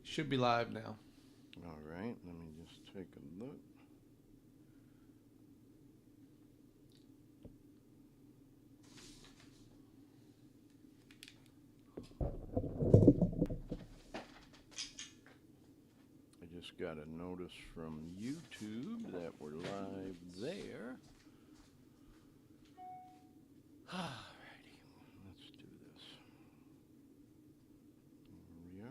Should be live now. All right, let me just take a look. I just got a notice from YouTube that we're live there. Alrighty, let's do this. Here we are.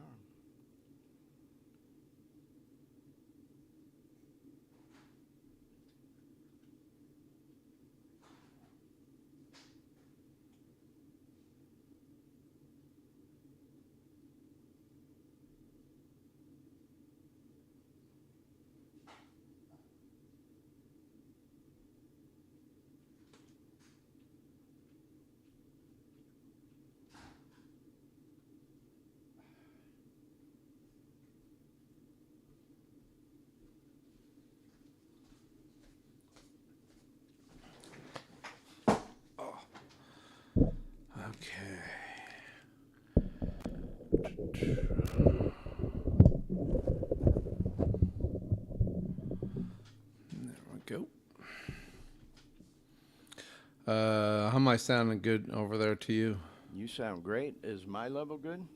Okay. There we go. How am I sounding good over there to you? You sound great. Is my level good?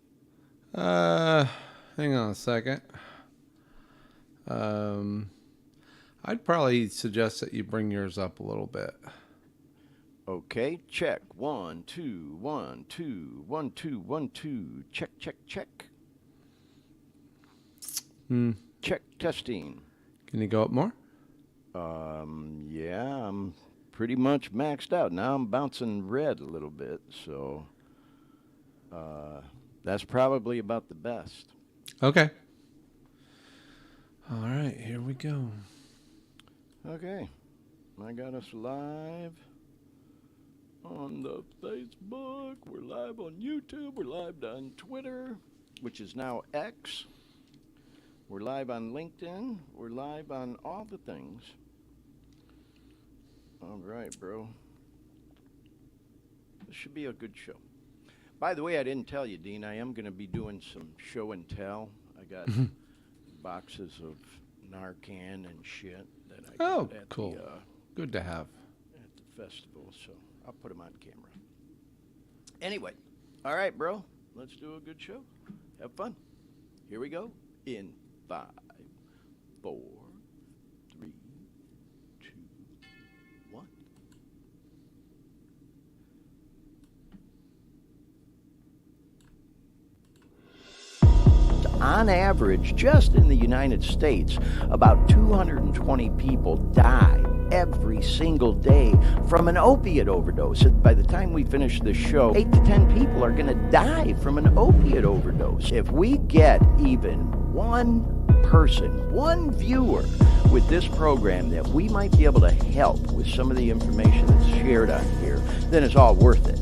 Hang on a second. I'd probably suggest that you bring yours up a little bit. Okay, check. 1, 2, 1, 2, 1, 2, 1, 2. Check, check, check. Check, testing. Can you go up more? Yeah, I'm pretty much maxed out. Now I'm bouncing red a little bit, so that's probably about the best. Okay. All right, here we go. Okay, I got us live on the Facebook. We're live on YouTube. We're live on Twitter, which is now X. We're live on LinkedIn. We're live on all the things. All right, bro. This should be a good show. By the way, I didn't tell you, Dean, I am going to be doing some show and tell. I got boxes of Narcan and shit that I got at cool. Good to have. At the festival, so I'll put them on camera. Anyway, all right, bro. Let's do a good show. Have fun. Here we go. In 5, 4, 3, 2, 1. On average, just in the United States, about 220 people die every single day from an opiate overdose. By the time we finish this show, 8 to 10 people are going to die from an opiate overdose. If we get even one person, one viewer with this program that we might be able to help with some of the information that's shared on here, then it's all worth it.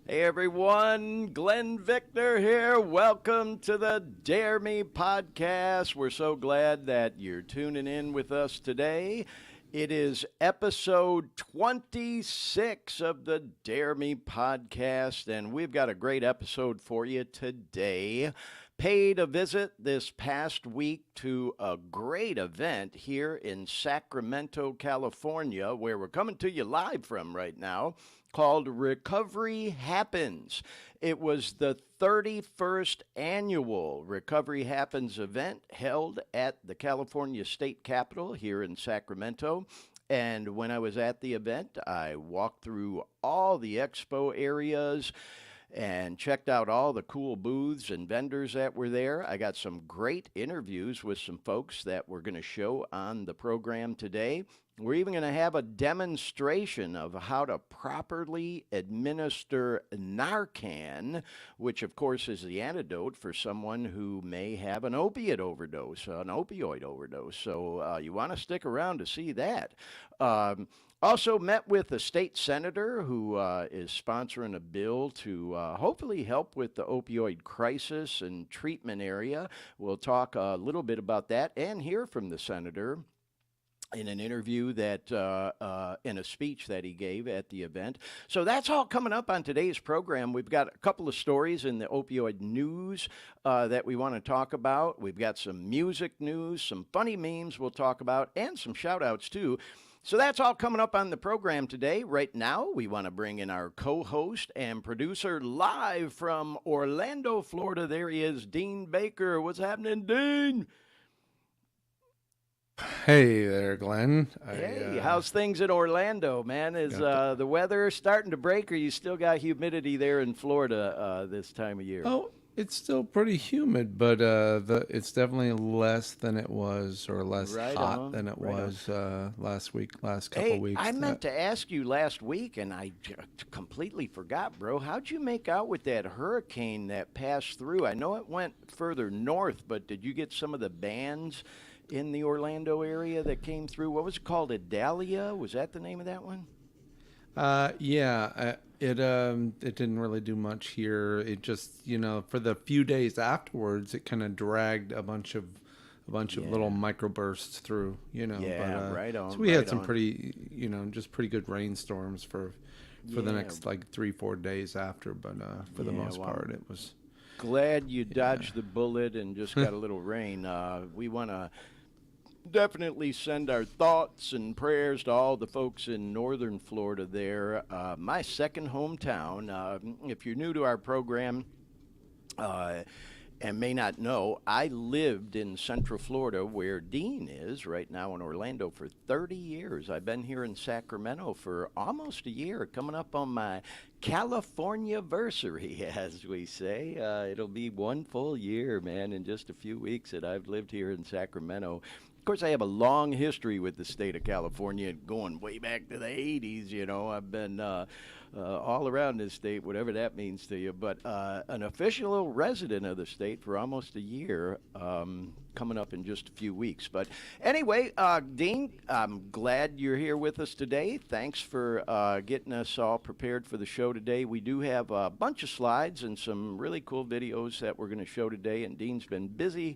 Hey everyone, Glenn Victor here. Welcome to the Dare Me podcast. We're so glad that you're tuning in with us today. It is episode 26 of the Dare Me podcast, and we've got a great episode for you today. Paid a visit this past week to a great event here in Sacramento, California, where we're coming to you live from right now, called Recovery Happens. It was the 31st annual Recovery Happens event held at the California State Capitol here in Sacramento. And when I was at the event, I walked through all the expo areas and checked out all the cool booths and vendors that were there. I got some great interviews with some folks that we're going to show on the program today. We're even going to have a demonstration of how to properly administer Narcan, which of course is the antidote for someone who may have an opiate overdose, an opioid overdose. So you want to stick around to see that. Also met with a state senator who is sponsoring a bill to hopefully help with the opioid crisis and treatment area. We'll talk a little bit about that and hear from the senator. in an interview that in a speech that he gave at the event. So that's all coming up on today's program. We've got a couple of stories in the opioid news that we want to talk about. We've got some music news, some funny memes we'll talk about, and some shout outs too. So that's all coming up on the program today. Right now, we want to bring in our co-host and producer live from Orlando, Florida. There he is, Dean Baker. What's happening, Dean? Hey there, Glenn. Hey, how's things in Orlando, man? Is the weather starting to break, or you still got humidity there in Florida this time of year? Oh, it's still pretty humid, but it's definitely less than it was, or less hot than it was last couple weeks. I meant to ask you last week, and I completely forgot, bro. How'd you make out with that hurricane that passed through? I know it went further north, but did you get some of the bands in the Orlando area that came through? What was it called? Idalia? Was that the name of that one? It didn't really do much here. It just, for the few days afterwards, it kind of dragged a bunch of little microbursts through, right on. So we had some pretty, just pretty good rainstorms for the next like 3-4 days after, but for the most part it was. Glad you dodged the bullet and just got a little rain. We want to definitely send our thoughts and prayers to all the folks in northern Florida there. My second hometown. If you're new to our program and may not know, I lived in Central Florida where Dean is right now in Orlando for 30 years. I've been here in Sacramento for almost a year, coming up on my California-versary, as we say. It'll be one full year, man, in just a few weeks that I've lived here in Sacramento. Of course, I have a long history with the state of California, going way back to the 80s. I've been all around this state, whatever that means to you. But an official resident of the state for almost a year, coming up in just a few weeks. But anyway, Dean, I'm glad you're here with us today. Thanks for getting us all prepared for the show today. We do have a bunch of slides and some really cool videos that we're going to show today, and Dean's been busy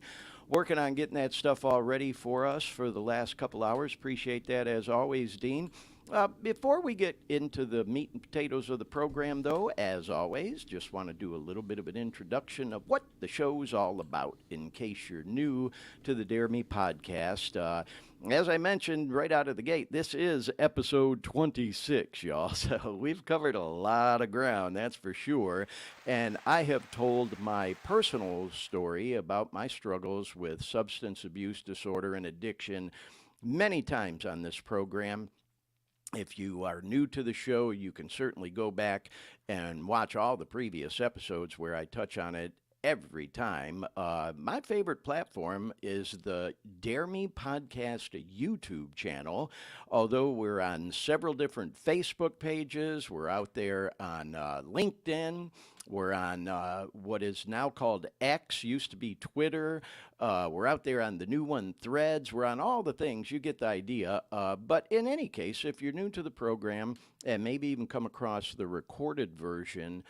working on getting that stuff all ready for us for the last couple hours. Appreciate that as always, Dean. Before we get into the meat and potatoes of the program, though, as always, just want to do a little bit of an introduction of what the show's all about in case you're new to the Dare Me podcast. As I mentioned right out of the gate, this is episode 26, y'all. So we've covered a lot of ground, that's for sure. And I have told my personal story about my struggles with substance abuse disorder and addiction many times on this program. If you are new to the show, you can certainly go back and watch all the previous episodes where I touch on it every time. My favorite platform is the Dare Me Podcast YouTube channel. Although we're on several different Facebook pages, we're out there on LinkedIn. We're on what is now called X, used to be Twitter. We're out there on the new one, Threads. We're on all the things. You get the idea. But in any case, if you're new to the program and maybe even come across the recorded version,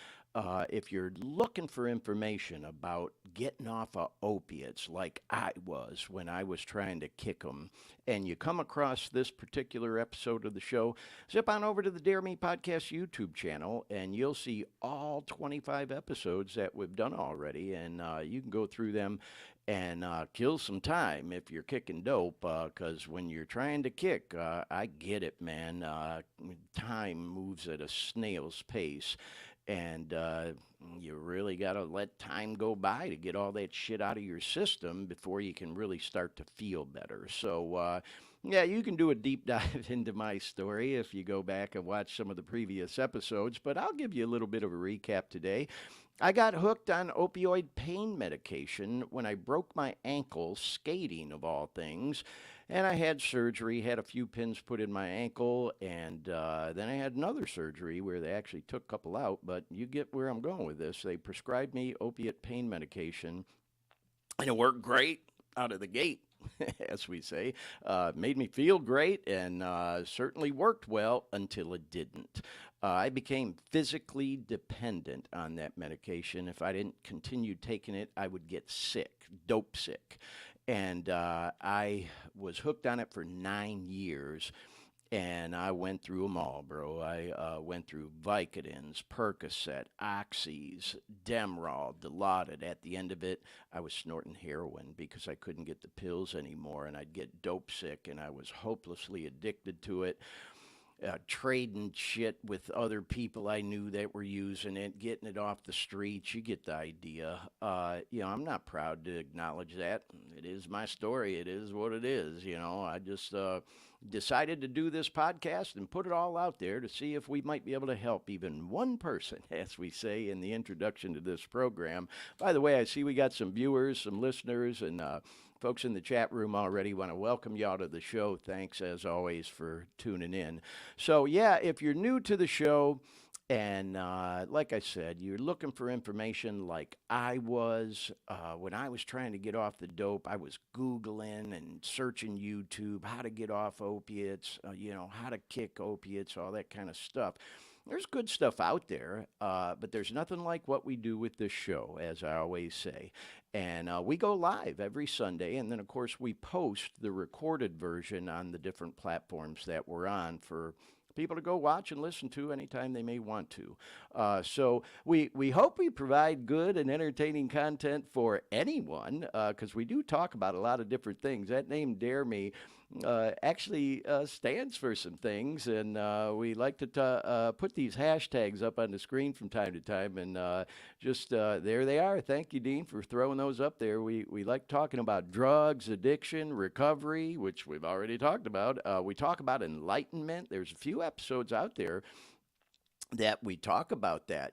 if you're looking for information about getting off of opiates like I was when I was trying to kick them, and you come across this particular episode of the show, zip on over to the Dare Me Podcast YouTube channel, and you'll see all 25 episodes that we've done already, and you can go through them and kill some time if you're kicking dope, because when you're trying to kick, I get it, man. Time moves at a snail's pace. And you really got to let time go by to get all that shit out of your system before you can really start to feel better. So, yeah, you can do a deep dive into my story if you go back and watch some of the previous episodes, but I'll give you a little bit of a recap today. I got hooked on opioid pain medication when I broke my ankle skating, of all things. And I had surgery, had a few pins put in my ankle, and then I had another surgery where they actually took a couple out, but you get where I'm going with this. They prescribed me opiate pain medication, and it worked great out of the gate, as we say. Made me feel great, and certainly worked well until it didn't. I became physically dependent on that medication. If I didn't continue taking it, I would get sick, dope sick. And I was hooked on it for 9 years. And I went through them all, bro. I went through Vicodins, Percocet, Oxys, Demerol, Dilaudid. At the end of it, I was snorting heroin because I couldn't get the pills anymore, and I'd get dope sick, and I was hopelessly addicted to it. Trading shit with other people I knew that were using it, getting it off the streets. You get the idea. I'm not proud to acknowledge that. It is my story. It is what it is. I just decided to do this podcast and put it all out there to see if we might be able to help even one person, as we say in the introduction to this program. By the way, I see we got some viewers, some listeners, and folks in the chat room already. Want to welcome y'all to the show. Thanks, as always, for tuning in. So, yeah, if you're new to the show, and like I said, you're looking for information like I was. When I was trying to get off the dope, I was Googling and searching YouTube, how to get off opiates, how to kick opiates, all that kind of stuff. There's good stuff out there, but there's nothing like what we do with this show, as I always say. And we go live every Sunday, and then, of course, we post the recorded version on the different platforms that we're on for people to go watch and listen to anytime they may want to. So we hope we provide good and entertaining content for anyone, because we do talk about a lot of different things. That name, Dare Me, actually stands for some things, and we like to put these hashtags up on the screen from time to time, and there they are. Thank you, Dean, for throwing those up there. We like talking about drugs, addiction, recovery, which we've already talked about. We talk about enlightenment. There's a few episodes out there that we talk about that,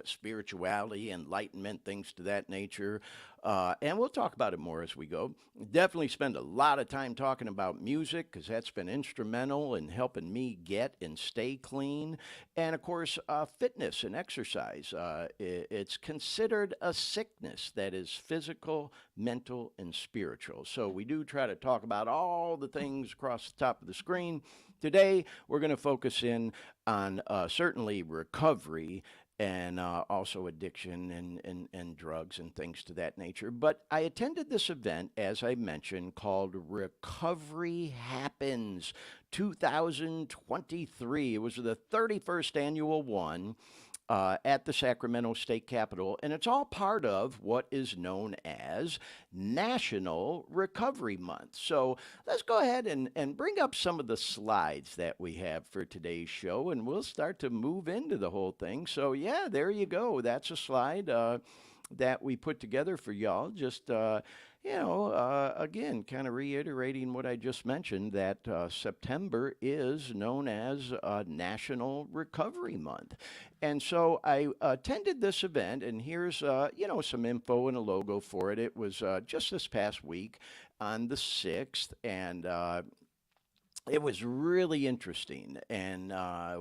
spirituality, enlightenment, things to that nature. And we'll talk about it more as we go. Definitely spend a lot of time talking about music, because that's been instrumental in helping me get and stay clean. And, of course, fitness and exercise. It's considered a sickness that is physical, mental, and spiritual. So we do try to talk about all the things across the top of the screen. Today, we're going to focus in on certainly recovery and also addiction and drugs and things to that nature. But I attended this event, as I mentioned, called Recovery Happens 2023. It was the 31st annual one at the Sacramento State Capitol, and it's all part of what is known as National Recovery Month. So let's go ahead and bring up some of the slides that we have for today's show, and we'll start to move into the whole thing. So yeah, there you go. That's a slide that we put together for y'all. Just again, kind of reiterating what I just mentioned, that September is known as National Recovery Month. And so I attended this event, and here's, some info and a logo for it. It was just this past week on the 6th, and it was really interesting, and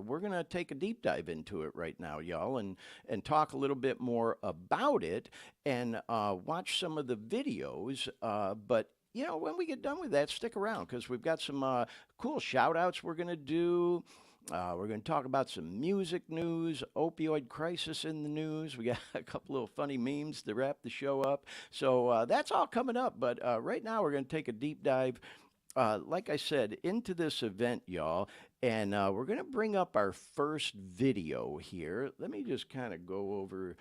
we're going to take a deep dive into it right now, y'all, and talk a little bit more about it and watch some of the videos. But, when we get done with that, stick around, because we've got some cool shout-outs we're going to do. We're going to talk about some music news, opioid crisis in the news. We got a couple little funny memes to wrap the show up. So that's all coming up, but right now we're going to take a deep dive, like I said, into this event, y'all, and we're going to bring up our first video here. Let me just kind of go over.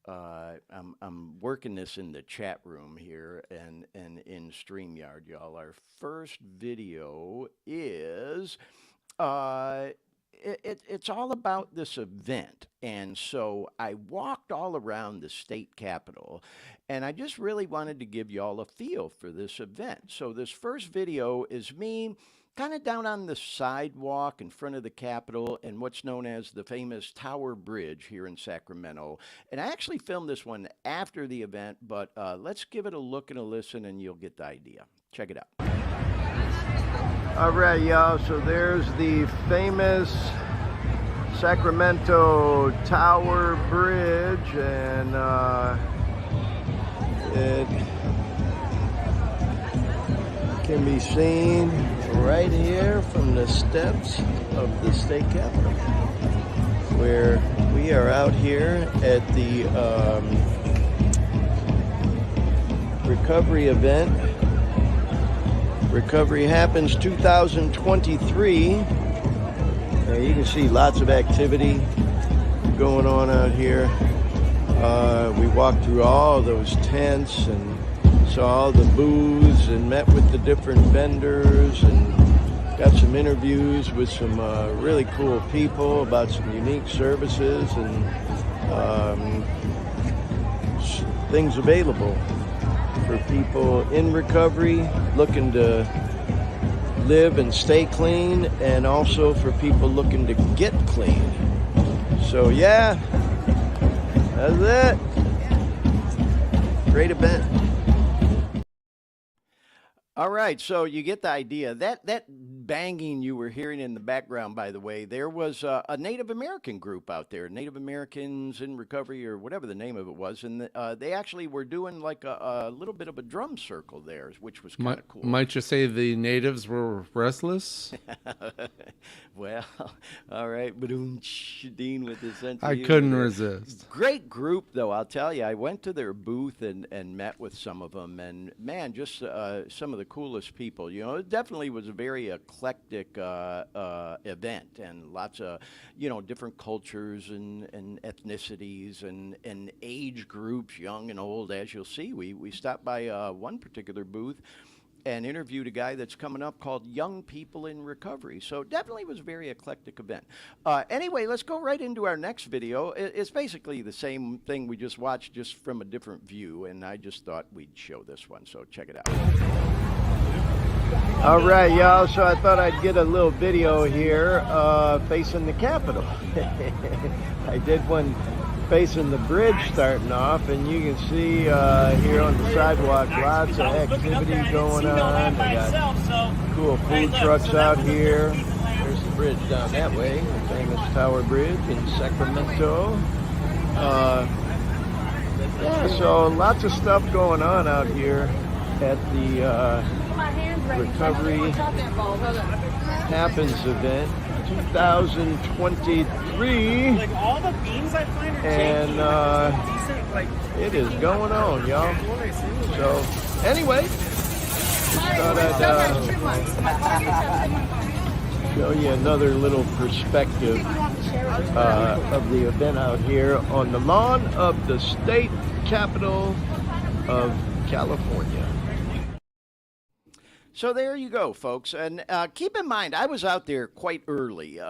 I'm working this in the chat room here and in StreamYard, y'all. Our first video is it's all about this event. And so I walked all around the state capitol, and I just really wanted to give y'all a feel for this event. So this first video is me kind of down on the sidewalk in front of the Capitol and what's known as the famous Tower Bridge here in Sacramento. And I actually filmed this one after the event, but let's give it a look and a listen, and you'll get the idea. Check it out. All right, y'all, so there's the famous Sacramento Tower Bridge, and it can be seen right here from the steps of the state capitol, where we are out here at the recovery event Recovery Happens 2023. You can see lots of activity going on out here. We walked through all those tents and saw all the booths and met with the different vendors and got some interviews with some really cool people about some unique services and things available for people in recovery looking to live and stay clean, and also for people looking to get clean. So yeah, that's it. Great event. All right, so you get the idea. That banging you were hearing in the background, by the way, there was a Native American group out there, Native Americans in Recovery, or whatever the name of it was, and they actually were doing like a little bit of a drum circle there, which was kind of cool. Might you say the natives were restless? Well, all right, but Dean with his sense of I humor couldn't there. resist. Great group, though, I'll tell you. I went to their booth and met with some of them, and man, just some of the coolest people. You know, it definitely was a very eclectic event, and lots of, you know, different cultures and ethnicities and age groups, young and old. As you'll see, we stopped by one particular booth and interviewed a guy that's coming up called Young People in Recovery. So definitely was a very eclectic event. Anyway, let's go right into our next video. It's basically the same thing we just watched, just from a different view, and I just thought we'd show this one, so check it out. All right, y'all, so I thought I'd get a little video here facing the Capitol. I did one facing the bridge starting off, and you can see here on the sidewalk lots of activity going on. They got cool food trucks out here. There's the bridge down that way, the famous Tower Bridge in Sacramento. Yeah, so lots of stuff going on out here at the Recovery Happens event 2023, and it is going on, y'all. So anyway, just thought I'd show you another little perspective of the event out here on the lawn of the state capitol of California. So there you go, folks. And keep in mind, I was out there quite early.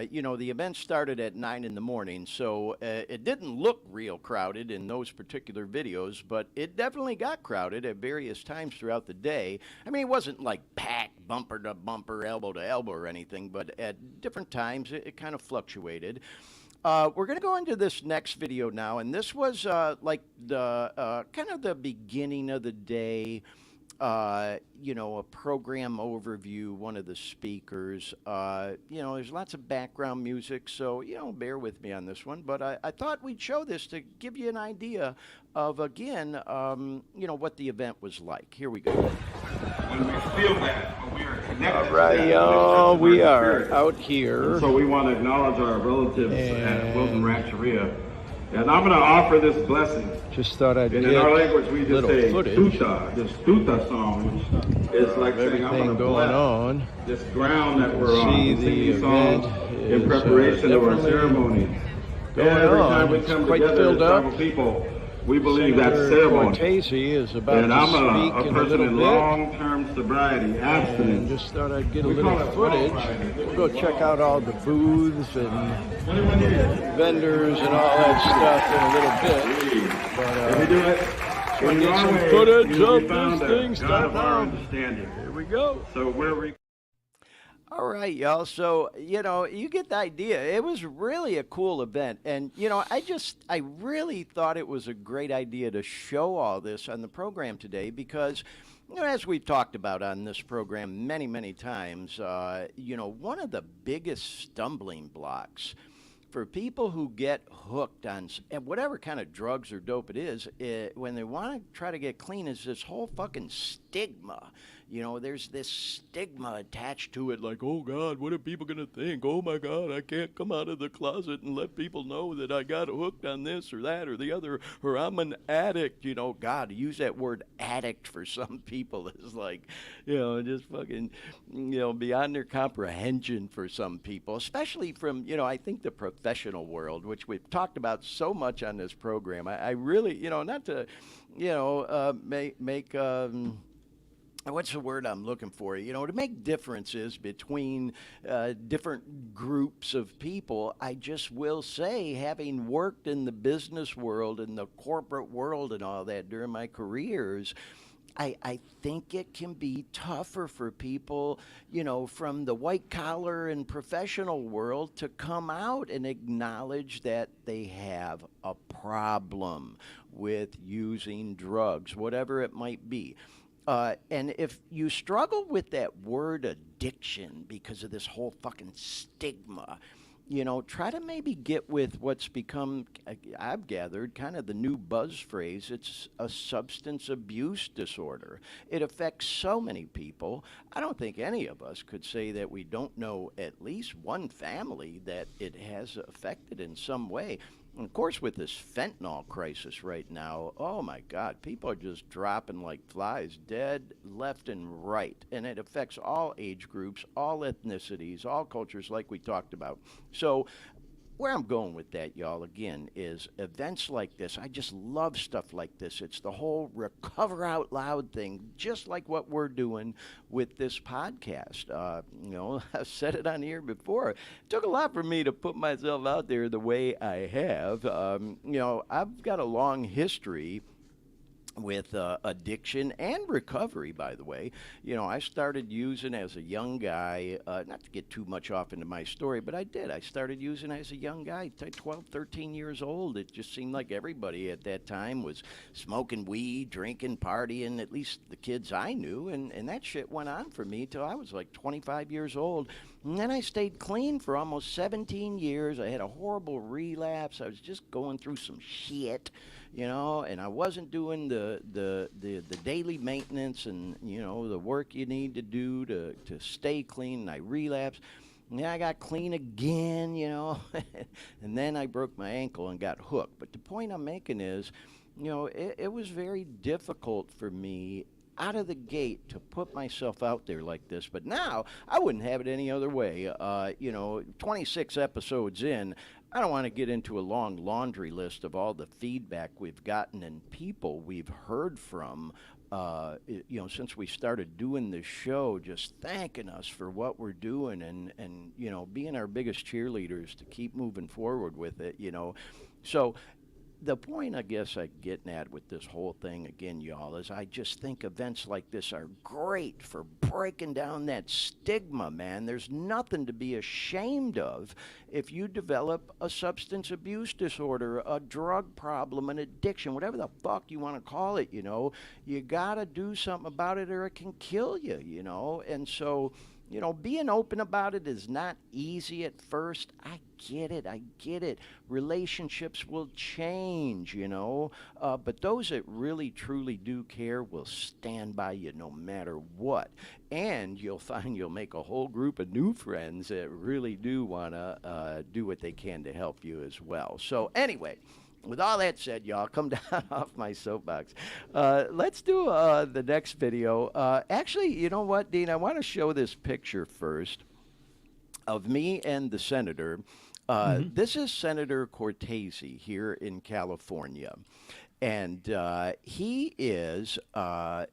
You know, the event started at 9 in the morning, so it didn't look real crowded in those particular videos, but it definitely got crowded at various times throughout the day. I mean, it wasn't like packed bumper to bumper, elbow to elbow or anything, but at different times it kind of fluctuated. We're going to go into this next video now, and this was like the kind of the beginning of the day. You know, a program overview, one of the speakers. You know, there's lots of background music, so, you know, bear with me on this one. But I thought we'd show this to give you an idea of, again, you know, what the event was like. Here we go. When we feel that, when we are connected. All right, y'all, we are out here. And so we want to acknowledge our relatives at Wilton Rancheria. And I'm going to offer this blessing. Just thought I'd and get in our language, we just say footage. tuta, this tuta song, which is like saying, I'm going to bless on. this ground that we're on. See, We sing the these songs event in preparation of our definitely ceremony. going Every on. time we It's come quite together filled as up. tribal people, we believe that Senator ceremony. Cortese is about And to I'm speak a in a person little in bit. long-term sobriety, And abstinence. just thought I'd get a We little call it footage. Friday. We'll go check out all the booths and What do we do? vendors and all that stuff in a little bit. But If we do it, so we in get some Norway, footage you will of be found this a thing God starting of our out. understanding. Here we go. So we're All right, y'all. So, you know, you get the idea. It was really a cool event. And, you know, I really thought it was a great idea to show all this on the program today because, you know, as we've talked about on this program many, many times, you know, one of the biggest stumbling blocks for people who get hooked on whatever kind of drugs or dope it is, when they want to try to get clean, is this whole fucking stigma. there's this stigma attached to it, like, oh God, what are people gonna think? Oh my God, I can't come out of the closet and let people know that I got hooked on this or that or the other, or I'm an addict. God, to use that word addict for some people is like, just fucking, beyond their comprehension for some people, especially from, I think the professional world, which we've talked about so much on this program. I really, not to, make what's the word I'm looking for? To make differences between different groups of people, I just will say, having worked in the business world and the corporate world and all that during my careers, I think it can be tougher for people, from the white collar and professional world to come out and acknowledge that they have a problem with using drugs, whatever it might be. And if you struggle with that word addiction because of this whole fucking stigma, try to maybe get with what's become, I've gathered, kind of the new buzz phrase. It's a substance abuse disorder. It affects so many people. I don't think any of us could say that we don't know at least one family that it has affected in some way. And of course, with this fentanyl crisis right now, oh my God, people are just dropping like flies, dead left and right. And it affects all age groups, all ethnicities, all cultures, like we talked about. So where I'm going with that, y'all, again, is events like this. I just love stuff like this. It's the whole recover out loud thing, just like what we're doing with this podcast. I've said it on here before. It took a lot for me to put myself out there the way I have. I've got a long history with addiction and recovery, by the way. I started using as a young guy, not to get too much off into my story, but I did. I started using as a young guy, 12, 13 years old. It just seemed like everybody at that time was smoking weed, drinking, partying, at least the kids I knew, and that shit went on for me till I was like 25 years old. And then I stayed clean for almost 17 years. I had a horrible relapse. I was just going through some shit, and I wasn't doing the daily maintenance and, the work you need to do to stay clean. And I relapsed. And then I got clean again, and then I broke my ankle and got hooked. But the point I'm making is, it was very difficult for me out of the gate to put myself out there like this. But now I wouldn't have it any other way. 26 episodes in, I don't want to get into a long laundry list of all the feedback we've gotten and people we've heard from, since we started doing this show, just thanking us for what we're doing and being our biggest cheerleaders to keep moving forward with it, So the point I guess I'm getting at with this whole thing, again, y'all, is I just think events like this are great for breaking down that stigma, man. There's nothing to be ashamed of if you develop a substance abuse disorder, a drug problem, an addiction, whatever the fuck you want to call it, You got to do something about it or it can kill you, And so, being open about it is not easy at first. I get it. Relationships will change, but those that really, truly do care will stand by you no matter what. And you'll find you'll make a whole group of new friends that really do want to do what they can to help you as well. So anyway, with all that said, y'all, come down off my soapbox. Let's do the next video. Actually, you know what, Dean? I want to show this picture first of me and the senator. This is Senator Cortese here in California. And he is a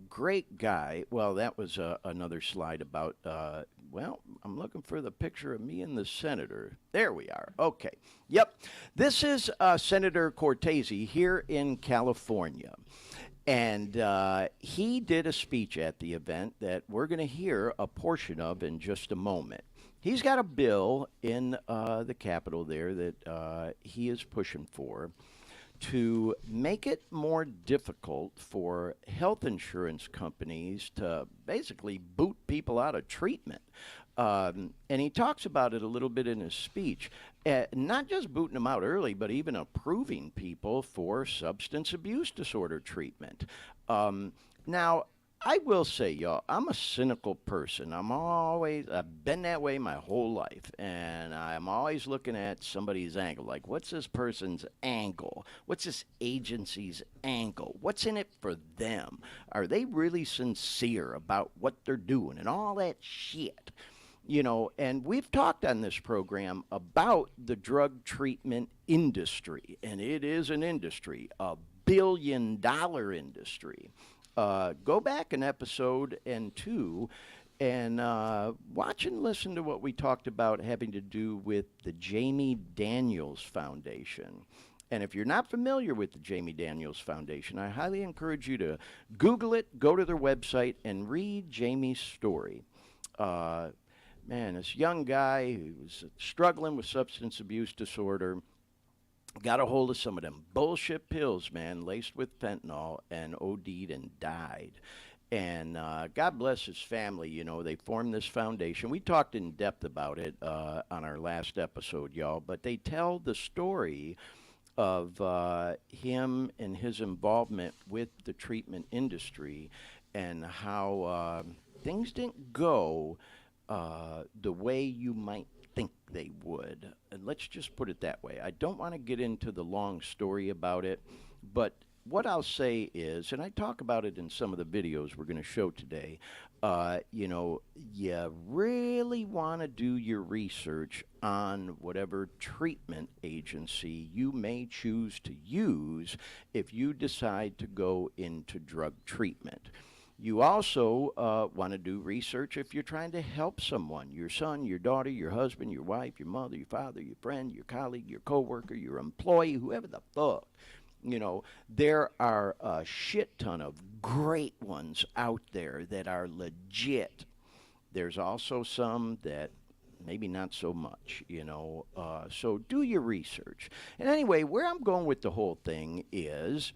great guy. Well, that was another slide about, I'm looking for the picture of me and the senator. There we are. Okay. Yep. This is Senator Cortese here in California. And he did a speech at the event that we're going to hear a portion of in just a moment. He's got a bill in the Capitol there that he is pushing for to make it more difficult for health insurance companies to basically boot people out of treatment. And he talks about it a little bit in his speech. Not just booting them out early, but even approving people for substance abuse disorder treatment. Now, I will say, y'all, I'm a cynical person. I've been that way my whole life. And I'm always looking at somebody's angle. Like, what's this person's angle? What's this agency's angle? What's in it for them? Are they really sincere about what they're doing and all that shit? And we've talked on this program about the drug treatment industry, and it is an industry, a $1 billion industry. Go back an episode and two and watch and listen to what we talked about having to do with the Jamie Daniels Foundation. And if you're not familiar with the Jamie Daniels Foundation, I highly encourage you to Google it, go to their website, and read Jamie's story. Man, this young guy who was struggling with substance abuse disorder got a hold of some of them bullshit pills, man, laced with fentanyl, and OD'd and died. And God bless his family. They formed this foundation. We talked in depth about it on our last episode, y'all. But they tell the story of him and his involvement with the treatment industry and how things didn't go the way you might think they would. And let's just put it that way. I don't want to get into the long story about it, but what I'll say is, and I talk about it in some of the videos we're going to show today, you really want to do your research on whatever treatment agency you may choose to use if you decide to go into drug treatment. You also want to do research if you're trying to help someone, your son, your daughter, your husband, your wife, your mother, your father, your friend, your colleague, your coworker, your employee, whoever the fuck. There are a shit ton of great ones out there that are legit. There's also some that maybe not so much, so do your research. And anyway, where I'm going with the whole thing is,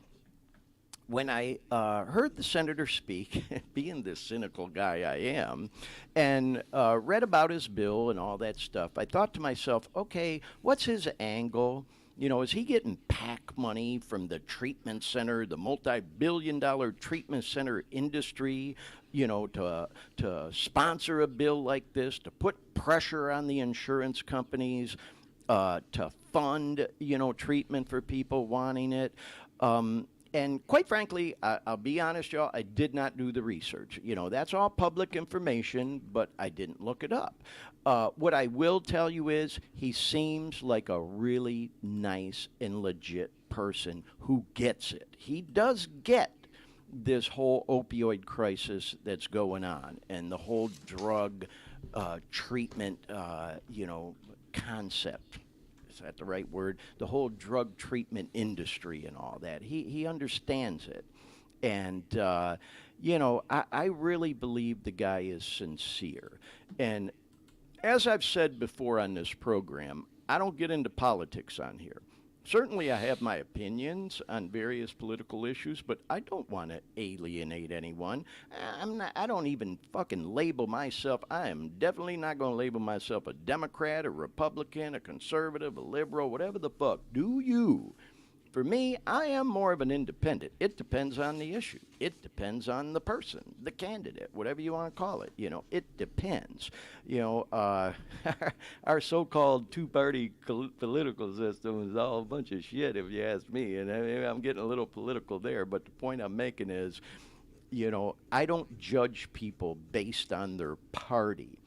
when I heard the senator speak, being the cynical guy I am, and read about his bill and all that stuff, I thought to myself, okay, what's his angle? Is he getting PAC money from the treatment center, the multi-billion-dollar treatment center industry, to sponsor a bill like this, to put pressure on the insurance companies, to fund, treatment for people wanting it? And quite frankly, I'll be honest, y'all, I did not do the research. That's all public information, but I didn't look it up. What I will tell you is he seems like a really nice and legit person who gets it. He does get this whole opioid crisis that's going on and the whole drug treatment, concept. Is that the right word? The whole drug treatment industry and all that. He understands it. And, I really believe the guy is sincere. And as I've said before on this program, I don't get into politics on here. Certainly I have my opinions on various political issues, but I don't want to alienate anyone. I don't even fucking label myself. I am definitely not going to label myself a Democrat, a Republican, a conservative, a liberal, whatever the fuck. Do you? For me, I am more of an independent. It depends on the issue. It depends on the person, the candidate, whatever you want to call it. It depends. Our so-called two-party political system is all a bunch of shit, if you ask me. And I'm getting a little political there, but the point I'm making is, I don't judge people based on their party.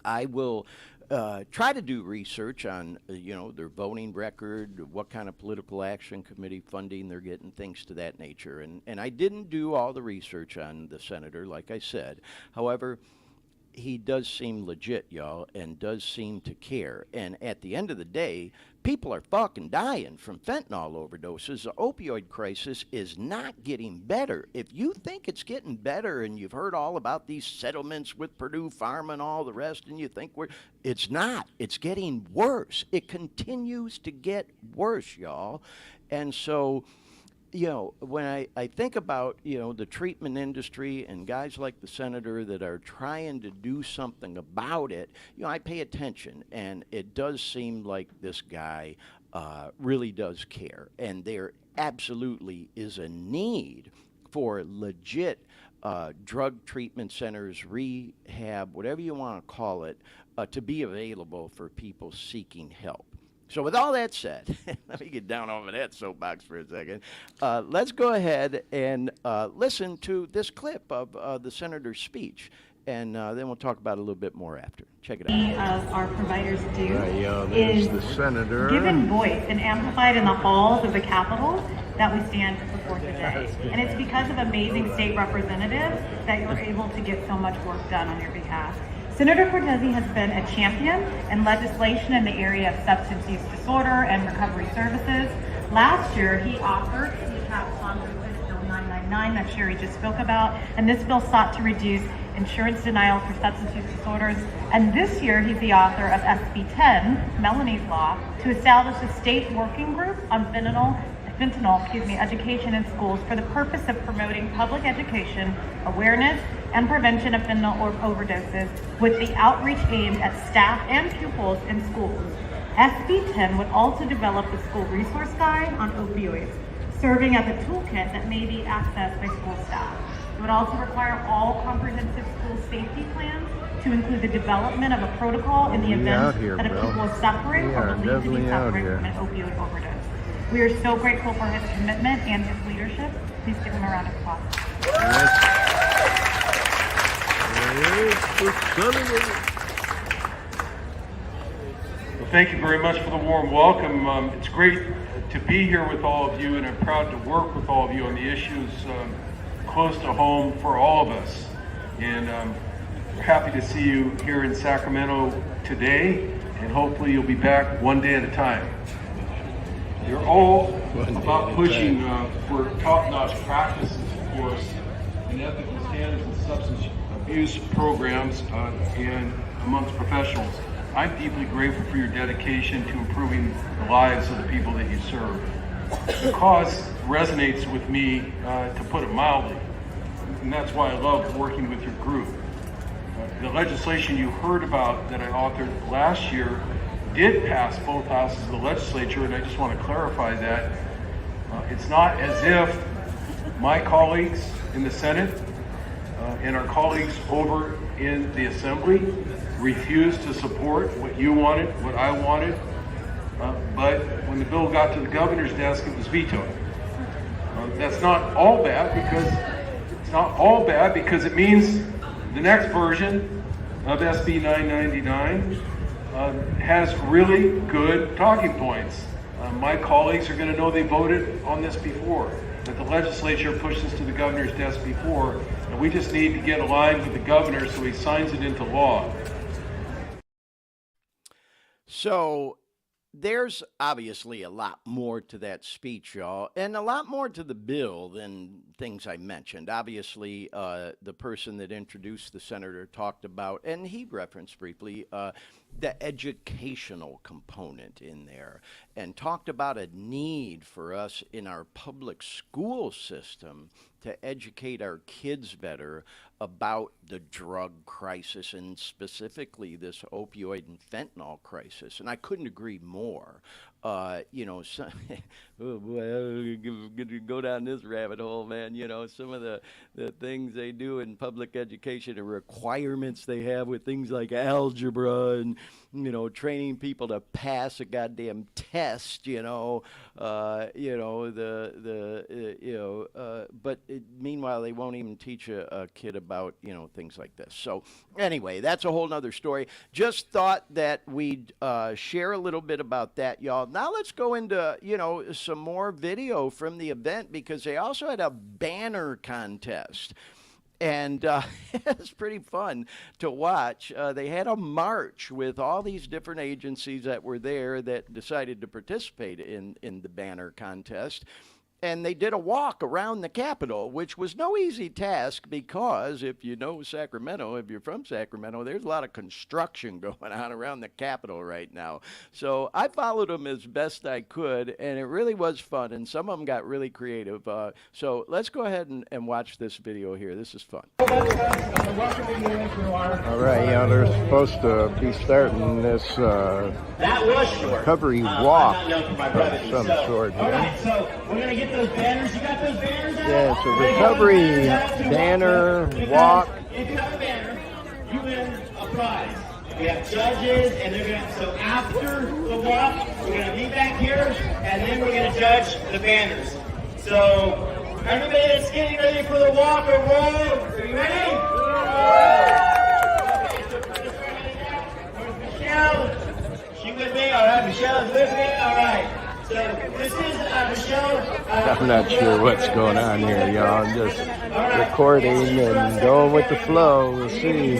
I will try to do research on, their voting record, what kind of political action committee funding they're getting, things to that nature. And I didn't do all the research on the senator, like I said. However, he does seem legit, y'all, and does seem to care. And at the end of the day, people are fucking dying from fentanyl overdoses. The opioid crisis is not getting better. If you think it's getting better and you've heard all about these settlements with Purdue Pharma and all the rest, and you think it's not. It's getting worse. It continues to get worse, y'all. And so, when I think about, the treatment industry and guys like the senator that are trying to do something about it, I pay attention. And it does seem like this guy really does care. And there absolutely is a need for legit drug treatment centers, rehab, whatever you want to call it, to be available for people seeking help. So with all that said, let me get down off of that soapbox for a second. Let's go ahead and listen to this clip of the senator's speech, and then we'll talk about it a little bit more after. Check it out. Of our providers do is the senator given voice and amplified in the halls of the Capitol that we stand before today. And it's because of amazing state representatives that you're able to get so much work done on your behalf. Senator Cortese has been a champion in legislation in the area of substance use disorder and recovery services. Last year, he authored CCAP sponsored Bill 999 that Sherry just spoke about, and this bill sought to reduce insurance denial for substance use disorders. And this year, he's the author of SB 10, Melanie's Law, to establish a state working group on fentanyl, education in schools for the purpose of promoting public education, awareness, and prevention of fentanyl or overdoses, with the outreach aimed at staff and pupils in schools. SB 10 would also develop the school resource guide on opioids, serving as a toolkit that may be accessed by school staff. It would also require all comprehensive school safety plans to include the development of a protocol in the event that a pupil is suffering or believed to be suffering from an opioid overdose. We are so grateful for his commitment and his leadership. Please give him a round of applause. Well, thank you very much for the warm welcome. It's great to be here with all of you, and I'm proud to work with all of you on the issues close to home for all of us. And we're happy to see you here in Sacramento today, and hopefully you'll be back one day at a time. You're all about pushing for top-notch practices, of course, and ethical standards in substance abuse programs and amongst professionals. I'm deeply grateful for your dedication to improving the lives of the people that you serve. The cause resonates with me, to put it mildly, and that's why I love working with your group. The legislation you heard about that I authored last year did pass both houses of the legislature, and I just want to clarify that. It's not as if my colleagues in the Senate and our colleagues over in the Assembly refused to support what you wanted, what I wanted, but when the bill got to the governor's desk, it was vetoed. That's not all bad because it means the next version of SB 999 has really good talking points. My colleagues are going to know they voted on this before, that the legislature pushed this to the governor's desk before, and we just need to get aligned with the governor so he signs it into law. So there's obviously a lot more to that speech, y'all, and a lot more to the bill than things I mentioned. Obviously, the person that introduced the senator talked about, and he referenced briefly, the educational component in there, and talked about a need for us in our public school system to educate our kids better about the drug crisis, and specifically this opioid and fentanyl crisis. And I couldn't agree more. You know, so, oh boy, I'm gonna go down this rabbit hole, man. You know, some of the things they do in public education, the requirements they have with things like algebra and, you know, training people to pass a goddamn test, but meanwhile, they won't even teach a kid about, things like this. So anyway, that's a whole nother story. Just thought that we'd share a little bit about that, y'all. Now let's go into, some more video from the event, because they also had a banner contest. And it's pretty fun to watch. They had a march with all these different agencies that were there that decided to participate in the banner contest. And they did a walk around the Capitol, which was no easy task, because if you know Sacramento, if you're from Sacramento, there's a lot of construction going on around the Capitol right now. So I followed them as best I could, and it really was fun, and some of them got really creative. So let's go ahead and watch this video here. This is fun. All right, they're supposed to be starting this recovery walk of some sort here. All right, so we're going to get those banners. You got those banners Yeah, it's a recovery banner walk. If you have a banner, you win a prize. We have judges, and they're going to, so after the walk, we're going to meet back here, and then we're going to judge the banners. So, everybody that's getting ready for the walk or roll, are you ready? Where's Michelle? She with me? All right, Michelle is with me? All right. So, this is Michelle. I'm not sure what's going on here, y'all. I'm just recording and going with the flow. We'll see.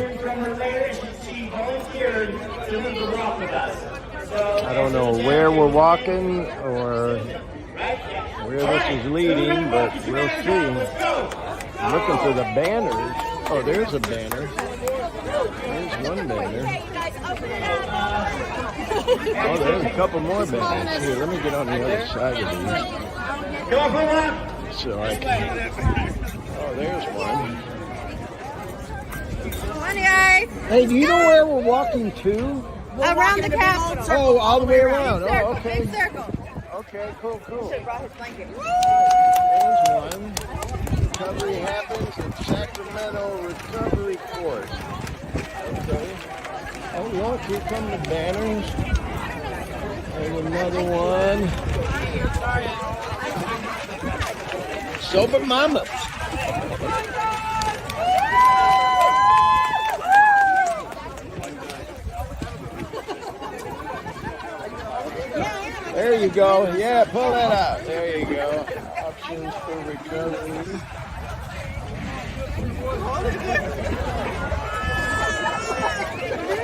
She volunteered to lead the walk with us. I don't know where we're walking or where this is leading, but we'll see. I'm looking for the banners. Oh, there's a banner. There's one banner. Oh, there's a couple more banners. Here, let me get on the other side of these. Go for one. So I can. Oh, there's one. Come on, guys. Hey, do you know where we're walking to? Around the castle. Oh, all the way around. Oh, okay. Big circle. Okay, cool. Should have brought his blanket. There's one. Recovery happens in Sacramento Recovery Course. Okay. Oh, look, here come the banners. There's another one. Sober Mamas. There you go. Yeah, pull that out. There you go. Options for recovery.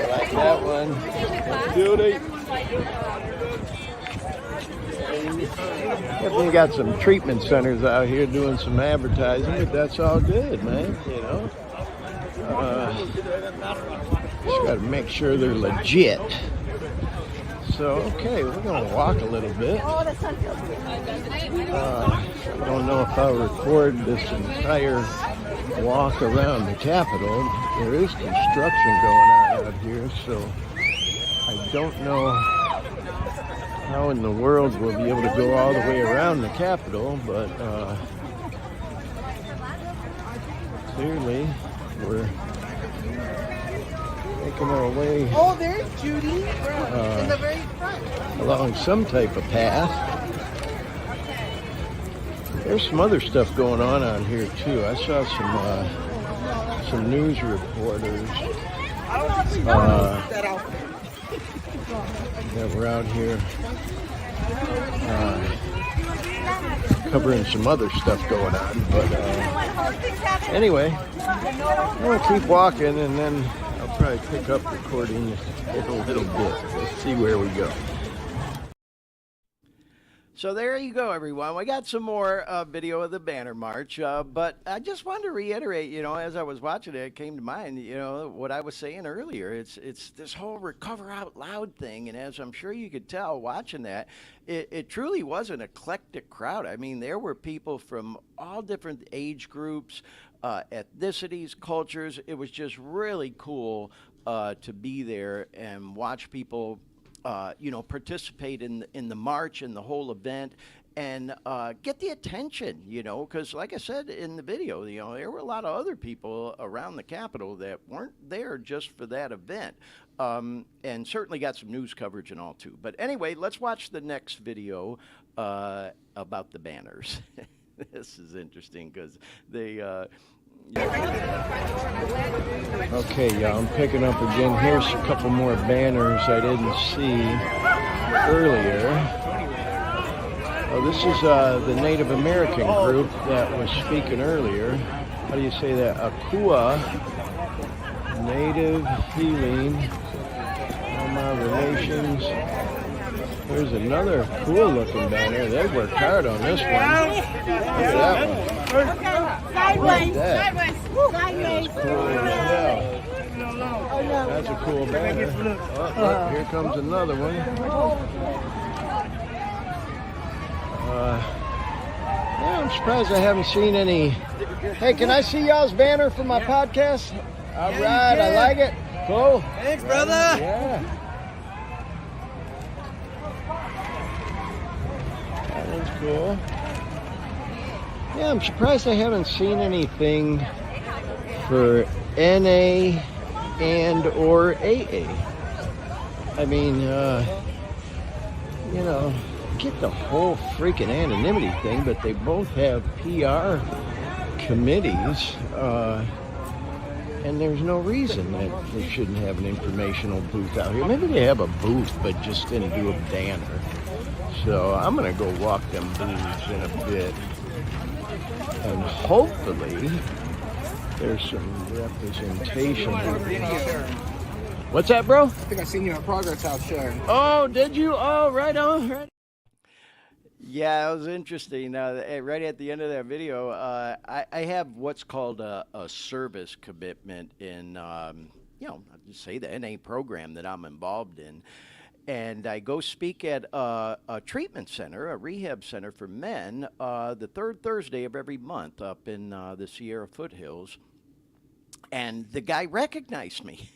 Like that one. Beauty. Definitely got some treatment centers out here doing some advertising, but that's all good, man. You know. Just got to make sure they're legit. So, okay, we're going to walk a little bit. I don't know if I'll record this entire walk around the Capitol. There is construction going on out here, so I don't know how in the world we'll be able to go all the way around the Capitol, but clearly we're making our way. Oh, there's Judy in the very front. Along some type of path. There's some other stuff going on out here too. I saw some news reporters that were out here covering some other stuff going on. But anyway, I'm gonna keep walking and then I'll probably pick up recording in a little bit. Let's see where we go. So there you go, everyone. We got some more video of the banner march, but I just wanted to reiterate, you know, as I was watching it, it came to mind, you know, what I was saying earlier. It's this whole recover out loud thing, and as I'm sure you could tell watching that, it truly was an eclectic crowd. I mean, there were people from all different age groups, ethnicities, cultures. It was just really cool to be there and watch people you know, participate in the march and the whole event and get the attention, you know, because like I said in the video, you know, there were a lot of other people around the Capitol that weren't there just for that event, and certainly got some news coverage and all too. But anyway, let's watch the next video about the banners. This is interesting because they Okay, y'all, I'm picking up again. Here's a couple more banners I didn't see earlier. Oh, this is the Native American group that was speaking earlier. How do you say that? Akua Native Healing. All my relations. There's another cool looking banner. They worked hard on this one. Look at that one. Sideways. That. Sideways. That's cool as hell. That's a cool banner. Oh, look, here comes another one. Yeah, I'm surprised I haven't seen any. Hey, can I see y'all's banner for my podcast? All right, I like it. Cool. Thanks, brother. Yeah. That one's cool. Yeah, I'm surprised I haven't seen anything for NA and or AA. I mean, you know, get the whole freaking anonymity thing, but they both have PR committees, and there's no reason that they shouldn't have an informational booth out here. Maybe they have a booth, but just didn't do a banner. So I'm gonna go walk them booths in a bit, and hopefully there's some representation. What's that, bro? I think I seen you at Progress House sharing. Oh, did you? Oh, right on. Right. Yeah, it was interesting. Right at the end of that video, I have what's called a service commitment in, I'll just say the NA program that I'm involved in. And I go speak at a treatment center, a rehab center for men, the third Thursday of every month up in the Sierra foothills. And the guy recognized me.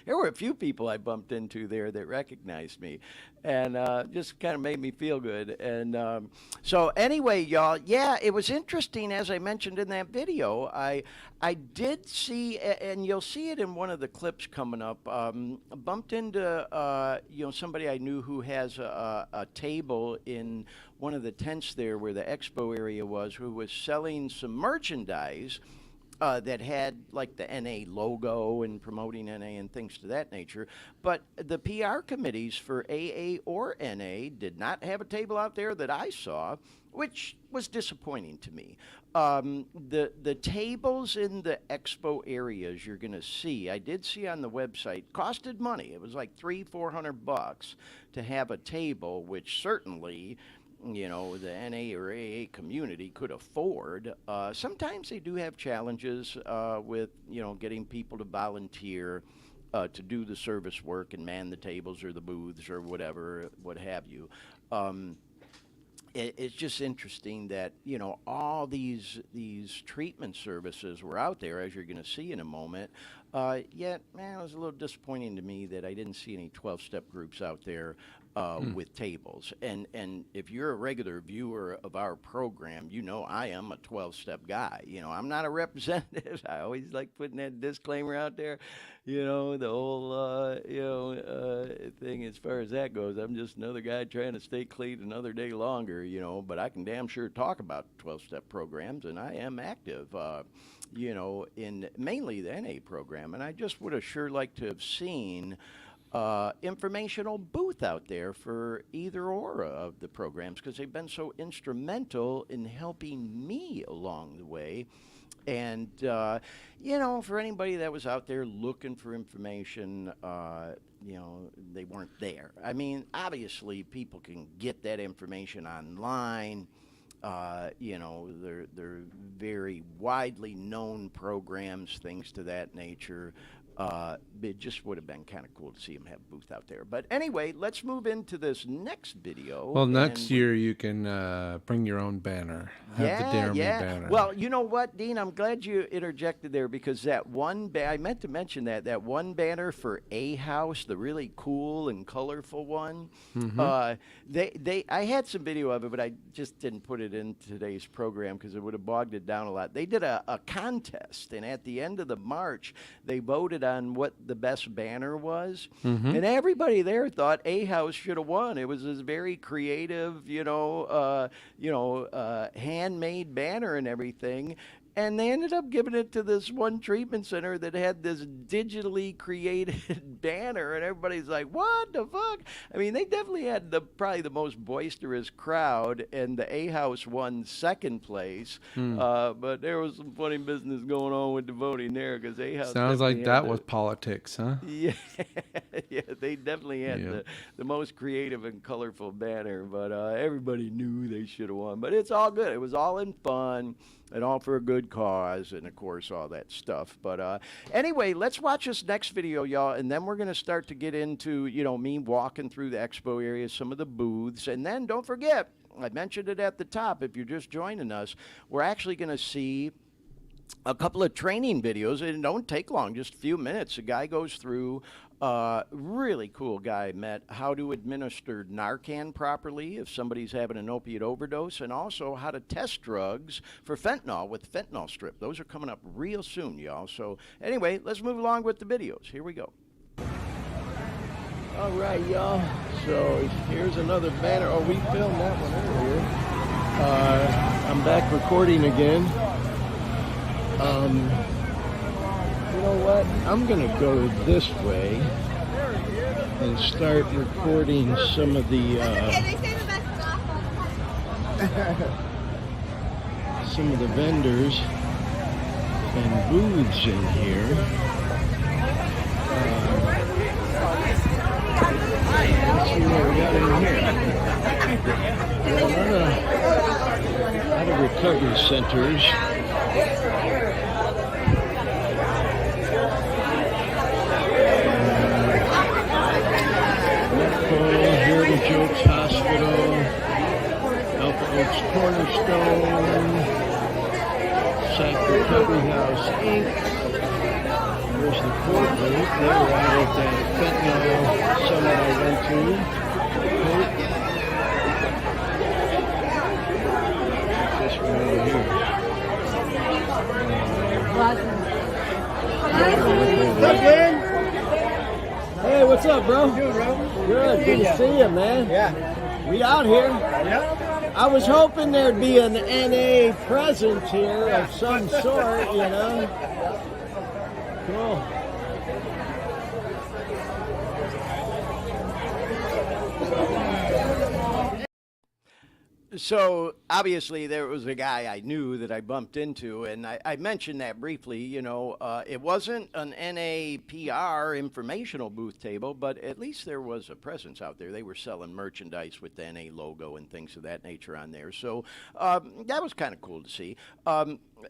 There were a few people I bumped into there that recognized me, and just kind of made me feel good. And so anyway, y'all, yeah, it was interesting, as I mentioned in that video. I did see, and you'll see it in one of the clips coming up, bumped into somebody I knew who has a table in one of the tents there where the expo area was, who was selling some merchandise that had like the NA logo and promoting NA and things to that nature. But the PR committees for AA or NA did not have a table out there that I saw, which was disappointing to me. The tables in the expo areas you're going to see, I did see on the website, costed money. It was like $300-400 to have a table, which certainly the NA or AA community could afford. Sometimes they do have challenges with, getting people to volunteer to do the service work and man the tables or the booths or whatever, what have you. It's just interesting that, all these treatment services were out there, as you're going to see in a moment. Yet, man, it was a little disappointing to me that I didn't see any 12-step groups out there with tables. And if you're a regular viewer of our program, I am a 12-step guy. I'm not a representative. I always like putting that disclaimer out there. The whole, thing as far as that goes. I'm just another guy trying to stay clean another day longer, but I can damn sure talk about 12-step programs, and I am active, in mainly the NA program. And I just would have sure liked to have seen informational booth out there for either or of the programs, because they've been so instrumental in helping me along the way. And, for anybody that was out there looking for information, they weren't there. I mean, obviously, people can get that information online. They're very widely known programs, things to that nature. It just would have been kind of cool to see him have a booth out there. But anyway, let's move into this next video. Well, next year you can bring your own banner. Have the Dare Me banner. Well, you know what, Dean? I'm glad you interjected there, because that one I meant to mention that one banner for A House, the really cool and colorful one. Mm-hmm. I had some video of it, but I just didn't put it in today's program because it would have bogged it down a lot. They did a contest, and at the end of the march, they voted on what the best banner was, and everybody there thought A House should have won. It was this very creative, handmade banner and everything. And they ended up giving it to this one treatment center that had this digitally created banner, and everybody's like, what the fuck? I mean, they definitely had probably the most boisterous crowd, and the A House won second place. But there was some funny business going on with the voting there, because A House sounds like that was politics, huh? Yeah, yeah, they definitely had the most creative and colorful banner, but everybody knew they should have won. But it's all good. It was all in fun. And all for a good cause, and of course all that stuff. But anyway, let's watch this next video, y'all, and then we're going to start to get into, me walking through the expo area, some of the booths, and then don't forget, I mentioned it at the top, if you're just joining us, we're actually going to see a couple of training videos. It don't take long, just a few minutes. A guy goes through, really cool guy, met how to administer Narcan properly if somebody's having an opiate overdose, and also how to test drugs for fentanyl with fentanyl strip. Those are coming up real soon, y'all. So anyway, let's move along with the videos. Here we go. All right, y'all. So here's another banner. Oh, we filmed that one earlier. I'm back recording again. You know what? I'm gonna go this way and start recording some of the vendors and booths in here. Let's see what we got in here. A lot of recovery centers. Heritage Oaks Hospital, Alpha Oaks Cornerstone, Sac Recovery House, Inc. There's the court booth. They were out at that fentanyl summit I went to. This one over here. What's up, man? Hey, what's up, bro? Good, bro. Good to see you, man. Yeah. We out here. Yeah. I was hoping there'd be an NA presence here of some sort, you know. Cool. So obviously there was a guy I knew that I bumped into, and I mentioned that briefly. You know, it wasn't an NAPR informational booth table, but at least there was a presence out there. They were selling merchandise with the NA logo and things of that nature on there. So that was kind of cool to see.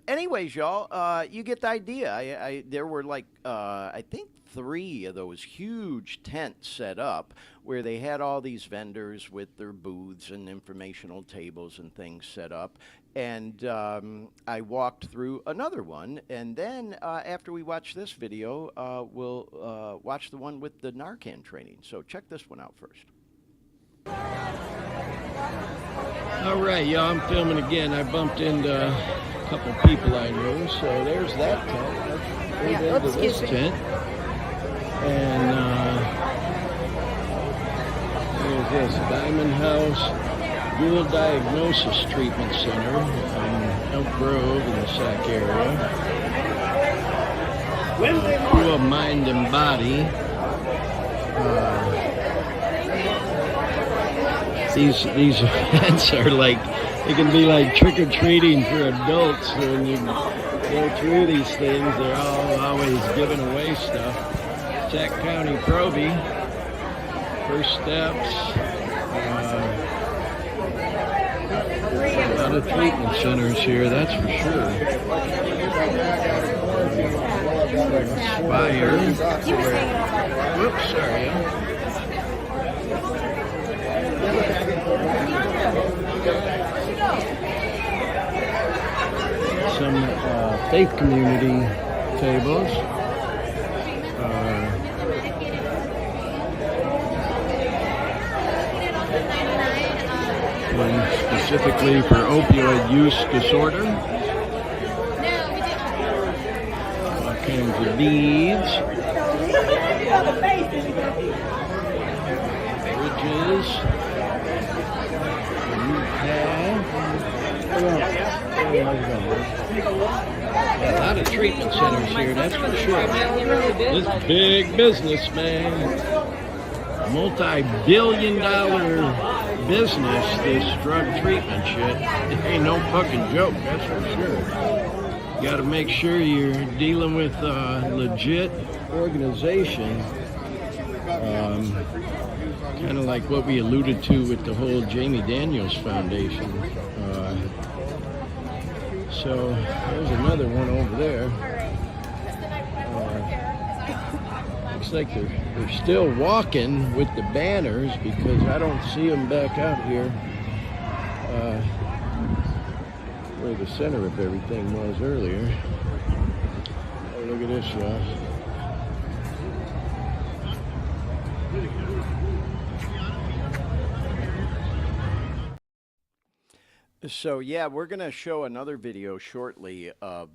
Anyways, y'all, you get the idea. There were like, I think, 3 of those huge tents set up where they had all these vendors with their booths and informational tables and things set up. And I walked through another one. And then after we watch this video, we'll watch the one with the Narcan training. So check this one out first. All right, y'all, I'm filming again. I bumped into a couple people I knew. So there's that tent. Let's move into this tent. And there's this Diamond House Dual Diagnosis Treatment Center in Elk Grove in the Sac area. Pure Mind and Body. These events are like, it can be like trick-or-treating for adults. When you go through these things, they're always giving away stuff. Sac County Proby, First Steps, a lot of treatment centers here, that's for sure. Spire. Whoops, sorry. Some faith community tables. Specifically for opioid use disorder. All kinds of beads. Bridges. A lot of treatment centers here, that's for sure. This is big business, man. Multi-billion-dollar business, this drug treatment shit. It ain't no fucking joke, that's for sure. You gotta make sure you're dealing with a legit organization. Kind of like what we alluded to with the whole Jamie Daniels Foundation. So there's another one over there. Looks like they're still walking with the banners because I don't see them back out here where the center of everything was earlier. Look at this, Josh. So yeah, we're going to show another video shortly of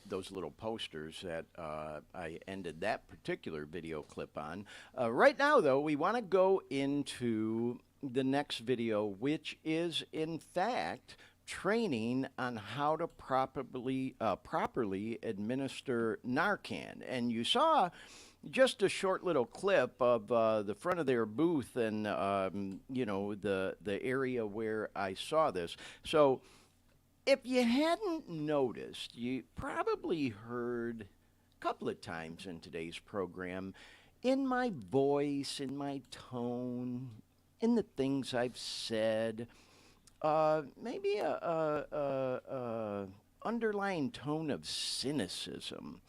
those little posters that I ended that particular video clip on. Right now, though, we want to go into the next video, which is, in fact, training on how to properly administer Narcan. And you saw just a short little clip of the front of their booth and you know, the area where I saw this. So if you hadn't noticed, you probably heard a couple of times in today's program, in my voice, in my tone, in the things I've said, maybe a underlying tone of cynicism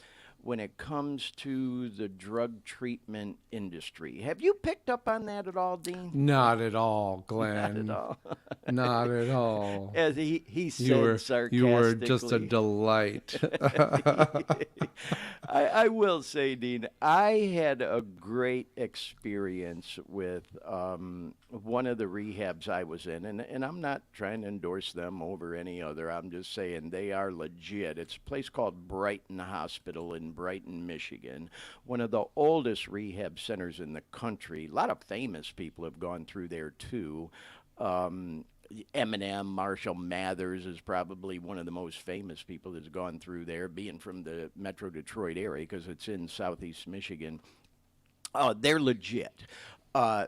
when it comes to the drug treatment industry. Have you picked up on that at all, Dean? Not at all, Glenn. Not at all. Not at all. As he said sarcastically. You were just a delight. I will say, Dean, I had a great experience with one of the rehabs I was in, and I'm not trying to endorse them over any other. I'm just saying they are legit. It's a place called Brighton Hospital in Brighton, Michigan, one of the oldest rehab centers in the country. A lot of famous people have gone through there, too. Eminem, Marshall Mathers is probably one of the most famous people that's gone through there, being from the Metro Detroit area because it's in southeast Michigan. They're legit.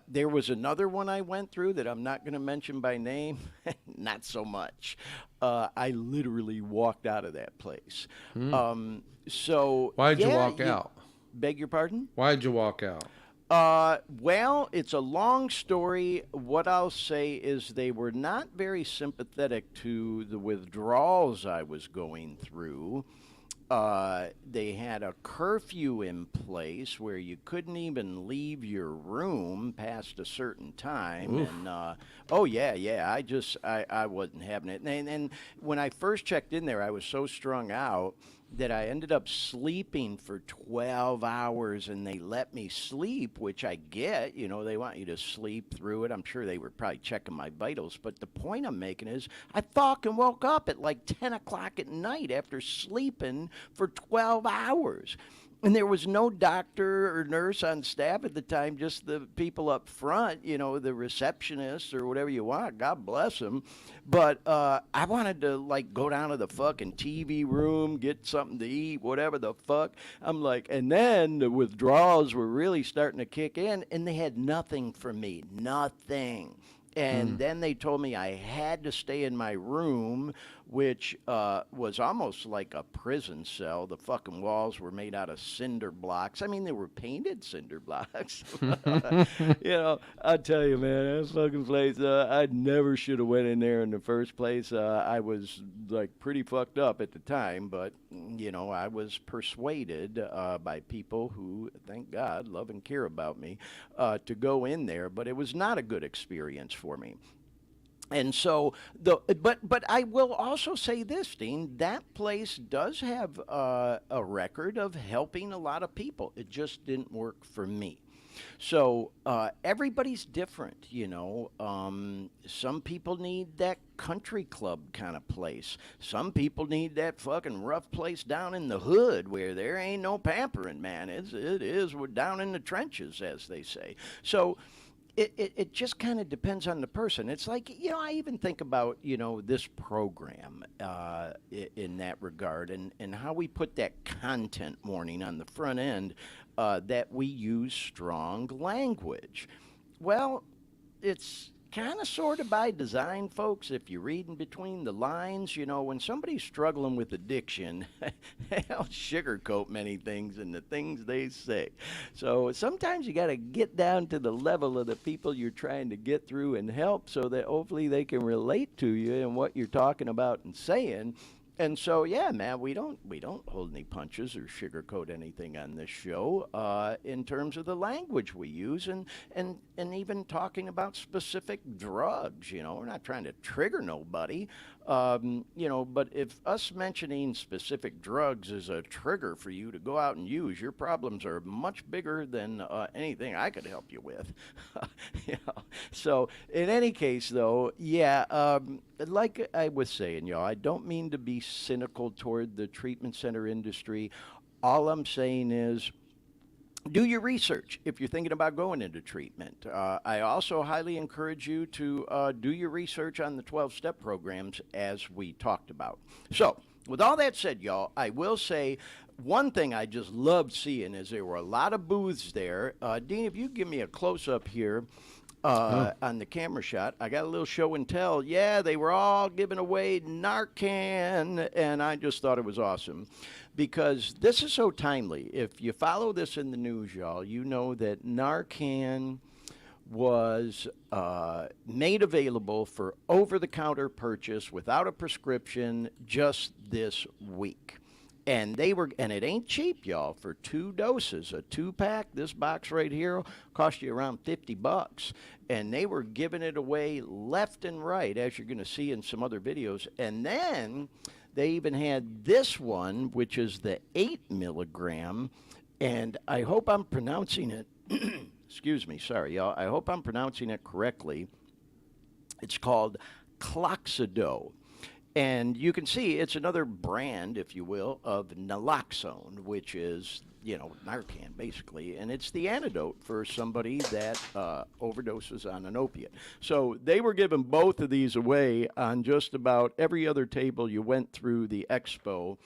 There was another one I went through that I'm not going to mention by name. Not so much. I literally walked out of that place. So why'd you walk out? Beg your pardon? Why'd you walk out? Well, it's a long story. What I'll say is they were not very sympathetic to the withdrawals I was going through. They had a curfew in place where you couldn't even leave your room past a certain time. Oof. And oh yeah, I wasn't having it. And when I first checked in there, I was so strung out that I ended up sleeping for 12 hours, and they let me sleep, which I get. You know, they want you to sleep through it. I'm sure they were probably checking my vitals. But the point I'm making is I fucking woke up at like 10 o'clock at night after sleeping for 12 hours. And there was no doctor or nurse on staff at the time, just the people up front, you know, the receptionists or whatever you want. God bless them. But I wanted to, like, go down to the fucking TV room, get something to eat, whatever the fuck. I'm like, and then the withdrawals were really starting to kick in, and they had nothing for me. Nothing. And then they told me I had to stay in my room, which was almost like a prison cell. The fucking walls were made out of cinder blocks. I mean, they were painted cinder blocks. You know, I'll tell you, man, that fucking place, I never should have went in there in the first place. I was, like, pretty fucked up at the time, but, you know, I was persuaded by people who, thank God, love and care about me, to go in there. But it was not a good experience for me. And so, but I will also say this, Dean, that place does have a record of helping a lot of people. It just didn't work for me. So everybody's different, you know. Some people need that country club kind of place. Some people need that fucking rough place down in the hood where there ain't no pampering, man. It is we're down in the trenches, as they say. So it just kind of depends on the person. It's like, you know, I even think about, you know, this program in that regard and how we put that content warning on the front end that we use strong language. Well, it's kind of sort of by design, folks. If you're reading between the lines, you know, when somebody's struggling with addiction, they'll sugarcoat many things in the things they say. So sometimes you got to get down to the level of the people you're trying to get through and help so that hopefully they can relate to you and what you're talking about and saying. And so, yeah, man, we don't hold any punches or sugarcoat anything on this show in terms of the language we use, and even talking about specific drugs. You know, we're not trying to trigger nobody. You know, but if us mentioning specific drugs is a trigger for you to go out and use, your problems are much bigger than anything I could help you with. You know? So in any case, though, yeah, like I was saying, y'all, I don't mean to be cynical toward the treatment center industry. All I'm saying is, do your research if you're thinking about going into treatment. I also highly encourage you to do your research on the 12-step programs as we talked about. So, with all that said, y'all, I will say one thing I just loved seeing is there were a lot of booths there. Dean, if you give me a close-up here on the camera shot, I got a little show and tell. Yeah, they were all giving away Narcan, and I just thought it was awesome. Because this is so timely. If you follow this in the news, y'all, you know that Narcan was made available for over-the-counter purchase without a prescription just this week. And it ain't cheap, y'all, for 2 doses. A 2-pack, this box right here, cost you around $50. And they were giving it away left and right, as you're going to see in some other videos. And then they even had this one, which is the 8 milligram, and I hope I'm pronouncing it, excuse me, sorry, y'all. I hope I'm pronouncing it correctly. It's called Cloxido. And you can see it's another brand, if you will, of Naloxone, which is, you know, Narcan, basically. And it's the antidote for somebody that overdoses on an opiate. So they were giving both of these away on just about every other table you went through the expo.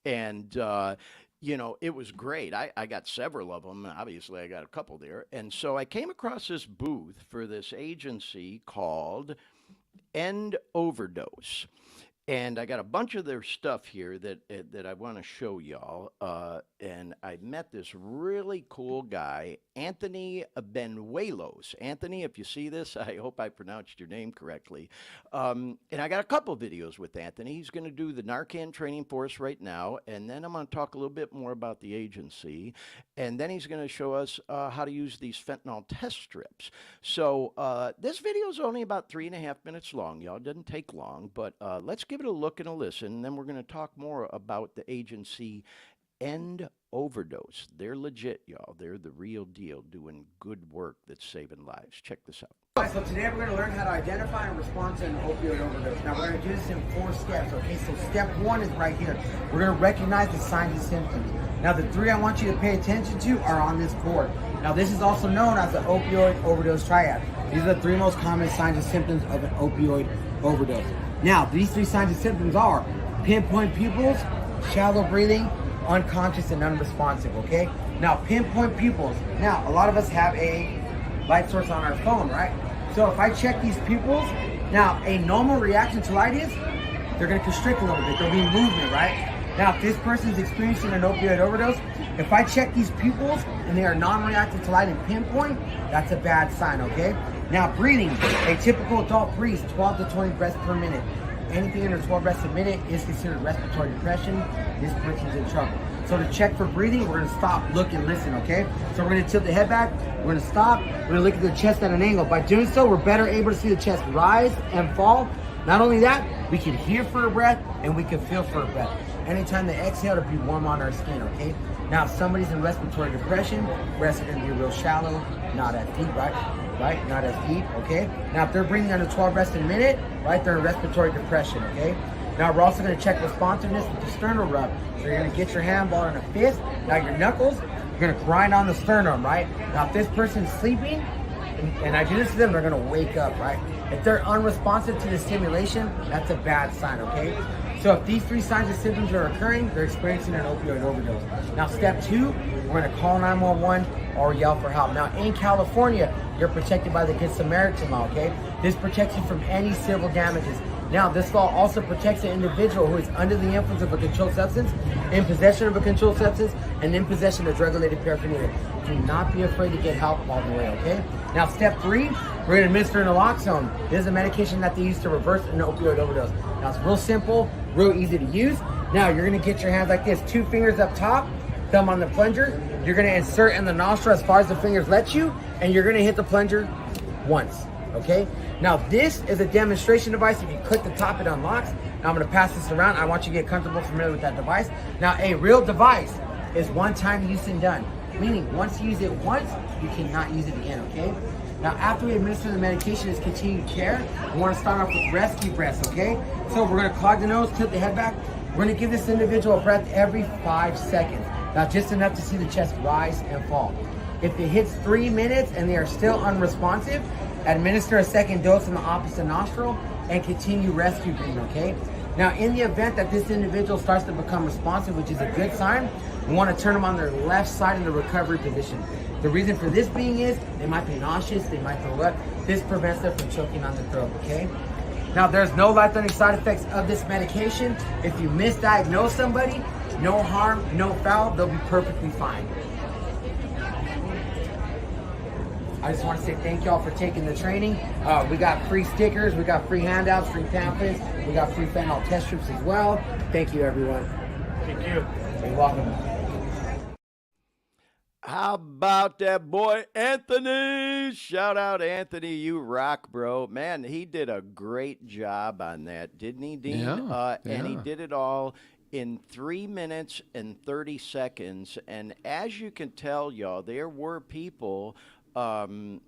And, you know, it was great. I got several of them. Obviously, I got a couple there. And so I came across this booth for this agency called End Overdose. And I got a bunch of their stuff here that I want to show y'all. And I met this really cool guy, Anthony Benuelos. Anthony, if you see this, I hope I pronounced your name correctly. And I got a couple videos with Anthony. He's going to do the Narcan training for us right now. And then I'm going to talk a little bit more about the agency. And then he's going to show us how to use these fentanyl test strips. So this video is only about 3.5 minutes long, y'all. It doesn't take long, but let's give it a look and a listen. And then we're going to talk more about the agency End Overdose. They're legit, y'all. They're the real deal, doing good work that's saving lives. Check this out. So today we're going to learn how to identify and respond to an opioid overdose. Now we're going to do this in 4 steps, okay? So step 1 is right here. We're going to recognize the signs and symptoms. Now the 3 I want you to pay attention to are on this board. Now this is also known as the opioid overdose triad. These are the 3 most common signs and symptoms of an opioid overdose. Now these 3 signs and symptoms are pinpoint pupils, shallow breathing, unconscious and unresponsive, okay? Now, pinpoint pupils. Now, a lot of us have a light source on our phone, right? So if I check these pupils, now a normal reaction to light is, they're gonna constrict a little bit, there'll be movement, right? Now, if this person's experiencing an opioid overdose, if I check these pupils and they are non-reactive to light and pinpoint, that's a bad sign, okay? Now, breathing. A typical adult breathes 12 to 20 breaths per minute. Anything under 12 breaths a minute is considered respiratory depression. This person's in trouble. So to check for breathing, we're gonna stop, look, and listen, okay? So we're gonna tilt the head back, we're gonna stop, we're gonna look at the chest at an angle. By doing so, we're better able to see the chest rise and fall. Not only that, we can hear for a breath and we can feel for a breath. Anytime they exhale, to be warm on our skin, okay? Now, if somebody's in respiratory depression, breaths are gonna be real shallow, not as deep, right? Not as deep, okay? Now, if they're breathing under 12 breaths a minute, right, they're in respiratory depression, okay? Now, we're also gonna check responsiveness with the sternal rub. So you're gonna get your hand ball in a fist. Now, your knuckles, you're gonna grind on the sternum, right? Now, if this person's sleeping, and I do this to them, they're gonna wake up, right? If they're unresponsive to the stimulation, that's a bad sign, okay? So if these 3 signs and symptoms are occurring, they're experiencing an opioid overdose. Now, step 2, we're gonna call 911 or yell for help. Now, in California, you're protected by the Good Samaritan law, okay? This protects you from any civil damages. Now, this law also protects an individual who is under the influence of a controlled substance, in possession of a controlled substance, and in possession of drug-related paraphernalia. Do not be afraid to get help all the way, okay? Now, step 3, we're gonna administer naloxone. This is a medication that they use to reverse an opioid overdose. Now it's real simple, real easy to use. Now you're gonna get your hands like this, 2 fingers up top, thumb on the plunger. You're gonna insert in the nostril as far as the fingers let you, and you're gonna hit the plunger once, okay? Now this is a demonstration device. If you click the top, it unlocks. Now I'm gonna pass this around. I want you to get comfortable, familiar with that device. Now a real device is one-time use and done. Meaning once you use it once, you cannot use it again, okay? Now after we administer the medication as continued care, we wanna start off with rescue breaths, okay? So we're gonna clog the nose, tilt the head back. We're gonna give this individual a breath every 5 seconds. Now just enough to see the chest rise and fall. If it hits 3 minutes and they are still unresponsive, administer a second dose in the opposite nostril and continue rescue breathing, okay? Now in the event that this individual starts to become responsive, which is a good sign, we want to turn them on their left side in the recovery position. The reason for this being is they might be nauseous, they might throw up. This prevents them from choking on the throat, okay? Now there's no life-threatening side effects of this medication. If you misdiagnose somebody, no harm, no foul, they'll be perfectly fine. I just want to say thank y'all for taking the training. We got free stickers, we got free handouts, free pamphlets, we got free fentanyl test strips as well. Thank you, everyone. Thank you. You're welcome. How about that boy, Anthony? Shout out, Anthony. You rock, bro. Man, he did a great job on that, didn't he, Dean? Yeah, And he yeah. did it all in 3 minutes and 30 seconds. And as you can tell, y'all, there were people, watching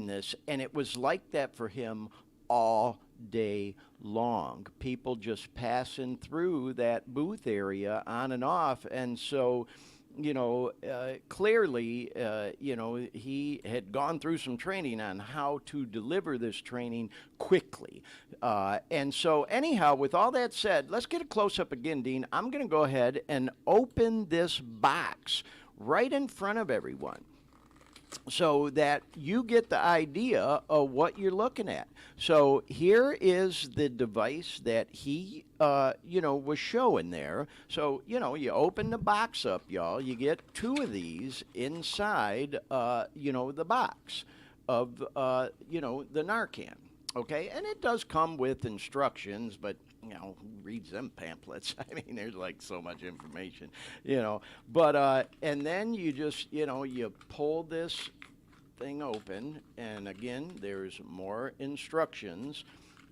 this, and it was like that for him all day long. People just passing through that booth area on and off. And so, clearly, he had gone through some training on how to deliver this training quickly. And so, anyhow, with all that said, let's get a close-up again, Dean. I'm going to go ahead and open this box right in front of everyone, so that you get the idea of what you're looking at. So here is the device that he, was showing there. So, you open the box up, y'all. You get 2 of these inside, the box of, the Narcan. Okay, and it does come with instructions, but who reads them pamphlets? I mean, there's like so much information, But and then you just, you pull this thing open, and again, there's more instructions,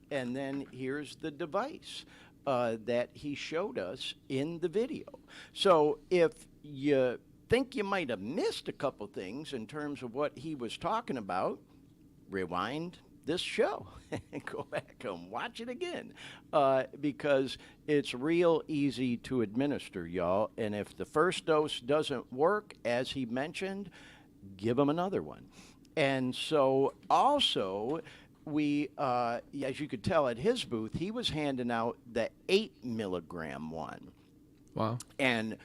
and then here's the device that he showed us in the video. So if you think you might have missed a couple things in terms of what he was talking about, rewind this show and go back and watch it again, because it's real easy to administer, y'all. And if the first dose doesn't work, as he mentioned, give them another one. And so also, we, as you could tell at his booth, he was handing out the 8 milligram one. Wow. And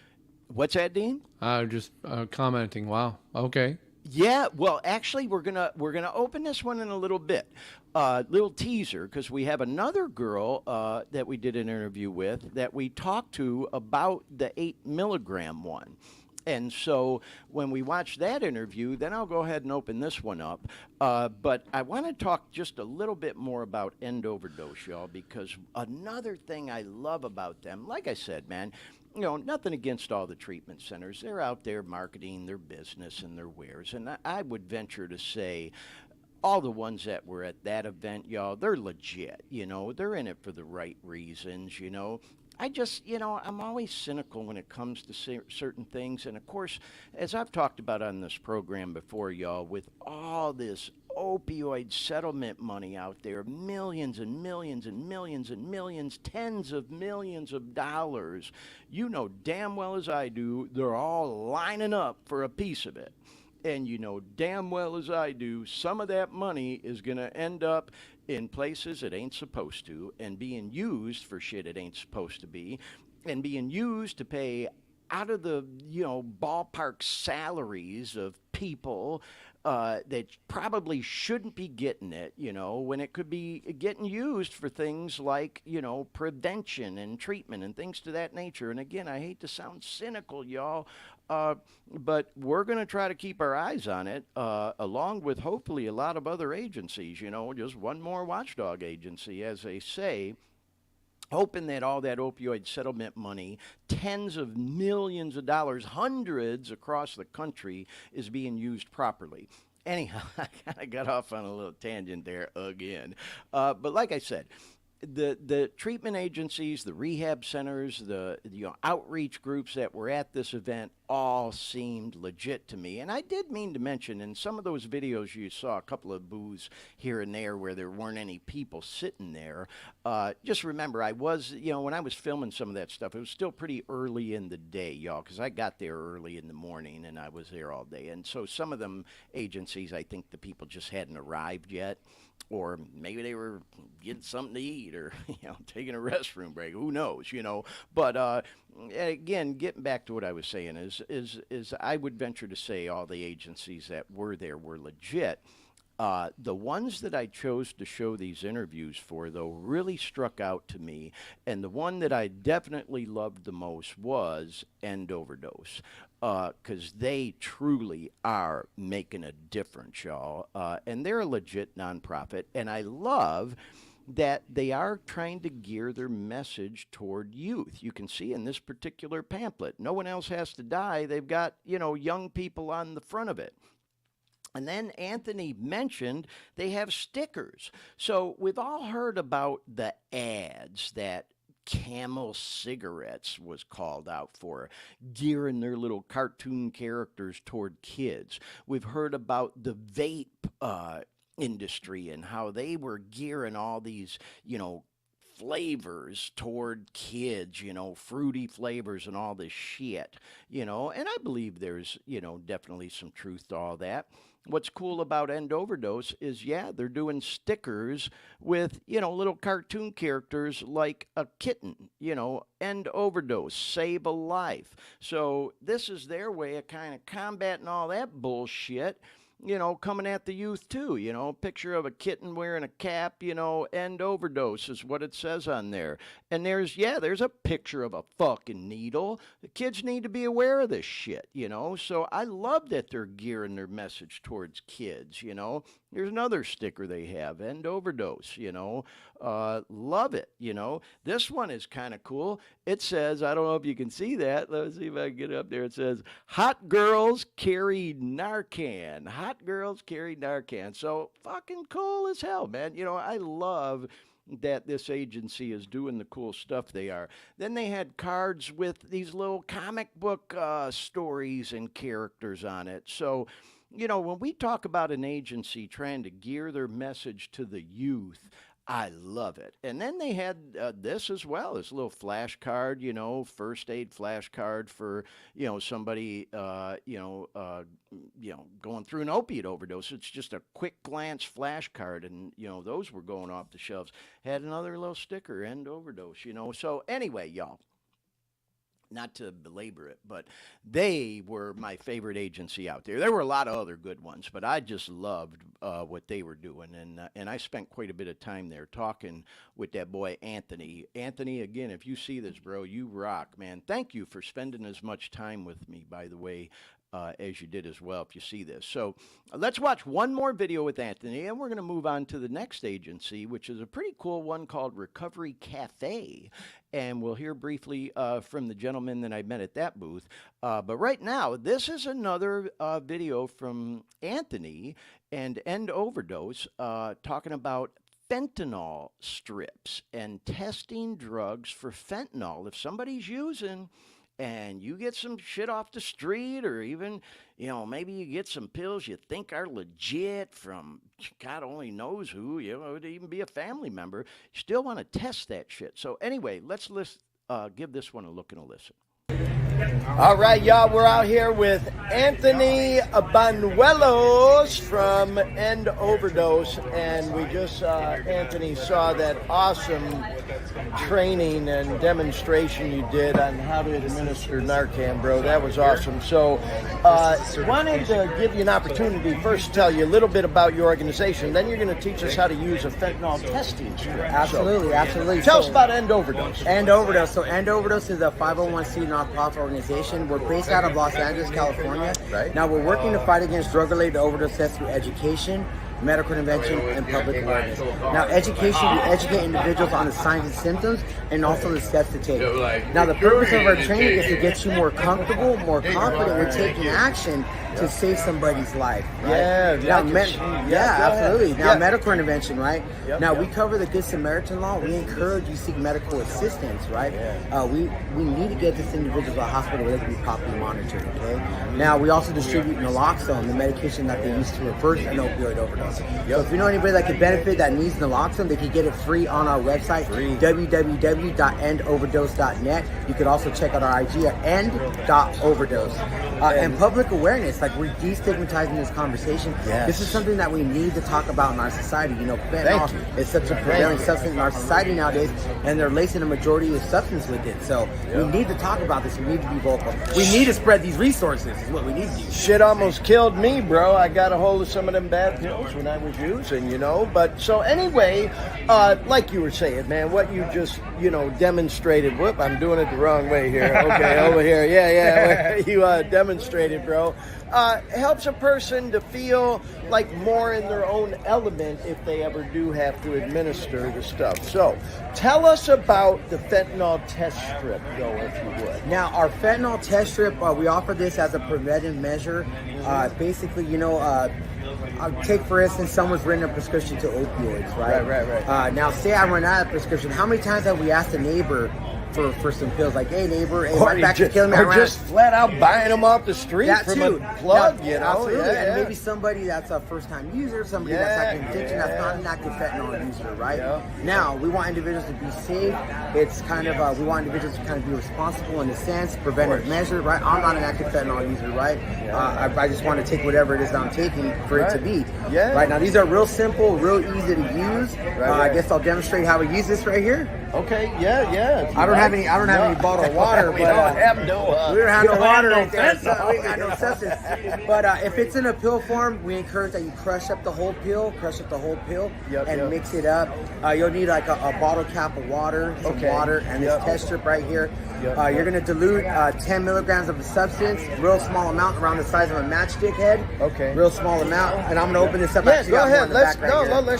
what's that, Dean? Just commenting. Wow. Okay. Yeah, well, actually, we're gonna open this one in a little bit, little teaser, because we have another girl that we did an interview with that we talked to about the 8 milligram one. And so when we watch that interview, then I'll go ahead and open this one up. But I want to talk just a little bit more about end overdose, y'all, because another thing I love about them, like I said, man, nothing against all the treatment centers. They're out there marketing their business and their wares. And I would venture to say all the ones that were at that event, y'all, they're legit. They're in it for the right reasons, I just, I'm always cynical when it comes to certain things. And, of course, as I've talked about on this program before, y'all, with all this opioid settlement money out there, millions and millions and millions and millions, tens of millions of dollars, you know damn well as I do, they're all lining up for a piece of it. And you know damn well as I do, some of that money is going to end up in places it ain't supposed to, and being used for shit it ain't supposed to be, and being used to pay out of the, ballpark salaries of people that probably shouldn't be getting it, when it could be getting used for things like, prevention and treatment and things to that nature. And again, I hate to sound cynical, y'all, But we're going to try to keep our eyes on it, along with hopefully a lot of other agencies, just one more watchdog agency, as they say, hoping that all that opioid settlement money, tens of millions of dollars, hundreds across the country, is being used properly. Anyhow, I kind of got off on a little tangent there again. But like I said, the treatment agencies, the rehab centers, the outreach groups that were at this event all seemed legit to me. And I did mean to mention, in some of those videos you saw a couple of booths here and there where there weren't any people sitting there. Just remember, I was, when I was filming some of that stuff, it was still pretty early in the day, y'all, because I got there early in the morning and I was there all day. And so some of them agencies, I think the people just hadn't arrived yet. Or maybe they were getting something to eat or, taking a restroom break. Who knows, But again, getting back to what I was saying is I would venture to say all the agencies that were there were legit. The ones that I chose to show these interviews for, though, really struck out to me. And the one that I definitely loved the most was End Overdose. Because they truly are making a difference, y'all. And they're a legit nonprofit. And I love that they are trying to gear their message toward youth. You can see in this particular pamphlet, no one else has to die. They've got, young people on the front of it. And then Anthony mentioned they have stickers. So we've all heard about the ads that Camel Cigarettes was called out for, gearing their little cartoon characters toward kids. We've heard about the vape industry and how they were gearing all these, flavors toward kids, fruity flavors and all this shit, and I believe there's, definitely some truth to all that. What's cool about End Overdose is, they're doing stickers with, little cartoon characters like a kitten, End Overdose, save a life. So this is their way of kind of combating all that bullshit, coming at the youth too, picture of a kitten wearing a cap, End Overdose is what it says on there. And there's a picture of a fucking needle. The kids need to be aware of this shit, So I love that they're gearing their message towards kids, There's another sticker they have, End Overdose, love it, This one is kind of cool. It says, I don't know if you can see that. Let's see if I can get it up there. It says, hot girls carry Narcan. Hot girls carry Narcan. So fucking cool as hell, man. I love that this agency is doing the cool stuff they are. Then they had cards with these little comic book stories and characters on it. So, when we talk about an agency trying to gear their message to the youth, I love it. And then they had this as well, this little flashcard, first aid flashcard for, somebody, going through an opiate overdose. It's just a quick glance flashcard, and, those were going off the shelves. Had another little sticker, End Overdose, So anyway, y'all. Not to belabor it, but they were my favorite agency out there. There were a lot of other good ones, but I just loved what they were doing, and I spent quite a bit of time there talking with that boy Anthony. Anthony, again, if you see this, bro, you rock, man. Thank you for spending as much time with me, by the way, as you did as well, if you see this. So let's watch one more video with Anthony, and we're going to move on to the next agency, which is a pretty cool one called Recovery Cafe. And we'll hear briefly from the gentleman that I met at that booth. But right now, this is another video from Anthony and End Overdose talking about fentanyl strips and testing drugs for fentanyl. If somebody's using and you get some shit off the street, or even, maybe you get some pills you think are legit from God only knows who, it would even be a family member, you still want to test that shit. So anyway, let's give this one a look and a listen. All right, y'all, we're out here with Anthony Banuelos from End Overdose, and we just Anthony saw that awesome training and demonstration you did on how to administer Narcan, bro. That was awesome. So wanted to give you an opportunity first to tell you a little bit about your organization, then you're going to teach us how to use a fentanyl testing strip. Absolutely. Tell us about End Overdose. End Overdose. So End Overdose is a 501c nonprofit organization. We're based out of Los Angeles, California. Right. Now we're working to fight against drug-related overdose deaths through education, medical intervention, and public awareness. Now, education, we educate individuals on the signs and symptoms and also the steps to take. Now, the purpose of our training is to get you more comfortable, more confident with taking action to save somebody's life. Right? Absolutely. Now, medical intervention, right? Now, we cover the Good Samaritan law. We encourage you seek medical assistance, right? We need to get this individual to a hospital where they can be properly monitored, okay? Now, we also distribute Naloxone, the medication that they use to reverse an opioid overdose. So if you know anybody that could benefit that needs Naloxone, they can get it free on our website, www.endoverdose.net. You could also check out our IG at end.overdose. And public awareness, like we're destigmatizing this conversation. This is something that we need to talk about in our society. You know, fentanyl is such a prevailing substance in our society nowadays, and they're lacing a majority of substance with it. So we need to talk about this. We need to be vocal. We need to spread these resources is what we need to do. Shit almost killed me, bro. I got a hold of some of them bad pills when I was using, you know. But so anyway, like you were saying, man, what you just, you know, demonstrated. Whoop, I'm doing it the wrong way here. Okay, over here. Yeah. You demonstrated, bro. Helps a person to feel like more in their own element if they ever do have to administer the stuff. So tell us about the fentanyl test strip, though, if you would. Now, our fentanyl test strip, we offer this as a preventive measure. Basically, you know, take, for instance, someone's written a prescription to opioids, right? Right. Now, say I run out of prescription. How many times have we asked a neighbor for some pills? Like, hey, neighbor, hey, my back is killing me. Or just flat out buying them off the street from a plug, you know? Absolutely. And maybe somebody that's a first-time user, somebody that's had conviction, that's not an active fentanyl user, right? Now, we want individuals to be safe. It's kind of, we want individuals to kind of be responsible in a sense, preventive measure, right? I'm not an active fentanyl user, right? I just want to take whatever it is that I'm taking for it to be. Right now, these are real simple, real easy to use. I guess I'll demonstrate how we use this right here. Okay, yeah. I don't have any bottled water, but we don't have no water right there. So we got no substance. But if it's in a pill form, we encourage that you crush up the whole pill, and mix it up. You'll need like a bottle cap of water, some water, and this test strip right here. You're going to dilute 10 milligrams of the substance, real small amount, around the size of a matchstick head. Okay. Real small amount. And I'm going to open this up. Yeah, go ahead. Let's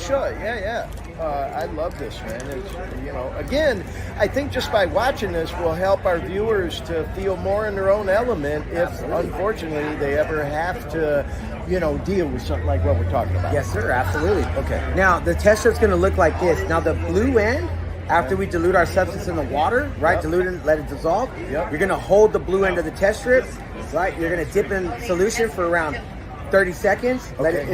show it. Yeah. I love this, man. It's, you know, again, I think just by watching this will help our viewers to feel more in their own element if, unfortunately, they ever have to, you know, deal with something like what we're talking about. Yes, sir. Absolutely. Okay. Now, the test strip's going to look like this. Now, the blue end, after we dilute our substance in the water, right, dilute it, let it dissolve, you're going to hold the blue end of the test strip, right? You're going to dip in solution for around 30 seconds.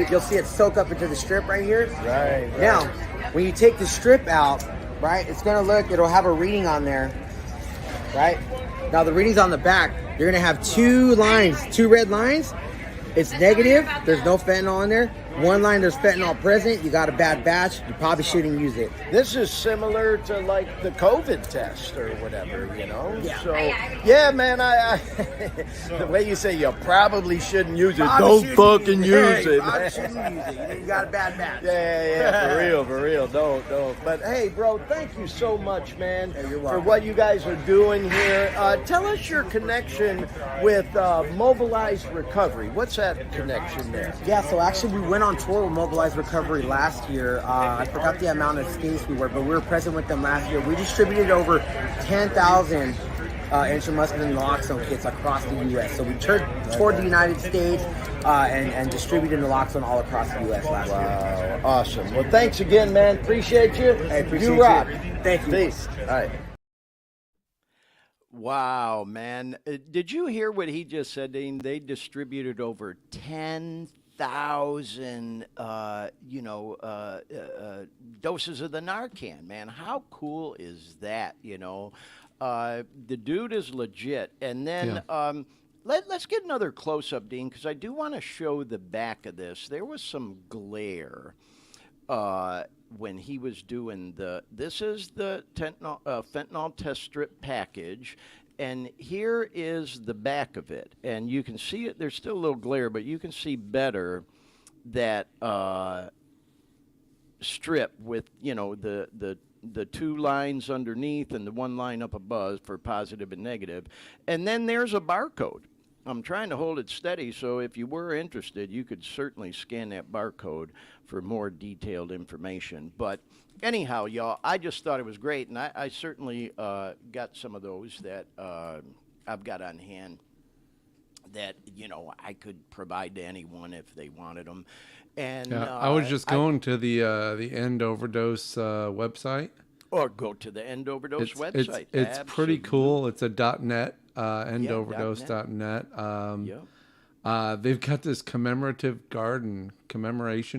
You'll see it soak up into the strip right here. Right. Now, when you take the strip out, right, it's going to look, it'll have a reading on there, right? Now, the reading's on the back. You're going to have two red lines. It's negative. There's no fentanyl in there. One line, there's fentanyl present. You got a bad batch. You probably shouldn't use it. This is similar to like the COVID test or whatever, you know? Yeah. So, yeah, man, I the way you say you probably shouldn't use it, don't fucking use it. Probably shouldn't use it. You got a bad batch. Yeah, for real. Don't. But hey, bro, thank you so much, man, for what you guys are doing here. Tell us your connection with Mobilized Recovery. What's that connection there? Yeah, so actually we went on tour with Mobilized Recovery last year. I forgot the amount of states we were, but we were present with them last year. We distributed over 10,000 intramuscular naloxone kits across the U.S. So we toured the United States and distributed naloxone all across the U.S. last year. Wow, awesome. Well, thanks again, man. Appreciate you. I appreciate you. Rock. Thank you. Peace. All right. Wow, man. Did you hear what he just said, Dean? They distributed over 10,000 doses of the Narcan, man. How cool is that, you know? The dude is legit. And then let's get another close-up, Dean, because I do want to show the back of this. There was some glare when he was doing this is the fentanyl test strip package. And here is the back of it. And you can see it. There's still a little glare, but you can see better that strip with, you know, the the two lines underneath and the one line up above for positive and negative. And then there's a barcode. I'm trying to hold it steady, so if you were interested, you could certainly scan that barcode for more detailed information. But anyhow, y'all, I just thought it was great, and I certainly got some of those that I've got on hand that, you know, I could provide to anyone if they wanted them. And Yeah, I was just going to the End Overdose website. Or go to the End Overdose website. It's pretty cool. It's a .net, .net. .net. They've got this commemoration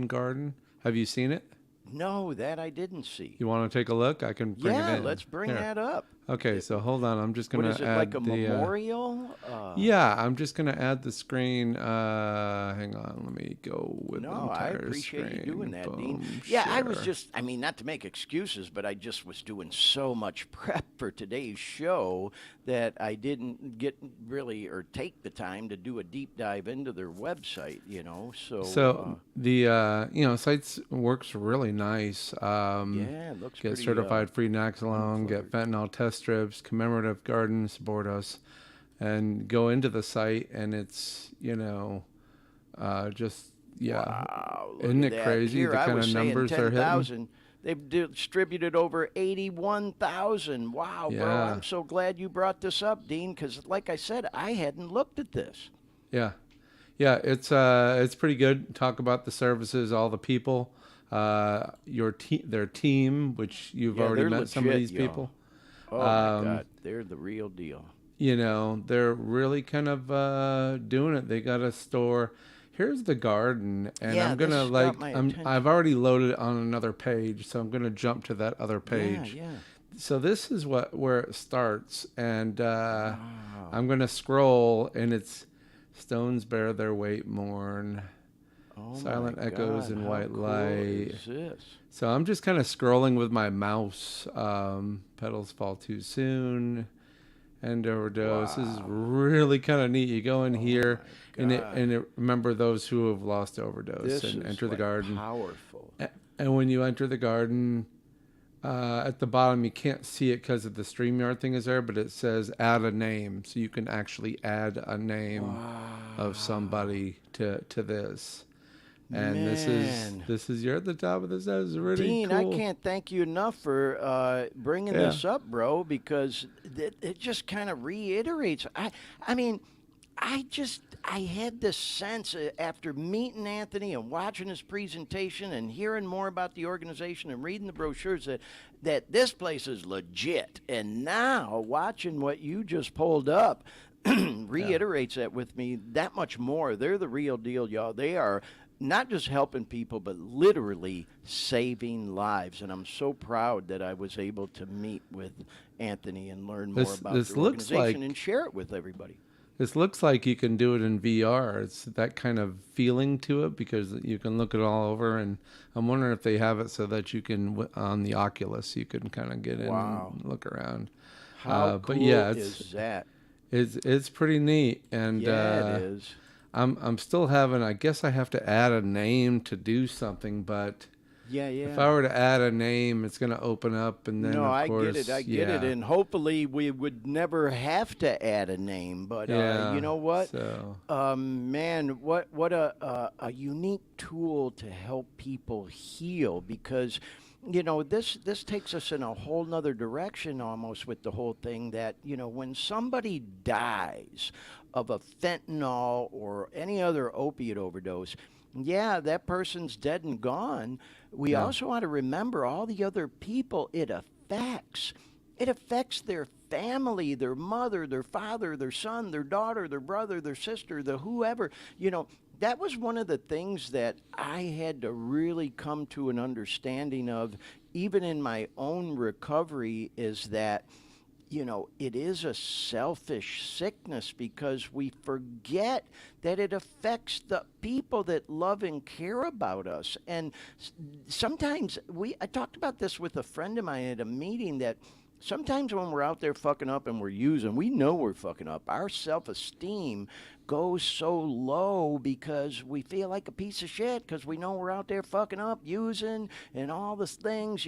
garden. Have you seen it? No, that I didn't see. You want to take a look? I can bring it in. Yeah, let's bring that up. Okay, so hold on. I'm just going to add What is it, like a memorial? Yeah, I'm just going to add the screen. Hang on. Let me go with No, I entire appreciate screen. you doing that, Boom, Dean. Yeah, I was share. just, I mean, not to make excuses, but I just was doing so much prep for today's show that I didn't get really or take the time to do a deep dive into their website, you know. So the sites works really nice. yeah, it looks get pretty, certified free Naloxone, get fentanyl test strips, commemorative garden, support us, and go into the site, and it's just wow, look isn't at it that. crazy Here, the I kind was of saying numbers they're hitting? 10,000. They've distributed over 81,000. Wow, bro! Yeah. I'm so glad you brought this up, Dean, because like I said, I hadn't looked at this. Yeah, it's pretty good. Talk about the services, all the people, their team, which you've already they're met some of legit, these y'all. people. Oh my God, they're the real deal. They're really kind of doing it. They got a store. Here's the garden, and Yeah, I'm gonna this got my I've already loaded it on another page, so I'm gonna jump to that other page. Yeah. So this is where it starts, and I'm gonna scroll, and it's stones bear their weight, mourn. Oh Silent my echoes God, in how white cool light. is this? So I'm just kind of scrolling with my mouse. Petals fall too soon. End overdose. This is really kind of neat. You go in here and remember those who have lost overdose This and is enter the garden. Powerful. And when you enter the garden, at the bottom you can't see it because of the StreamYard thing is there, but it says add a name, so you can actually add a name of somebody to this. And Man. this is you're at the top of this. That is really Dean, cool. I can't thank you enough for bringing this up, bro, because it just kind of reiterates. I mean, I had this sense after meeting Anthony and watching his presentation and hearing more about the organization and reading the brochures that this place is legit. And now watching what you just pulled up reiterates that with me that much more. They're the real deal, y'all. They are not just helping people, but literally saving lives. And I'm so proud that I was able to meet with Anthony and learn more about the organization and share it with everybody. This looks like you can do it in VR. It's that kind of feeling to it because you can look it all over. And I'm wondering if they have it so that you can, on the Oculus, you can kind of get in and look around. How cool is that? It's pretty neat. And yeah, it is. I'm still having, I guess I have to add a name to do something, but yeah. If I were to add a name, it's going to open up, and then I course, get it, and hopefully we would never have to add a name. But you know what, man, what a unique tool to help people heal, because this takes us in a whole nother direction almost with the whole thing that, when somebody dies of a fentanyl or any other opiate overdose, yeah, that person's dead and gone. We also want to remember all the other people it affects. It affects their family, their mother, their father, their son, their daughter, their brother, their sister, the whoever. That was one of the things that I had to really come to an understanding of, even in my own recovery, is that, it is a selfish sickness because we forget that it affects the people that love and care about us. And sometimes I talked about this with a friend of mine at a meeting, that sometimes when we're out there fucking up and we're using, we know we're fucking up. Our self-esteem goes so low because we feel like a piece of shit because we know we're out there fucking up, using, and all these things,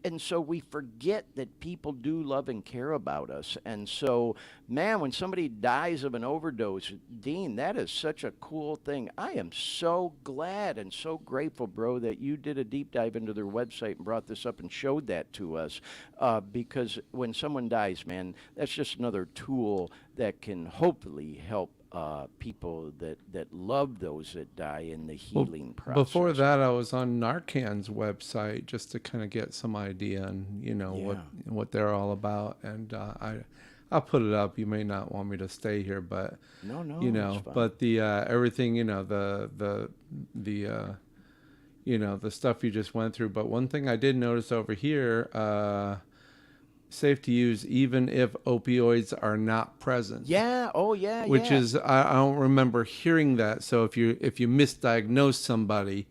And so we forget that people do love and care about us. And so, man, when somebody dies of an overdose, Dean, that is such a cool thing. I am so glad and so grateful, bro, that you did a deep dive into their website and brought this up and showed that to us. Because when someone dies, man, that's just another tool that can hopefully help people that love those that die in the healing process. Before that, I was on Narcan's website just to kind of get some idea and what they're all about. And I'll put it up. You may not want me to stay here, but no, it's fine. But the everything, the stuff you just went through. But one thing I did notice over here. Safe to use even if opioids are not present. Yeah. Oh, yeah. Which is I don't remember hearing that. So if you misdiagnose somebody,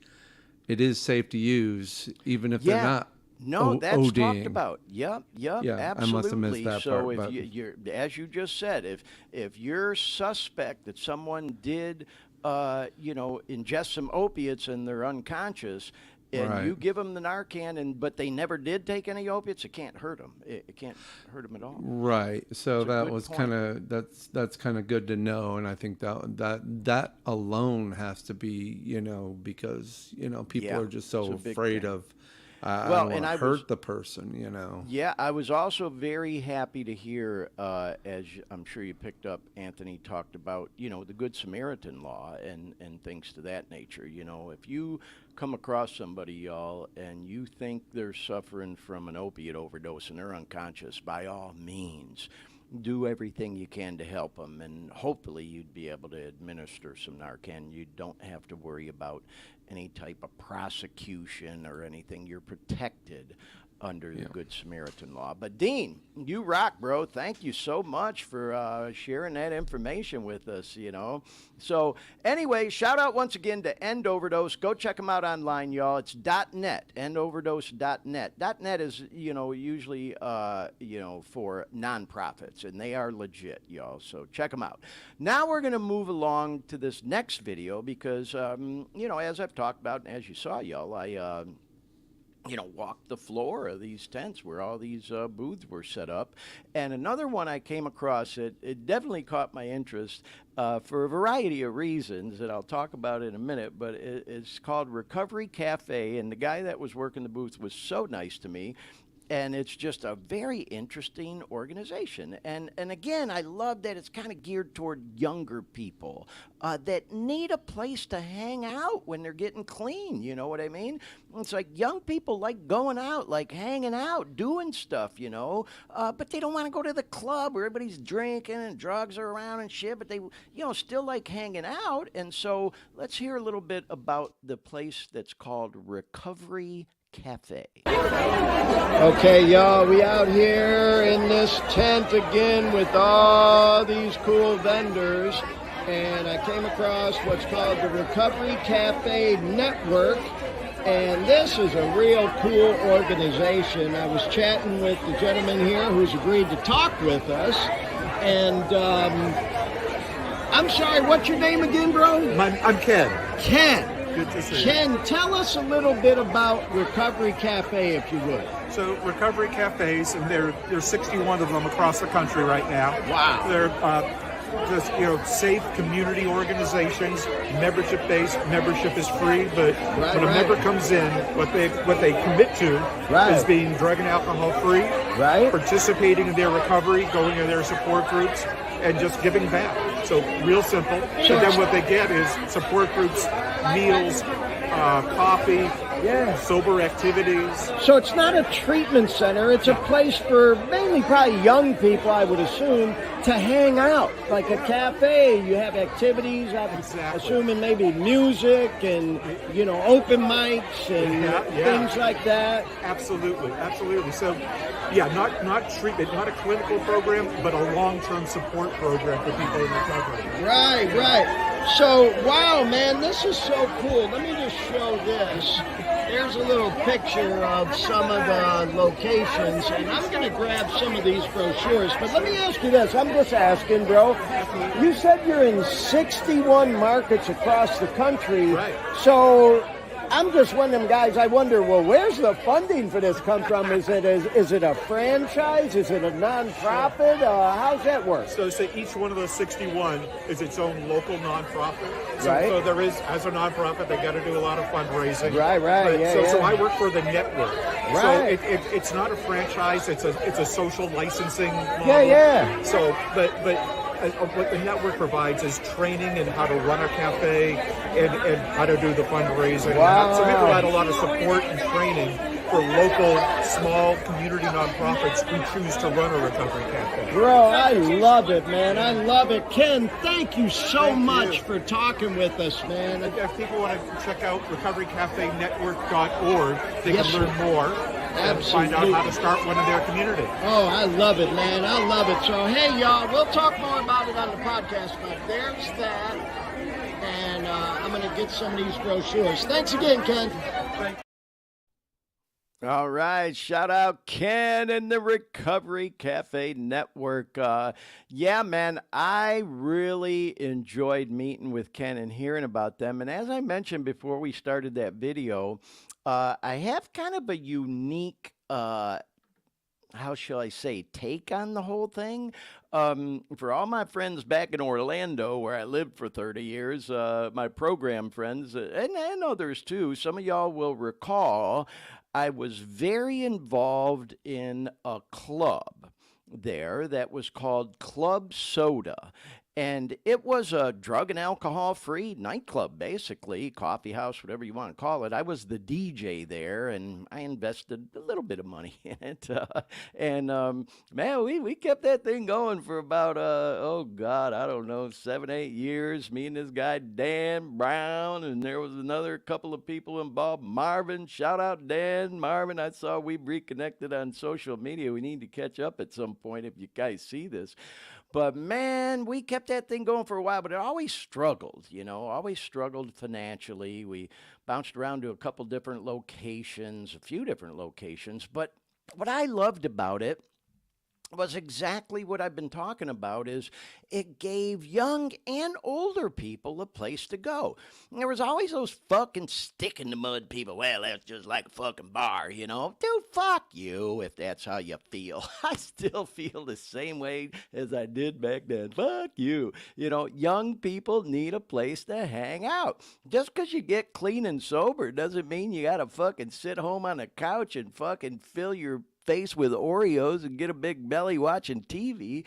it is safe to use even if they're not. No, that's ODing. Talked about. Yep, Yeah, absolutely. I must have missed that so part. if But you're, as you just said, if you're suspect that someone did, ingest some opiates and they're unconscious, and you give them the Narcan, but they never did take any opiates, it can't hurt them. It can't hurt them at all. Right. So That's a that good was point. kind of that's kind of good to know, and I think that alone has to be because people are just so it's a big afraid thing. of. I Well, don't and want I to hurt was- the person. Yeah, I was also very happy to hear, I'm sure you picked up, Anthony talked about, the Good Samaritan law and things to that nature. If you come across somebody, y'all, and you think they're suffering from an opiate overdose and they're unconscious, by all means, do everything you can to help them, and hopefully you'd be able to administer some Narcan. You don't have to worry about any type of prosecution or anything. You're protected under the Good Samaritan law. But Dean, you rock, bro. Thank you so much for sharing that information with us, So anyway, shout out once again to End Overdose. Go check them out online, y'all. It's .net, endoverdose.net. .net is, usually, for nonprofits, and they are legit, y'all. So check them out. Now we're going to move along to this next video because, as I've talked about, and as you saw, y'all, I walked the floor of these tents where all these booths were set up. And another one I came across, it definitely caught my interest for a variety of reasons that I'll talk about in a minute, but it's called Recovery Cafe, and the guy that was working the booth was so nice to me. And it's just a very interesting organization. And again, I love that it's kind of geared toward younger people that need a place to hang out when they're getting clean. You know what I mean? It's like young people like going out, like hanging out, doing stuff, but they don't want to go to the club where everybody's drinking and drugs are around and shit, but they, still like hanging out. And so let's hear a little bit about the place that's called Recovery Cafe. Okay, y'all, we out here in this tent again with all these cool vendors, and I came across what's called the Recovery Cafe Network, and this is a real cool organization. I was chatting with the gentleman here who's agreed to talk with us, and I'm sorry, what's your name again, bro? I'm Ken. Ken. Good to see you. Ken, tell us a little bit about Recovery Cafe, if you would. So Recovery Cafes, and there's 61 of them across the country right now. Wow. They're just safe community organizations, membership based. Membership is free, but when a member comes in, what they commit to is being drug and alcohol free, participating in their recovery, going to their support groups, and just giving back. So real simple. So then what they get is support groups, meals, coffee, sober activities. So it's not a treatment center. It's a place for mainly probably young people, I would assume, to hang out. Like a cafe, you have activities, I'm assuming maybe music and, open mics and things like that. Absolutely. So, not treatment, not a clinical program, but a long-term support program for people in recovery. Right. So, wow, man, this is so cool. Let me just show this. There's a little picture of some of the locations, and I'm going to grab some of these brochures. But let me ask you this. I'm just asking, bro. You said you're in 61 markets across the country. Right. So I'm just one of them guys. I wonder, well, where's the funding for this come from? Is it a franchise? Is it a nonprofit? How's that work? So each one of those 61 is its own local nonprofit. Right. So there is, as a nonprofit, they got to do a lot of fundraising. Right. So I work for the network. Right. So it's not a franchise. It's a social licensing model. Yeah. So, but what the network provides is training in how to run a cafe and how to do the fundraising. Wow. So we provide a lot of support and training for local, small community nonprofits who choose to run a recovery cafe. Bro, I love it, man. I love it. Ken, thank you so much for talking with us, man. If people want to check out recoverycafenetwork.org, they can learn more. And find out how to start one in their community. Oh, I love it, man. I love it. So, hey, y'all, we'll talk more about it on the podcast, but there's that. And I'm going to get some of these brochures. Thanks again, Ken. All right, shout out Ken and the Recovery Cafe Network. Yeah, man, I really enjoyed meeting with Ken and hearing about them. And as I mentioned before we started that video, I have kind of a unique, how shall I say, take on the whole thing. For all my friends back in Orlando, where I lived for 30 years, my program friends, and others too, some of y'all will recall, I was very involved in a club there that was called Club Soda. And it was a drug and alcohol-free nightclub, basically, coffee house, whatever you want to call it. I was the DJ there, and I invested a little bit of money in it. Man, we kept that thing going for about, I don't know, 7, 8 years. Me and this guy, Dan Brown, and there was another couple of people involved. Marvin, shout out Dan, Marvin. I saw we reconnected on social media. We need to catch up at some point if you guys see this. But, man, we kept that thing going for a while, but it always struggled, always struggled financially. We bounced around to a couple different locations, a few different locations. But what I loved about it was exactly what I've been talking about, is it gave young and older people a place to go. And there was always those fucking stick in the mud people. Well, that's just like a fucking bar, Dude, fuck you if that's how you feel. I still feel the same way as I did back then. Fuck you. Young people need a place to hang out. Just because you get clean and sober doesn't mean you got to fucking sit home on the couch and fucking fill your face with Oreos and get a big belly watching TV.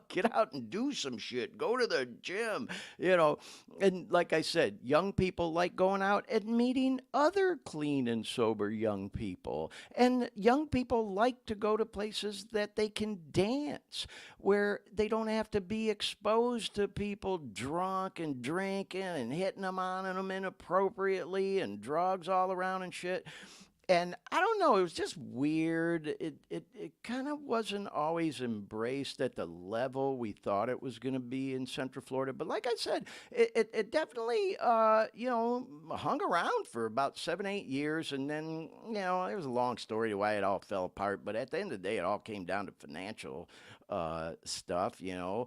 Get out and do some shit. Go to the gym, And like I said, young people like going out and meeting other clean and sober young people. And young people like to go to places that they can dance, where they don't have to be exposed to people drunk and drinking and hitting them on them inappropriately and drugs all around and shit. And I don't know, it was just weird. It kind of wasn't always embraced at the level we thought it was going to be in Central Florida. But like I said, it definitely, hung around for about 7, 8 years. And then, there was a long story to why it all fell apart. But at the end of the day, it all came down to financial stuff, There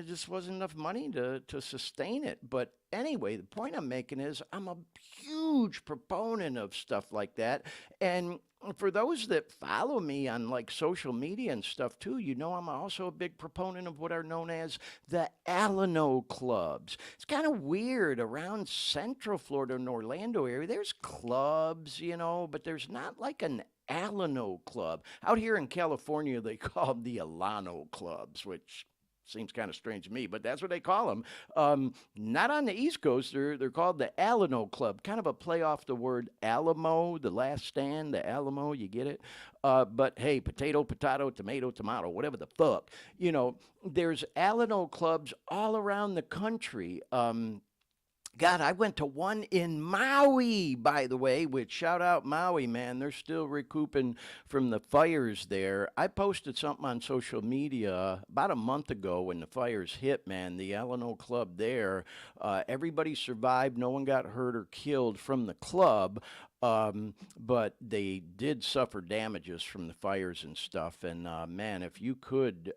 just wasn't enough money to sustain it. But anyway, the point I'm making is I'm a huge proponent of stuff like that. And for those that follow me on like social media and stuff too, I'm also a big proponent of what are known as the Alano clubs. It's kind of weird around Central Florida and Orlando area. There's clubs, but there's not like an Alano club. Out here in California, they call them the Alano clubs, which seems kind of strange to me, but that's what they call them. Not on the East Coast. They're called the Alano Club, kind of a play off the word Alamo, the last stand, the Alamo, you get it? But hey, potato, tomato, tomato, whatever the fuck. There's Alano clubs all around the country. God, I went to one in Maui, by the way, which shout out Maui, man. They're still recouping from the fires there. I posted something on social media about a month ago when the fires hit, man. The Alano Club there, everybody survived. No one got hurt or killed from the club. But they did suffer damages from the fires and stuff. And man, if you could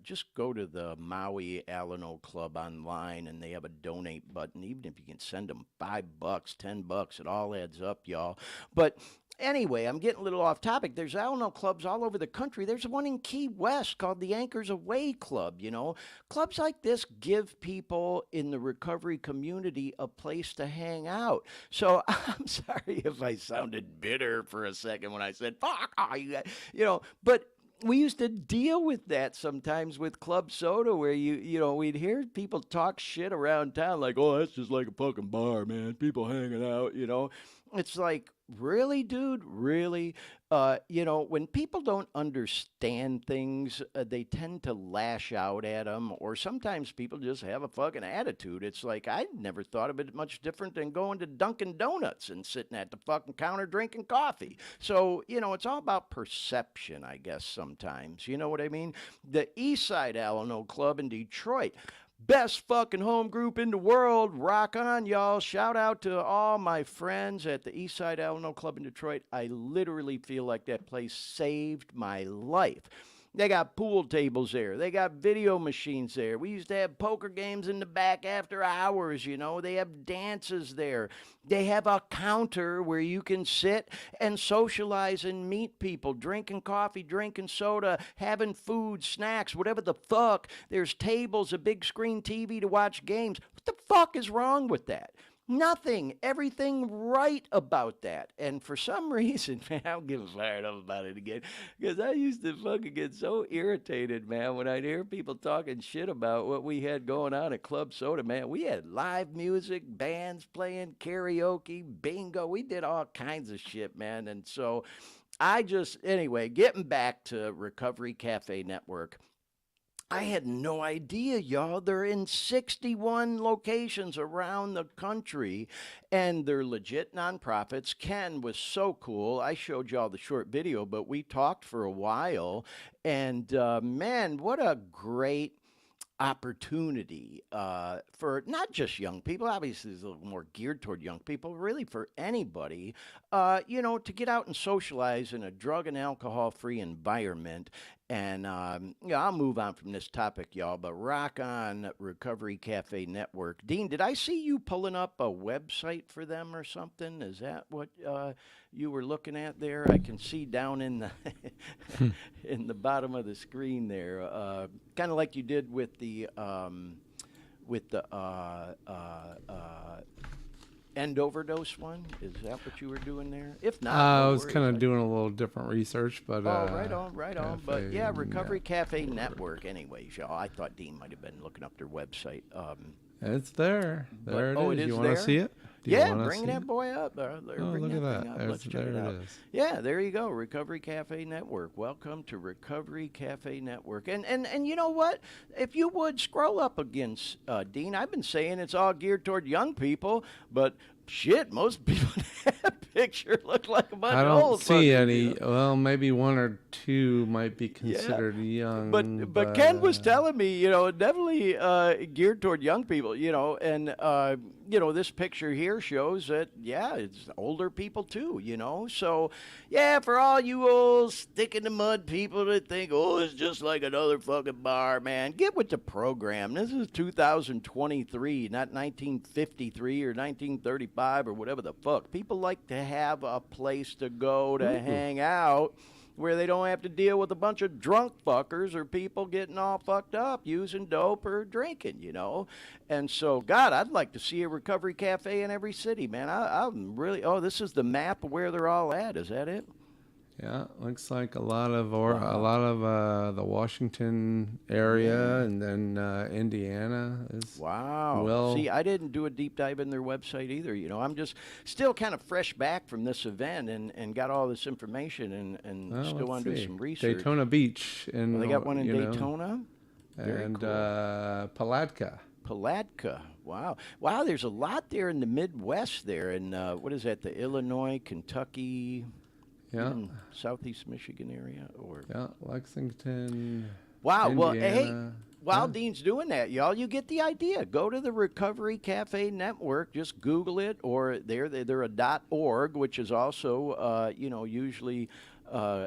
just go to the Maui Alano Club online, and they have a donate button. Even if you can send them $5, $10, it all adds up, y'all. But anyway, I'm getting a little off topic. There's Alano clubs all over the country. There's one in Key West called the Anchors Away Club, you know. Clubs like this give people in the recovery community a place to hang out. So I'm sorry if I sounded bitter for a second when I said, fuck, oh, you know, but we used to deal with that sometimes with Club Soda, where you know, we'd hear people talk shit around town like, oh, that's just like a fucking bar, man. People hanging out, you know. It's like, really, dude? Really? You know, when people don't understand things, they tend to lash out at them, or sometimes people just have a fucking attitude. It's like, I never thought of it much different than going to Dunkin' Donuts and sitting at the fucking counter drinking coffee. So, you know, it's all about perception, I guess, sometimes. You know what I mean? The Eastside Alano Club in Detroit. Best fucking home group in the world. Rock on, y'all. Shout out to all my friends at the Eastside Alano Club in Detroit. I literally feel like that place saved my life. They got pool tables there. They got video machines there. We used to have poker games in the back after hours, you know. They have dances there. They have a counter where you can sit and socialize and meet people, drinking coffee, drinking soda, having food, snacks, whatever the fuck. There's tables, a big screen TV to watch games. What the fuck is wrong with that? Nothing. Everything right about that. And for some reason, man, I'll get fired up about it again. Because I used to fucking get so irritated, man, when I'd hear people talking shit about what we had going on at Club Soda, man. We had live music, bands playing, karaoke, bingo. We did all kinds of shit, man. And so anyway, getting back to Recovery Cafe Network. I had no idea, y'all. They're in 61 locations around the country, and they're legit nonprofits. Ken was so cool. I showed y'all the short video, but we talked for a while, and man, what a great opportunity for not just young people. Obviously, it's a little more geared toward young people, really for anybody, you know, to get out and socialize in a drug and alcohol-free environment. And, you know, I'll move on from this topic, y'all, but rock on Recovery Cafe Network. Dean, did I see you pulling up a website for them or something? Is that what you were looking at there? I can see down in the in the bottom of the screen there, kind of like you did with the end overdose one. Is that what you were doing there? If not, I no was worries. kind of doing a little different research, but right on. But yeah, Recovery yeah. Cafe Network. Anyways, y'all, I thought Dean might have been looking up their website. It's there. There it is. You want there? to see it? Yeah, bring that boy up. Oh, look at that. Let's check There it out. it is. Yeah, there you go. Recovery Cafe Network. Welcome to Recovery Cafe Network. And you know what? If you would scroll up against Dean, I've been saying it's all geared toward young people, but shit, most people in that picture look like a bunch I of don't old see fuckers, any. you know? Well, maybe one or two might be considered young. But Ken was telling me, you know, definitely geared toward young people, you know, and you know, this picture here shows that, yeah, it's older people too, you know. So, yeah, for all you old stick in the mud people that think, oh, it's just like another fucking bar, man, get with the program. This is 2023, not 1953 or 1935 or whatever the fuck. People like to have a place to go to hang out where they don't have to deal with a bunch of drunk fuckers or people getting all fucked up using dope or drinking, you know. And so, God, I'd like to see a recovery cafe in every city, man. I'm really, this is the map of where they're all at. Is that it? Yeah, looks like a lot of the Washington area, and then Indiana is. Wow. Well, see, I didn't do a deep dive in their website either. You know, I'm just still kind of fresh back from this event and got all this information and still want to do some research. Daytona Beach, and they got one in Daytona. And cool. Palatka. Palatka. Wow. There's a lot there in the Midwest there, and what is that? The Illinois, Kentucky. Yeah. Southeast Michigan area, or Lexington. Wow. Indiana. Well, hey, while Dean's doing that, y'all, you get the idea. Go to the Recovery Cafe Network. Just Google it, or they're a .org, which is also, usually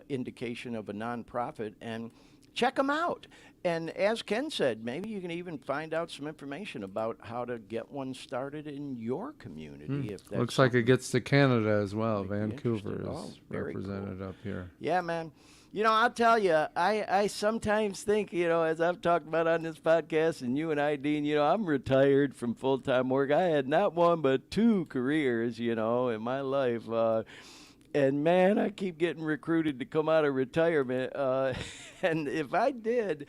indication of a nonprofit, and check them out. And as Ken said, maybe you can even find out some information about how to get one started in your community. If that's Looks like it gets to Canada as well. Might be Vancouver interesting. is Very represented cool. up here. Yeah, man. I'll tell you, I sometimes think, as I've talked about on this podcast, and you and I, Dean, I'm retired from full-time work. I had not one but two careers, in my life. And, man, I keep getting recruited to come out of retirement. And if I did,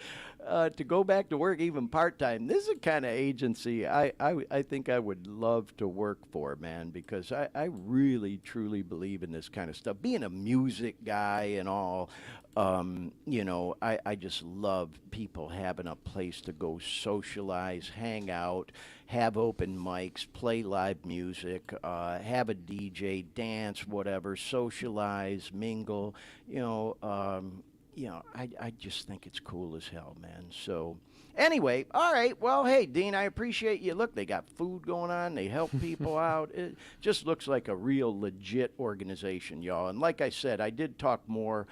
to go back to work even part-time, this is the kind of agency I think I would love to work for, man, because I really, truly believe in this kind of stuff. Being a music guy and all, I just love people having a place to go socialize, hang out, have open mics, play live music, have a DJ, dance, whatever, socialize, mingle, I just think it's cool as hell, man. So anyway, all right. Well, hey, Dean, I appreciate you. Look, they got food going on. They help people out. It just looks like a real legit organization, y'all. And like I said, I did talk more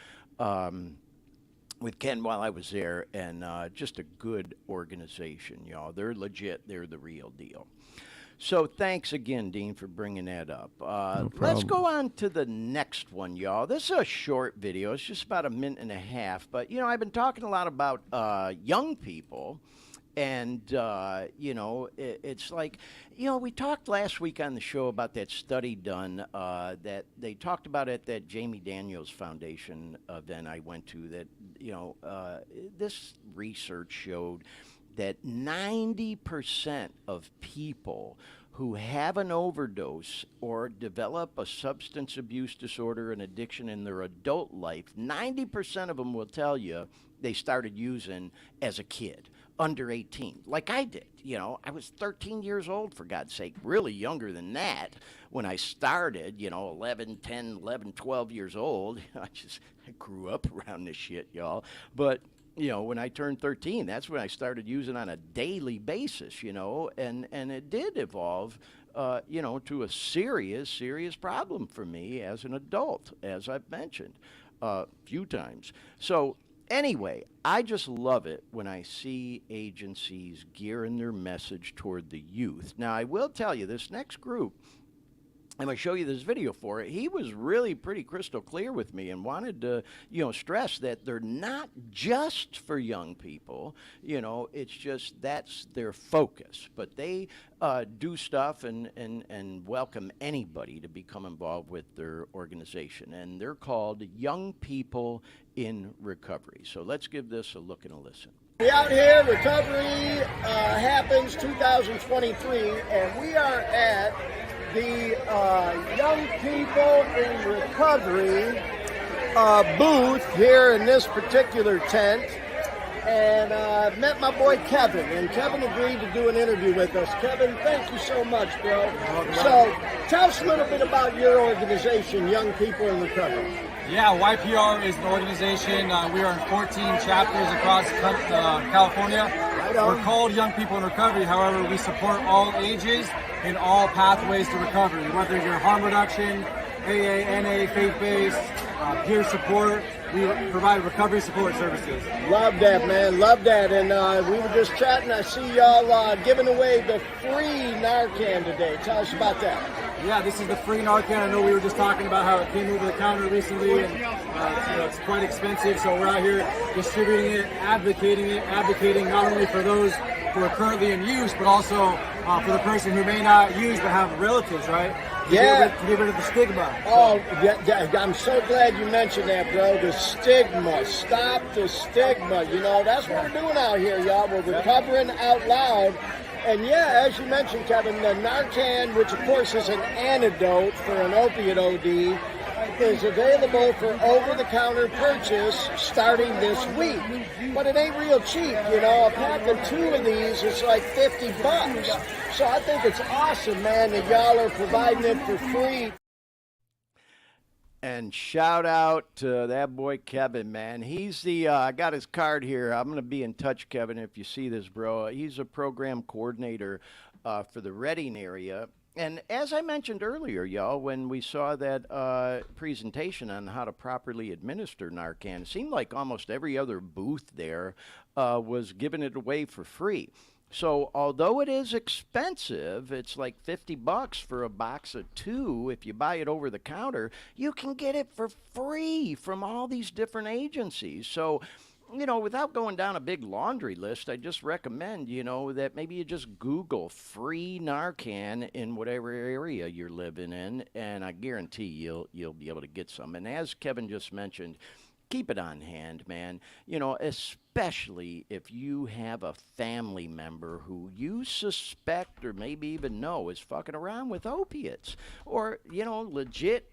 with Ken while I was there, and just a good organization, y'all. They're legit. They're the real deal. So thanks again, Dean, for bringing that up. Let's go on to the next one, y'all. This is a short video. It's just about a minute and a half. But, I've been talking a lot about young people. And, it's like, we talked last week on the show about that study done that they talked about at that Jamie Daniels Foundation event I went to, that, this research showed that 90% of people who have an overdose or develop a substance abuse disorder and addiction in their adult life, 90% of them will tell you they started using as a kid, under 18, like I did. I was 13 years old, for God's sake, really younger than that when I started, 10, 11, 12 years old. I grew up around this shit, y'all. But when I turned 13, that's when I started using on a daily basis, and it did evolve, to a serious problem for me as an adult, as I've mentioned a few times. So anyway, I just love it when I see agencies gearing their message toward the youth. Now, I will tell you, this next group, I'm going to show you this video for it. He was really pretty crystal clear with me and wanted to, stress that they're not just for young people. It's just that's their focus. But they do stuff and welcome anybody to become involved with their organization. And they're called Young People in Recovery. So let's give this a look and a listen. We out here, recovery happens 2023, and we are at the Young People in Recovery booth here in this particular tent. And I've met my boy Kevin, and Kevin agreed to do an interview with us. Kevin, thank you so much, bro. So tell us a little bit about your organization, Young People in Recovery. Yeah, YPR is an organization. We are in 14 chapters across California. We're called Young People in Recovery. However, we support all ages in all pathways to recovery, whether you're harm reduction, AA, NA, faith-based, peer support. We provide recovery support services. Love that, man. Love that. And we were just chatting. I see y'all giving away the free Narcan today. Tell us about that. Yeah, this is the free Narcan. I know we were just talking about how it came over the counter recently, and it's quite expensive. So we're out here distributing it, advocating not only for those who are currently in use, but also for the person who may not use but have relatives, right? To get rid of the stigma. Oh, yeah, I'm so glad you mentioned that, bro. The stigma. Stop the stigma. That's what we're doing out here, y'all. We're recovering out loud. And yeah, as you mentioned, Kevin, the Narcan, which of course is an antidote for an opiate OD, is available for over-the-counter purchase starting this week. But it ain't real cheap, A pack of 2 of these is like $50. So I think it's awesome, man, that y'all are providing it for free. And shout out to that boy Kevin, man. He's the I got his card here. I'm gonna be in touch, Kevin, if you see this, bro. He's a program coordinator for the Reading area. And as I mentioned earlier, y'all, when we saw that presentation on how to properly administer Narcan, it seemed like almost every other booth there was giving it away for free. So although it is expensive, it's like $50 for a box of 2. If you buy it over the counter, you can get it for free from all these different agencies. So, you know, without going down a big laundry list, I just recommend, you know, that maybe you just Google free Narcan in whatever area you're living in, and I guarantee you'll be able to get some. And as Kevin just mentioned, keep it on hand, man. You know, especially if you have a family member who you suspect or maybe even know is fucking around with opiates, or, you know, legit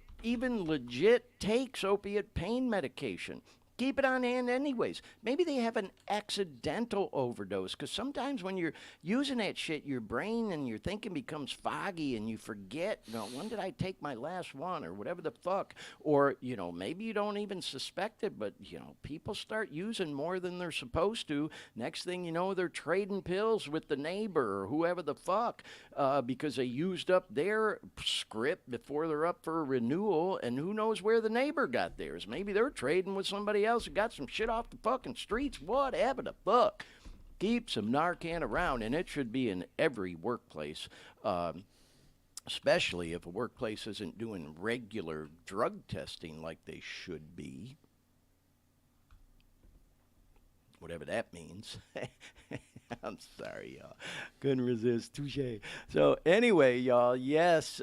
takes opiate pain medication. Keep it on hand anyways. Maybe they have an accidental overdose, because sometimes when you're using that shit, your brain and your thinking becomes foggy and you forget, you know, when did I take my last one or whatever the fuck? Or, you know, maybe you don't even suspect it, but, you know, people start using more than they're supposed to. Next thing you know, they're trading pills with the neighbor or whoever the fuck because they used up their script before they're up for a renewal, and who knows where the neighbor got theirs. Maybe they're trading with somebody else who got some shit off the fucking streets, whatever the fuck. Keep some Narcan around, and it should be in every workplace, especially if a workplace isn't doing regular drug testing like they should be. Whatever that means. I'm sorry, y'all. Couldn't resist. Touche. So anyway, y'all, yes,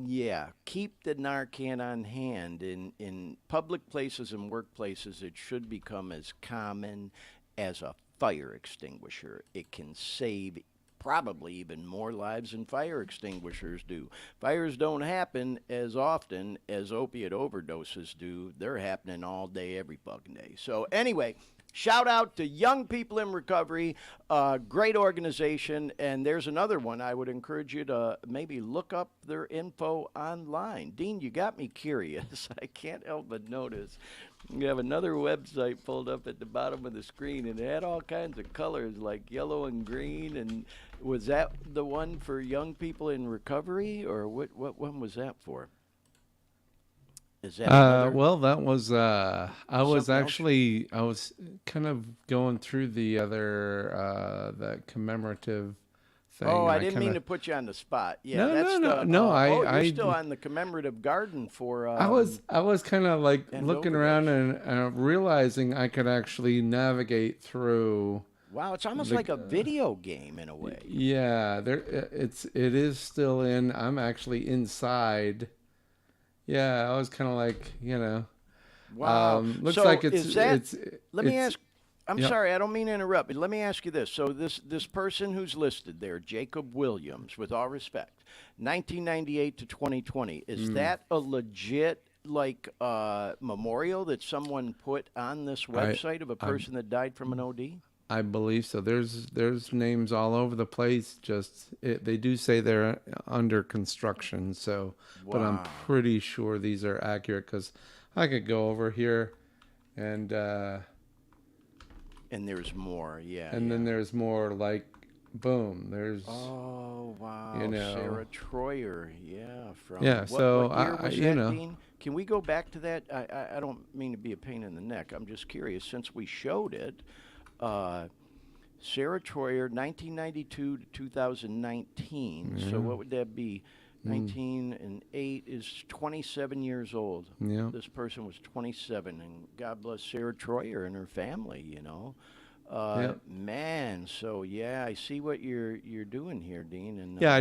yeah, keep the Narcan on hand. In public places and workplaces, it should become as common as a fire extinguisher. It can save probably even more lives than fire extinguishers do. Fires don't happen as often as opiate overdoses do. They're happening all day, every fucking day. So anyway, shout out to Young People in Recovery, great organization. And there's another one. I would encourage you to maybe look up their info online. Dean, you got me curious. I can't help but notice you have another website pulled up at the bottom of the screen, and it had all kinds of colors like yellow and green. And was that the one for Young People in Recovery, or what one was that for? Is that well, that was I was kind of going through the other the commemorative thing. Oh, I didn't mean to put you on the spot. Yeah, no. You're still on the commemorative garden for. I was kind of like looking around and realizing I could actually navigate through. Wow, it's almost like a video game in a way. Yeah, it is still in. I'm actually inside. Yeah, I was kind of like, you know. Wow. Looks so like let me ask. I'm sorry, I don't mean to interrupt, but let me ask you this. So this person who's listed there, Jacob Williams, with all respect, 1998 to 2020, is that a legit memorial that someone put on this website of a person that died from an OD? I believe so. There's names all over the place. They do say they're under construction. So, wow. But I'm pretty sure these are accurate, because I could go over here, and there's more, yeah. And then there's more. Like, boom. There's. Oh wow! You know, Sarah Troyer, yeah. From yeah. What year was you that, know. Dean? Can we go back to that? I don't mean to be a pain in the neck. I'm just curious, since we showed it. Sarah Troyer, 1992 to 2019. Yeah. So what would that be? 19 and 8 is 27 years old. Yeah. This person was 27, and God bless Sarah Troyer and her family, you know. Man, so yeah, I see what you're doing here, Dean. And yeah,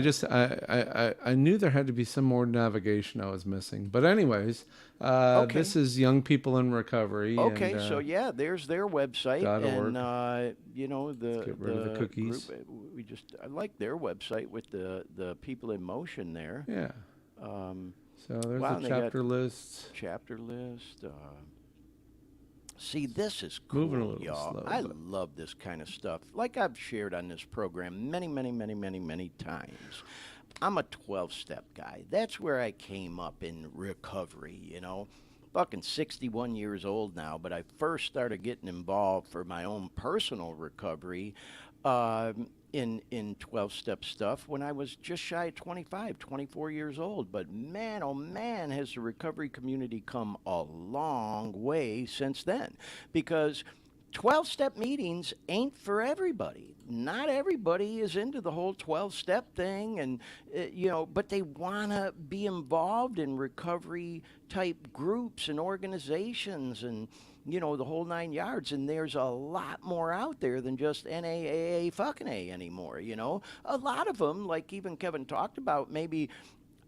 I knew there had to be some more navigation I was missing. But anyways, this is Young People in Recovery. Okay, and, so yeah, there's their website, and you know let's get rid of the cookies. Group, I like their website with the people in motion there. Yeah. So there's a chapter list. Chapter list. See, this is cool, moving a little y'all. slow, I love this kind of stuff. Like I've shared on this program many times. I'm I'm a 12-step guy. That's where I came up in recovery, you know. Fucking 61 years old now, but I first started getting involved for my own personal recovery in 12-step stuff when I was just shy of 25, 24 years old. But man, oh man, has the recovery community come a long way since then. Because 12-step meetings ain't for everybody. Not everybody is into the whole 12-step thing, and you know, but they want to be involved in recovery type groups and organizations and, you know, the whole 9 yards. And there's a lot more out there than just NAAA fucking A anymore, you know. A lot of them, like even Kevin talked about, maybe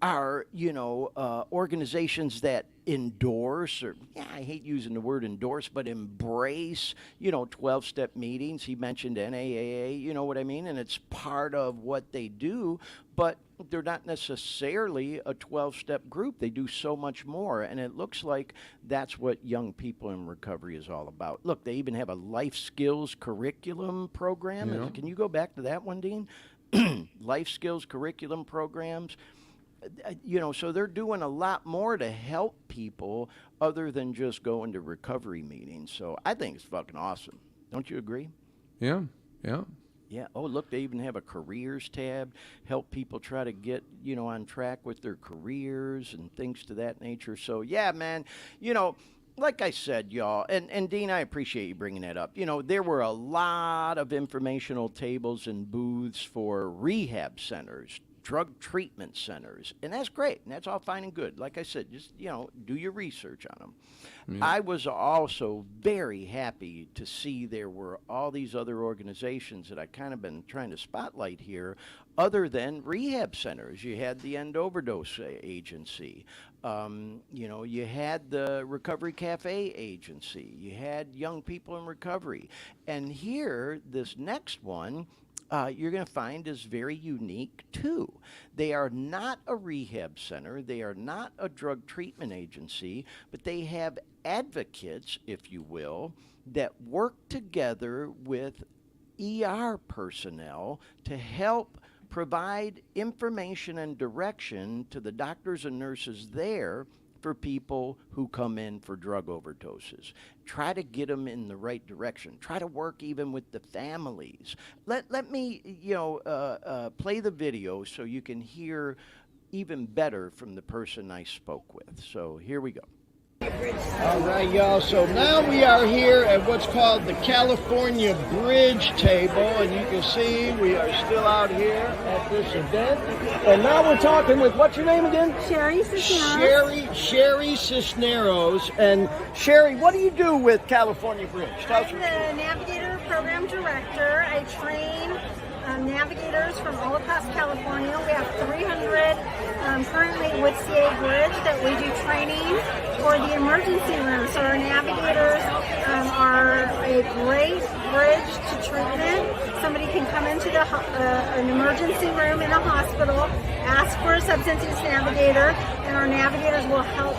are, you know, organizations that endorse, or I hate using the word endorse, but embrace, you know, 12-step meetings. He mentioned NAAA, you know what I mean? And it's part of what they do, but they're not necessarily a 12-step group. They do so much more, and it looks like that's what young people in recovery is all about. Look, they even have a life skills curriculum program. Yeah. Can you go back to that one, Dean? Life skills curriculum programs. You know, so they're doing a lot more to help people other than just going to recovery meetings. So I think it's fucking awesome. Don't you agree? Yeah, yeah. Yeah. Oh, look, they even have a careers tab, help people try to get, you know, on track with their careers and things to that nature. So, yeah, man, you know, like I said, y'all, and Dean, I appreciate you bringing that up. You know, there were a lot of informational tables and booths for rehab centers, drug treatment centers, and that's great, and that's all fine and good. Like I said, just, you know, do your research on them. Yeah. I was also very happy to see there were all these other organizations that I kind of been trying to spotlight here, other than rehab centers. You had the End Overdose Agency. You know, you had the Recovery Cafe Agency. You had Young People in Recovery. And here, this next one, you're going to find is very unique too. They are not a rehab center, they are not a drug treatment agency, but they have advocates, if you will, that work together with ER personnel to help provide information and direction to the doctors and nurses there for people who come in for drug overdoses. Try to get them in the right direction. Try to work even with the families. Let me, you know, play the video so you can hear even better from the person I spoke with. So here we go. All right, y'all. So now we are here at what's called the California Bridge Table, and you can see we are still out here at this event. And now we're talking with, what's your name again? Sherry Cisneros. Sherry Cisneros. And Sherry, what do you do with California Bridge? I'm the Navigator Program Director. I train navigators from all across California. We have 300 currently with CA Bridge that we do training for the emergency room. So our navigators are a great bridge to treatment. Somebody can come into an emergency room in a hospital, ask for a substance use navigator, and our navigators will help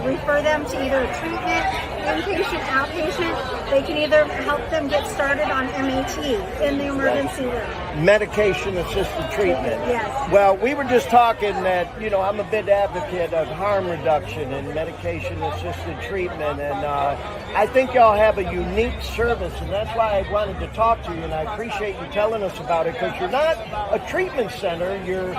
refer them to either treatment, inpatient, outpatient. They can either help them get started on MAT in the emergency room. Medication-assisted treatment. Yes. Well, we were just talking that, you know, I'm a big advocate of harm reduction and medication-assisted treatment, and I think y'all have a unique service, and that's why I wanted to talk to you, and I appreciate you telling us about it, because you're not a treatment center, you're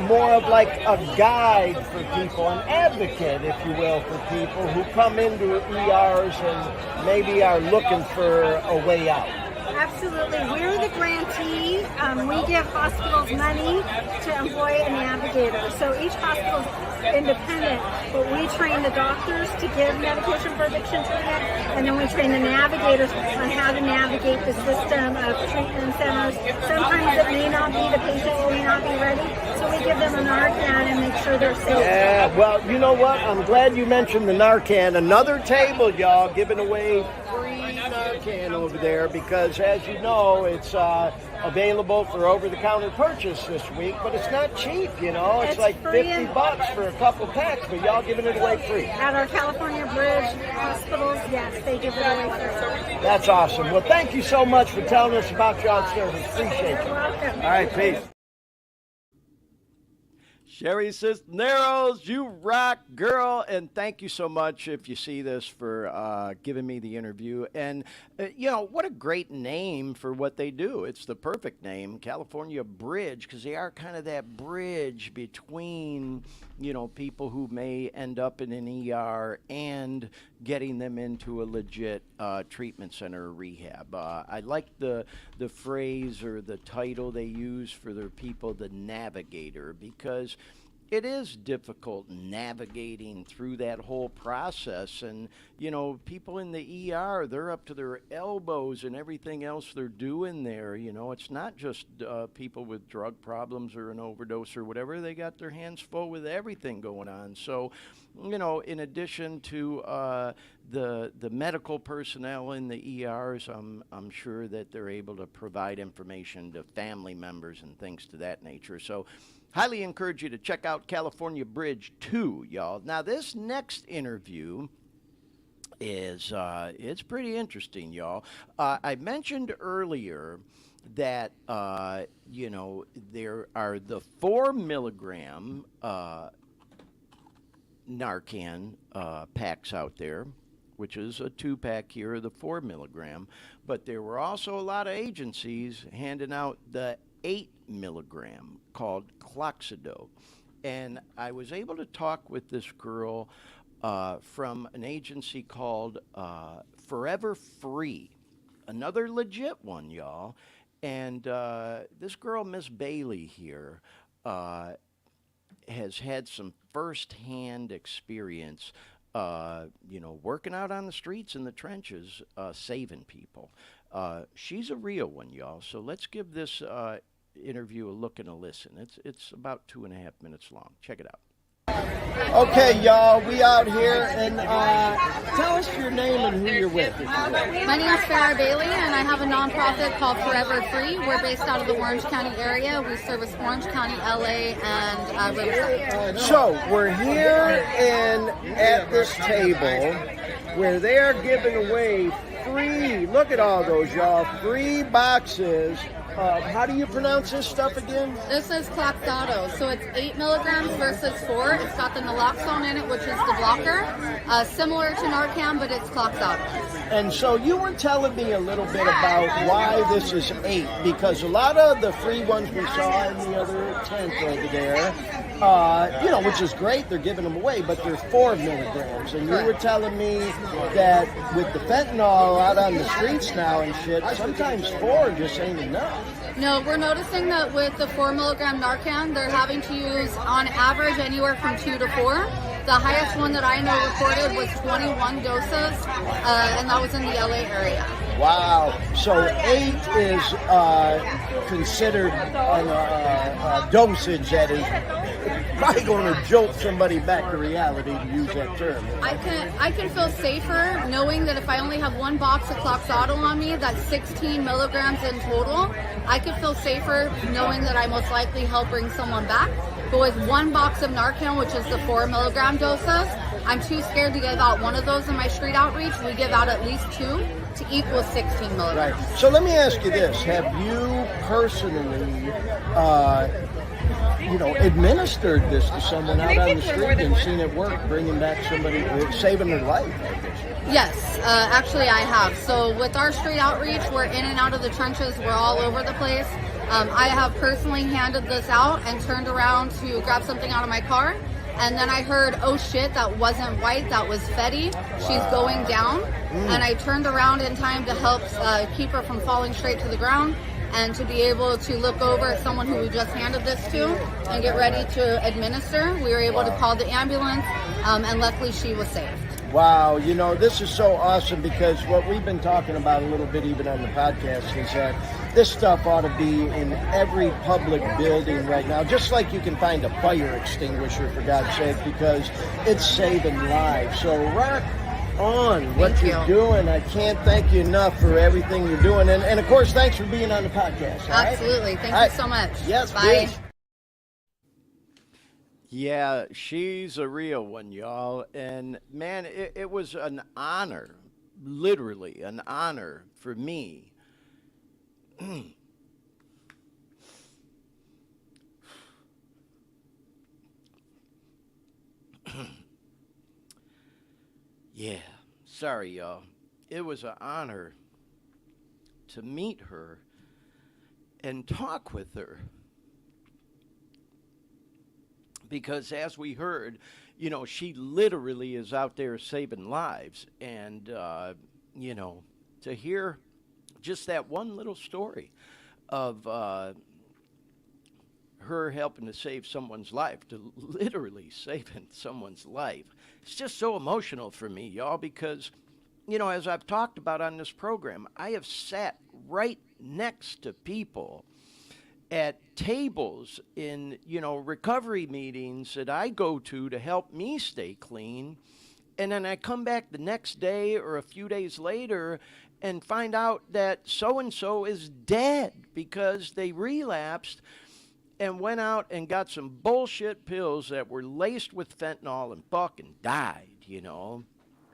more of like a guide for people, an advocate, if you will, for people who come into ERs and maybe are looking for a way out. Absolutely. We're the grantee. We give hospitals money to employ a navigator. So each hospital is independent, but we train the doctors to give medication for addiction treatment, and then we train the navigators on how to navigate the system of treatment centers. Sometimes it may not be, the patient may not be ready, so we give them a Narcan and make sure they're safe. Yeah, well, you know what? I'm glad you mentioned the Narcan. Another table, y'all, giving away free Narcan over there, because as you know, it's available for over-the-counter purchase this week, but it's not cheap, you know. It's like $50 for a couple packs, but y'all giving it away free. At our California Bridge hospitals, yes, they give it away free. That's awesome. Well, thank you so much for telling us about your service. Appreciate you. You're welcome. All right, peace. Sherry Cisneros, you rock, girl. And thank you so much, if you see this, for giving me the interview. And, what a great name for what they do. It's the perfect name, California Bridge, because they are kind of that bridge between, people who may end up in an ER and getting them into a legit treatment center or rehab. I like the phrase or the title they use for their people, the navigator, because it is difficult navigating through that whole process. And, people in the ER, they're up to their elbows in everything else they're doing there. It's not just people with drug problems or an overdose or whatever. They got their hands full with everything going on. So, in addition to the medical personnel in the ERs, I'm sure that they're able to provide information to family members and things to that nature. So, highly encourage you to check out California Bridge 2, y'all. Now, this next interview is it's pretty interesting, y'all. I mentioned earlier that, there are the 4 milligram Narcan packs out there, which is a 2-pack here of the 4 milligram. But there were also a lot of agencies handing out the 8 milligram called Cloxido. And I was able to talk with this girl from an agency called Forever Free, another legit one, y'all. And this girl, Miss Bailey here, has had some firsthand experience, working out on the streets in the trenches, saving people. She's a real one, y'all. So let's give this interview a look and a listen. It's about 2.5 minutes long. Check it out. Okay, y'all, we out here, and tell us your name and who you're with. My name is Farrah Bailey, and I have a nonprofit called Forever Free. We're based out of the Orange County area. We service Orange County, LA, and Riverside. So, we're here and at this table where they're giving away free, look at all those, y'all, free boxes. How do you pronounce this stuff again? This is Cloxido, so it's 8 milligrams versus 4. It's got the Naloxone in it, which is the blocker. Similar to Narcan, but it's Cloxido. And so you were telling me a little bit about why this is 8, because a lot of the free ones we saw in the other tent over there, which is great, they're giving them away, but they're 4 milligrams. And you were telling me that with the fentanyl out on the streets now and shit, sometimes 4 just ain't enough. No, we're noticing that with the 4 milligram Narcan, they're having to use, on average, anywhere from 2 to 4. The highest one that I know reported was 21 doses, and that was in the LA area. Wow. So 8 is considered a dosage that is probably going to jolt somebody back to reality, to use that term. I can feel safer knowing that if I only have 1 box of Cloxido on me, that's 16 milligrams in total. I could feel safer knowing that I most likely help bring someone back. But with 1 box of Narcan, which is the 4 milligram doses, I'm too scared to give out 1 of those in my street outreach. We give out at least 2 to equal 16 milligrams. Right. So let me ask you this. Have you personally, administered this to someone out on the street and seen it work, bringing back somebody, saving their life? Yes, actually I have. So with our street outreach, we're in and out of the trenches. We're all over the place. I have personally handed this out and turned around to grab something out of my car. And then I heard, oh shit, that wasn't white, that was Fetty. She's going down. And I turned around in time to help keep her from falling straight to the ground and to be able to look over at someone who we just handed this to and get ready to administer. We were able to call the ambulance, and luckily she was saved. Wow, this is so awesome, because what we've been talking about a little bit even on the podcast is that this stuff ought to be in every public building right now, just like you can find a fire extinguisher, for God's sake, because it's saving lives. So rock on what you're doing. I can't thank you enough for everything you're doing. And of course, thanks for being on the podcast. Absolutely. Right? Thank you so much. Yes, bye. Please. Yeah, she's a real one, y'all. And man, it was an honor, literally an honor for me Yeah, sorry, y'all. It was an honor to meet her and talk with her. Because as we heard, you know, she literally is out there saving lives. And, you know, to hear just that one little story of her helping to save someone's life, to literally saving someone's life, it's just so emotional for me, y'all, because, you know, as I've talked about on this program, I have sat right next to people at tables in, you know, recovery meetings that I go to help me stay clean. And then I come back the next day or a few days later and find out that so-and-so is dead because they relapsed and went out and got some bullshit pills that were laced with fentanyl and fucking died, you know.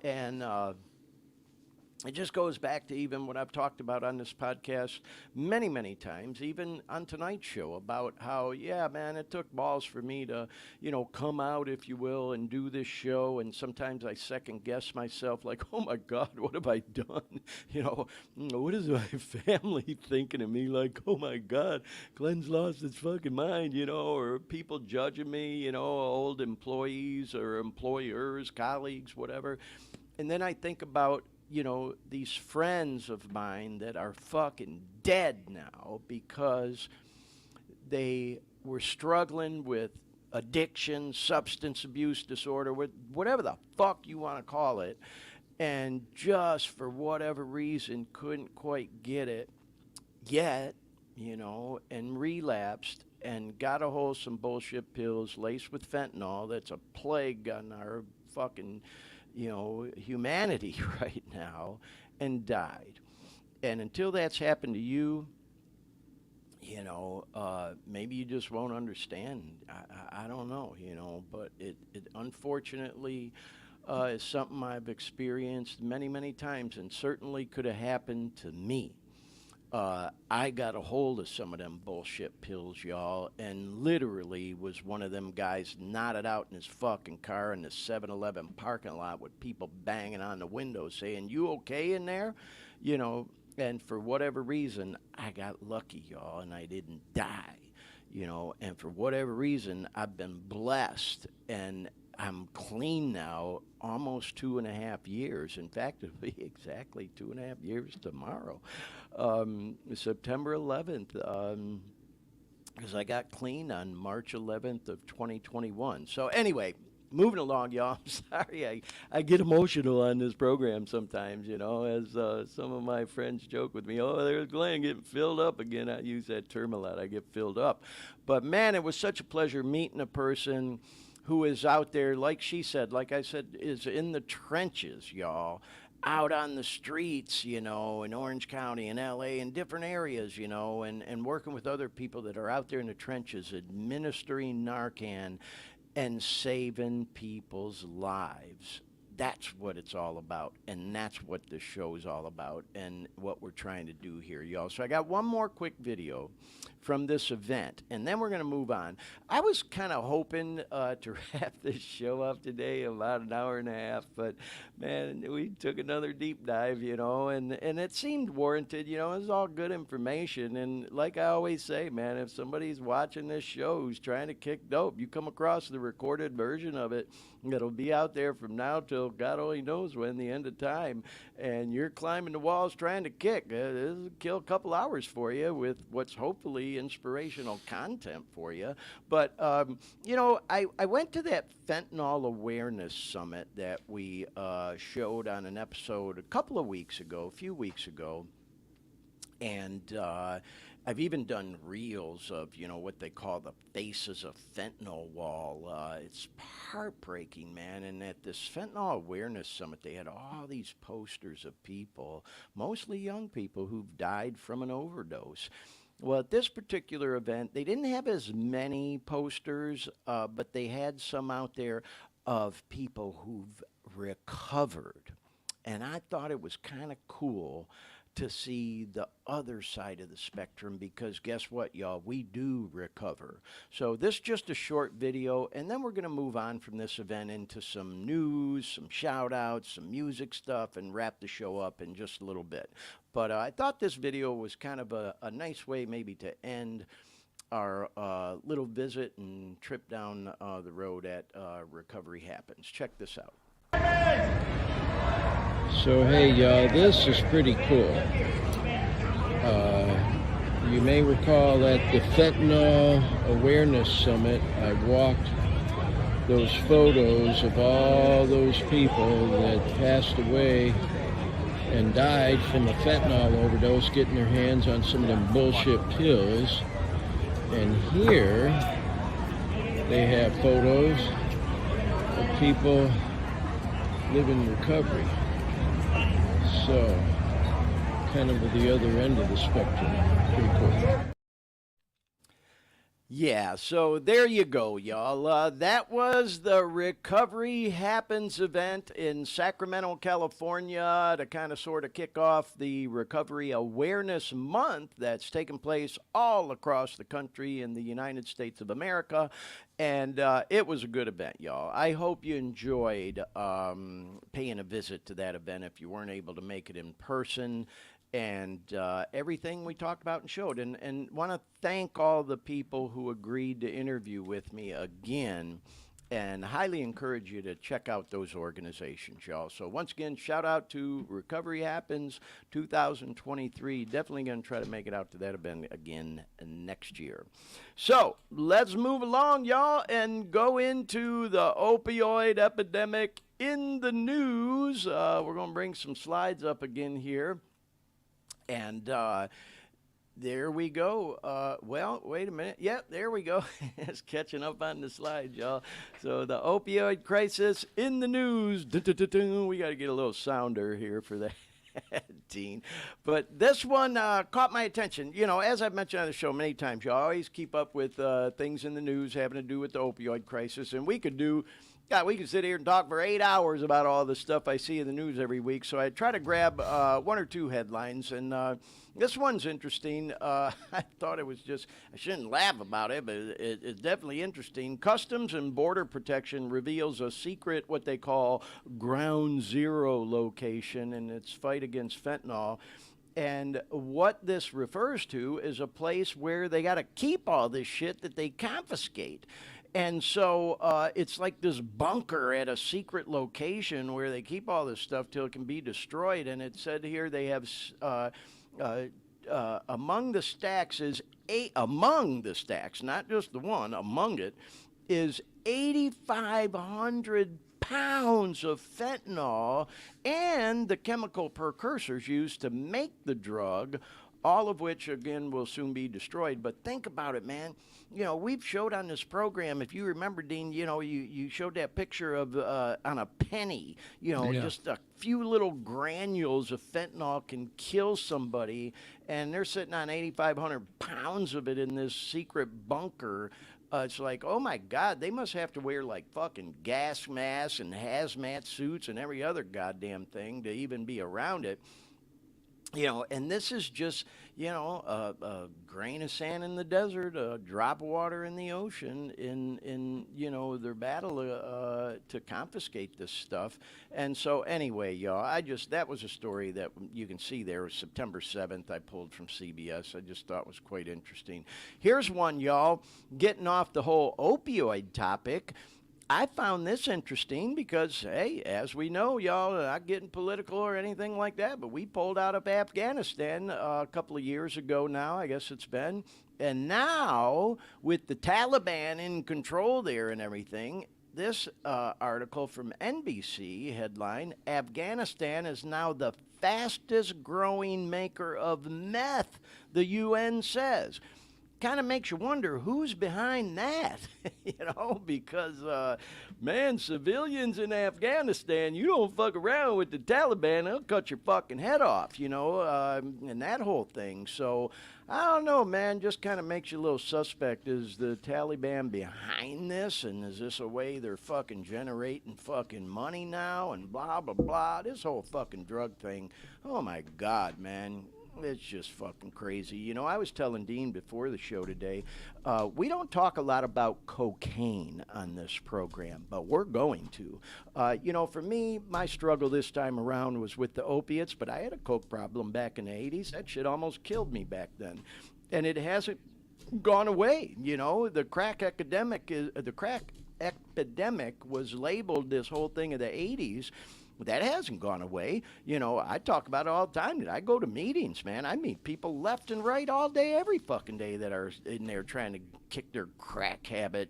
And it just goes back to even what I've talked about on this podcast many, many times, even on tonight's show, about how, yeah, man, it took balls for me to, you know, come out, if you will, and do this show. And sometimes I second guess myself, like, oh my God, what have I done? You know, what is my family thinking of me? Like, oh my God, Glenn's lost his fucking mind, you know, or people judging me, you know, old employees or employers, colleagues, whatever. And then I think about, you know, these friends of mine that are fucking dead now because they were struggling with addiction, substance abuse disorder, whatever the fuck you want to call it, and just for whatever reason couldn't quite get it yet, you know, and relapsed and got a hold of some bullshit pills laced with fentanyl that's a plague on our fucking, you know, humanity right now, and died. And until that's happened to you, you know, maybe you just won't understand. I don't know, you know, but it unfortunately is something I've experienced many, many times, and certainly could have happened to me. I got a hold of some of them bullshit pills, y'all, and literally was one of them guys knotted out in his fucking car in the 7-Eleven parking lot with people banging on the window saying, "You okay in there?" You know, and for whatever reason, I got lucky, y'all, and I didn't die, you know, and for whatever reason, I've been blessed, and I'm clean now, almost 2.5 years. In fact, it'll be exactly 2.5 years tomorrow, September 11th, because I got clean on March 11th of 2021. So anyway, moving along, y'all. I'm sorry, I get emotional on this program sometimes, you know, as some of my friends joke with me, oh, there's Glenn getting filled up again. I use that term a lot. I get filled up. But, man, it was such a pleasure meeting a person who is out there, like she said, like I said, is in the trenches, y'all, out on the streets, you know, in Orange County, in L.A., in different areas, you know, and working with other people that are out there in the trenches, administering Narcan and saving people's lives. That's what it's all about, and that's what this show is all about, and what we're trying to do here, y'all. So I got one more quick video from this event, and then we're going to move on. I was kind of hoping to wrap this show up today about an hour and a half, but, man, we took another deep dive, you know, and it seemed warranted. You know, it was all good information, and like I always say, man, if somebody's watching this show who's trying to kick dope, you come across the recorded version of it, it'll be out there from now till God only knows when, the end of time, and you're climbing the walls trying to kick. This will kill a couple hours for you with what's hopefully inspirational content for you. But, you know, I went to that fentanyl awareness summit that we showed on an episode a few weeks ago, and I've even done reels of, you know, what they call the Faces of Fentanyl wall. It's heartbreaking, man. And at this Fentanyl Awareness Summit, they had all these posters of people, mostly young people, who've died from an overdose. Well, at this particular event, they didn't have as many posters, but they had some out there of people who've recovered. And I thought it was kind of cool to see the other side of the spectrum, because guess what, y'all? We do recover. So this is just a short video, and then we're going to move on from this event into some news, some shout outs, some music stuff, and wrap the show up in just a little bit. But I thought this video was kind of a nice way maybe to end our little visit and trip down the road at Recovery Happens. Check this out. So hey y'all, this is pretty cool. You may recall at the Fentanyl Awareness Summit, I walked those photos of all those people that passed away and died from a fentanyl overdose, getting their hands on some of them bullshit pills. And here they have photos of people living recovery. So, kind of at the other end of the spectrum. Pretty cool. Yeah, so there you go, y'all. That was the Recovery Happens event in Sacramento, California, to kind of sort of kick off the Recovery Awareness Month that's taken place all across the country in the United States of America. And it was a good event, y'all. I hope you enjoyed paying a visit to that event if you weren't able to make it in person. And everything we talked about and showed. And want to thank all the people who agreed to interview with me again, and highly encourage you to check out those organizations, y'all. So once again, shout out to Recovery Happens 2023. Definitely going to try to make it out to that event again next year. So let's move along, y'all, and go into the opioid epidemic in the news. We're going to bring some slides up again here. And there we go. Well, wait a minute. Yep, there we go. It's catching up on the slide, y'all. So the opioid crisis in the news. We got to get a little sounder here for that, Dean. But this one caught my attention. You know, as I've mentioned on the show many times, you always keep up with things in the news having to do with the opioid crisis. And we could sit here and talk for 8 hours about all the stuff I see in the news every week. So I try to grab one or two headlines. And this one's interesting. I thought it was just, I shouldn't laugh about it, but it's definitely interesting. Customs and Border Protection reveals a secret, what they call ground zero location in its fight against fentanyl. And what this refers to is a place where they got to keep all this shit that they confiscate. And so it's like this bunker at a secret location where they keep all this stuff till it can be destroyed. And it said here they have among the stacks, not just the one, among it is 8,500 pounds of fentanyl and the chemical precursors used to make the drug, all of which, again, will soon be destroyed. But think about it, man. You know, we've showed on this program, if you remember, Dean, you know, you showed that picture of on a penny, you know, just a few little granules of fentanyl can kill somebody, and they're sitting on 8,500 pounds of it in this secret bunker. It's like, oh my God, they must have to wear like fucking gas masks and hazmat suits and every other goddamn thing to even be around it. You know, and this is just, you know, a grain of sand in the desert, a drop of water in the ocean in you know, their battle to confiscate this stuff. And so anyway, y'all, that was a story that you can see there. It was September 7th. I pulled from CBS. I just thought was quite interesting. Here's one, y'all, getting off the whole opioid topic. I found this interesting because, hey, as we know, y'all, not getting political or anything like that, but we pulled out of Afghanistan a couple of years ago now, I guess it's been. And now, with the Taliban in control there and everything, this article from NBC headline, Afghanistan is now the fastest growing maker of meth, the UN says. kind of makes you wonder who's behind that, because, man, civilians in Afghanistan, you don't fuck around with the Taliban, they'll cut your fucking head off, and that whole thing. So, I don't know, man, just kind of makes you a little suspect. Is the Taliban behind this, and is this a way they're fucking generating fucking money now, and blah, blah, blah, this whole fucking drug thing. Oh, my God, man. It's just fucking crazy. I was telling Dean before the show today, we don't talk a lot about cocaine on this program, but we're going to. For me, my struggle this time around was with the opiates, but I had a coke problem back in the 80s. That shit almost killed me back then. And it hasn't gone away. The crack epidemic was labeled this whole thing of the 80s. That hasn't gone away. I talk about it all the time. I go to meetings, man. I meet people left and right all day, every fucking day that are in there trying to kick their crack habit,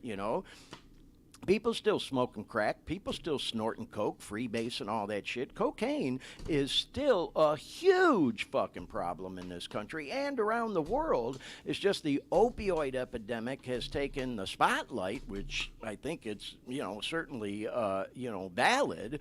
People still smoking crack. People still snorting coke, freebase and all that shit. Cocaine is still a huge fucking problem in this country and around the world. It's just the opioid epidemic has taken the spotlight, which I think it's, certainly, valid.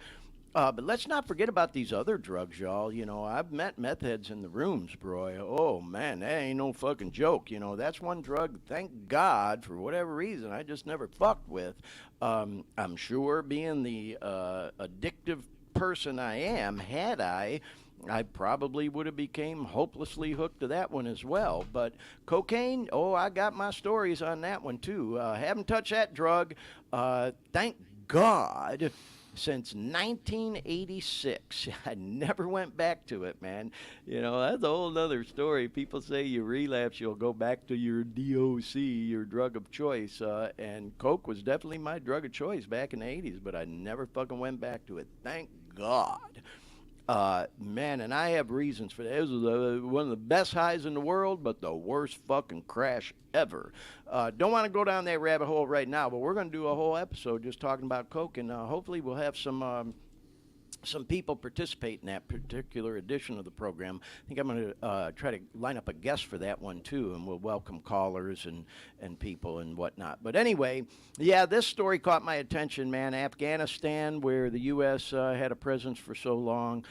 But let's not forget about these other drugs, y'all. I've met meth heads in the rooms, bro. Oh, man, that ain't no fucking joke. That's one drug, thank God, for whatever reason, I just never fucked with. I'm sure being the addictive person I am, had I probably would have became hopelessly hooked to that one as well. But cocaine, I got my stories on that one, too. Haven't touched that drug, thank God, since 1986. I never went back to it, man. That's a whole other story. People say you relapse, you'll go back to your DOC, your drug of choice. And coke was definitely my drug of choice back in the 80s, but I never fucking went back to it. Thank God. Man, and I have reasons for that. It was one of the best highs in the world, but the worst fucking crash ever. Don't want to go down that rabbit hole right now, but we're going to do a whole episode just talking about coke, and hopefully we'll have some people participate in that particular edition of the program. I think I'm going to try to line up a guest for that one, too, and we'll welcome callers and people and whatnot. But anyway, yeah, this story caught my attention, man. Afghanistan, where the U.S. Had a presence for so long,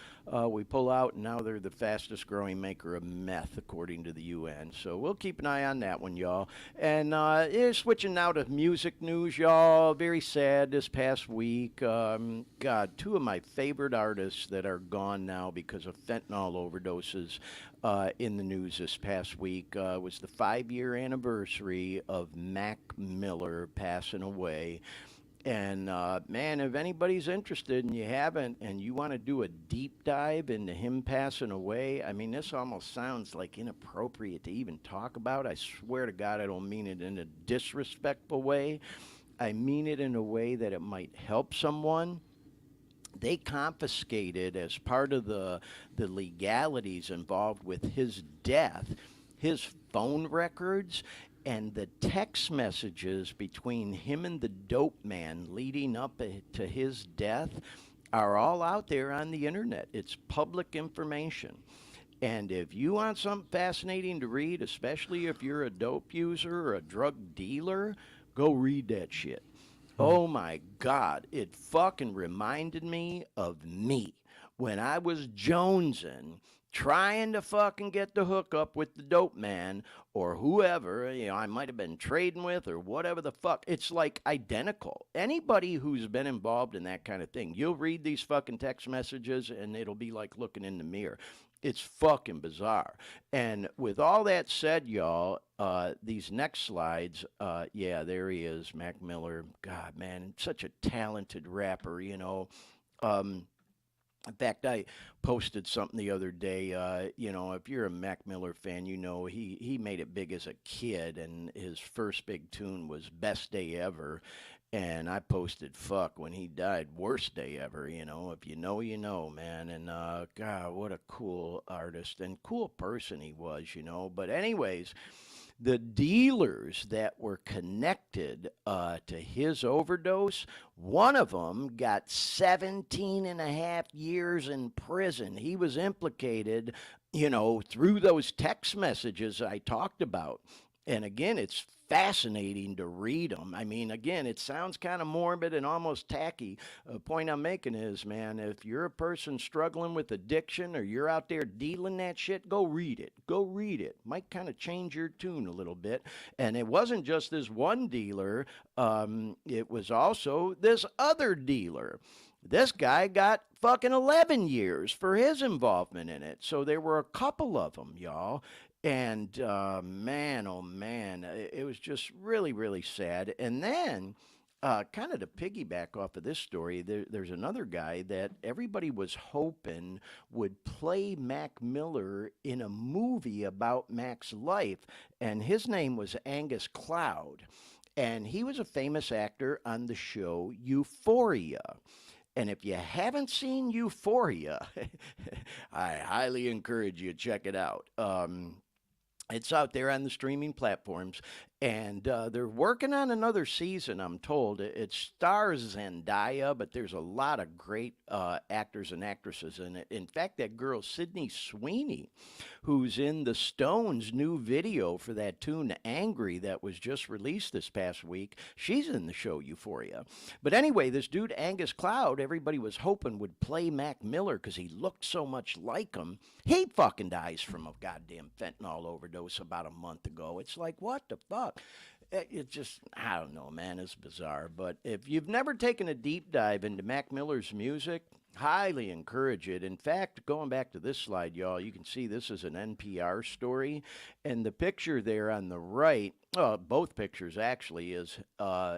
we pull out, and now they're the fastest growing maker of meth, according to the UN. So we'll keep an eye on that one, y'all. And switching now to music news, y'all. Very sad this past week. God, two of my favorite artists that are gone now because of fentanyl overdoses in the news this past week was the 5-year anniversary of Mac Miller passing away. And, man, if anybody's interested and you haven't and you want to do a deep dive into him passing away, I mean, this almost sounds like inappropriate to even talk about. I swear to God, I don't mean it in a disrespectful way. I mean it in a way that it might help someone. They confiscated, as part of the legalities involved with his death, his phone records and the text messages between him and the dope man leading up to his death are all out there on the internet. It's public information. And if you want something fascinating to read, especially if you're a dope user or a drug dealer, go read that shit. Oh my God, it fucking reminded me of me when I was jonesing, trying to fucking get the hookup with the dope man or whoever, I might have been trading with or whatever the fuck. It's like identical. Anybody who's been involved in that kind of thing, you'll read these fucking text messages and it'll be like looking in the mirror. It's fucking bizarre. And with all that said, y'all, these next slides, yeah, there he is, Mac Miller. God, man, such a talented rapper, In fact, I posted something the other day, if you're a Mac Miller fan, he made it big as a kid, and his first big tune was Best Day Ever, and I posted fuck when he died, worst day ever, if you know, man, and God, what a cool artist and cool person he was, but anyways, the dealers that were connected to his overdose, one of them got 17 and a half years in prison. He was implicated, through those text messages I talked about. And again, it's fascinating to read them. I mean, again, it sounds kind of morbid and almost tacky. The point I'm making is, man, if you're a person struggling with addiction or you're out there dealing that shit, go read it. Go read it. Might kind of change your tune a little bit. And it wasn't just this one dealer, it was also this other dealer. This guy got fucking 11 years for his involvement in it. So there were a couple of them, y'all. And man, oh man, it was just really, really sad. And then, kind of to piggyback off of this story, there's another guy that everybody was hoping would play Mac Miller in a movie about Mac's life. And his name was Angus Cloud. And he was a famous actor on the show Euphoria. And if you haven't seen Euphoria, I highly encourage you to check it out. It's out there on the streaming platforms, and they're working on another season, I'm told. It stars Zendaya, but there's a lot of great actors and actresses in it. In fact, that girl, Sydney Sweeney, who's in the Stones' new video for that tune, Angry, that was just released this past week, she's in the show Euphoria. But anyway, this dude, Angus Cloud, everybody was hoping would play Mac Miller because he looked so much like him. He fucking dies from a goddamn fentanyl overdose about a month ago. It's like, what the fuck? It just, I don't know, man. It's bizarre. But if you've never taken a deep dive into Mac Miller's music, highly encourage it. In fact, going back to this slide, y'all, you can see this is an NPR story. And the picture there on the right, both pictures actually, is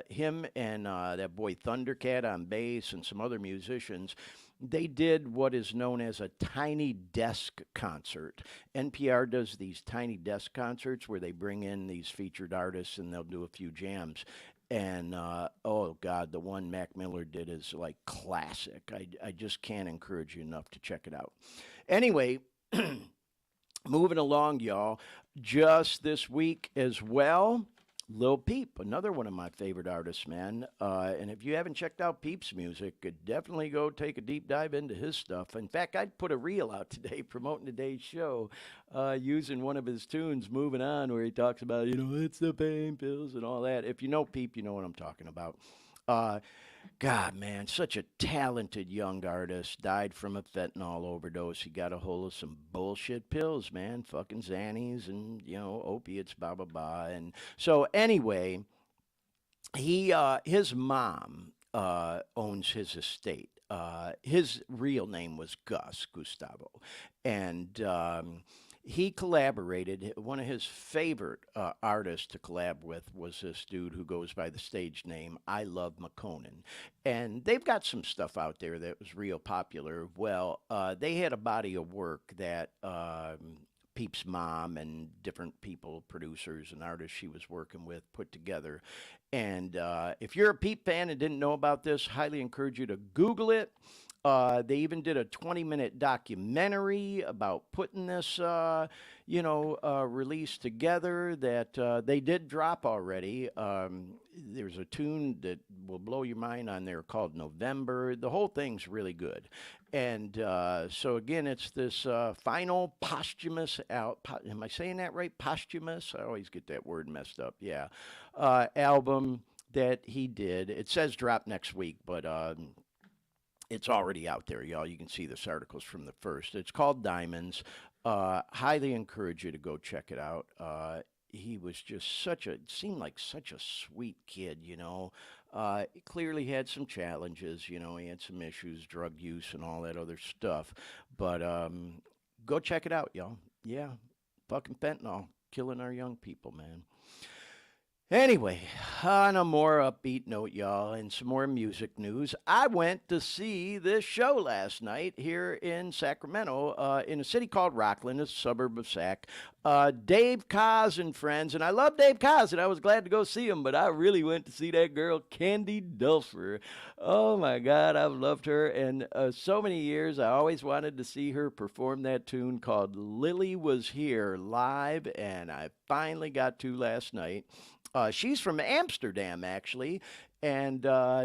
him and that boy Thundercat on bass and some other musicians. They did what is known as a tiny desk concert. NPR does these tiny desk concerts where they bring in these featured artists and they'll do a few jams. And, oh, God, the one Mac Miller did is, like, classic. I just can't encourage you enough to check it out. Anyway, moving along, y'all, just this week as well, Lil Peep, another one of my favorite artists, man. And if you haven't checked out Peep's music, definitely go take a deep dive into his stuff. In fact, I'd put a reel out today promoting today's show using one of his tunes, Moving On, where he talks about, it's the pain pills and all that. If you know Peep, you know what I'm talking about. God, man, such a talented young artist. Died from a fentanyl overdose. He got a hold of some bullshit pills, man. Fucking Xannies and, opiates, blah, blah, blah. And so anyway, his mom owns his estate. His real name was Gustavo. And he collaborated. One of his favorite artists to collab with was this dude who goes by the stage name I Love McConan. And they've got some stuff out there that was real popular. Well, they had a body of work that Peep's mom and different people, producers and artists she was working with, put together. And if you're a Peep fan and didn't know about this, highly encourage you to Google it. They even did a 20-minute documentary about putting this, release together that they did drop already. There's a tune that will blow your mind on there called November. The whole thing's really good. And so, again, it's this final posthumous am I saying that right? Posthumous? I always get that word messed up. Yeah. Album that he did. It says drop next week, but it's already out there, y'all. You can see this article's from the first. It's called Diamonds. Highly encourage you to go check it out. He was just seemed like such a sweet kid, He clearly had some challenges, he had some issues, drug use and all that other stuff. But go check it out, y'all. Yeah, fucking fentanyl, killing our young people, man. Anyway, on a more upbeat note, y'all, and some more music news, I went to see this show last night here in Sacramento, in a city called Rockland, a suburb of Sac. Dave Koz and friends, and I love Dave Koz, and I was glad to go see him, but I really went to see that girl, Candy Dulfer. Oh, my God, I've loved her, and so many years I always wanted to see her perform that tune called Lily Was Here live, and I finally got to last night. She's from Amsterdam, actually, And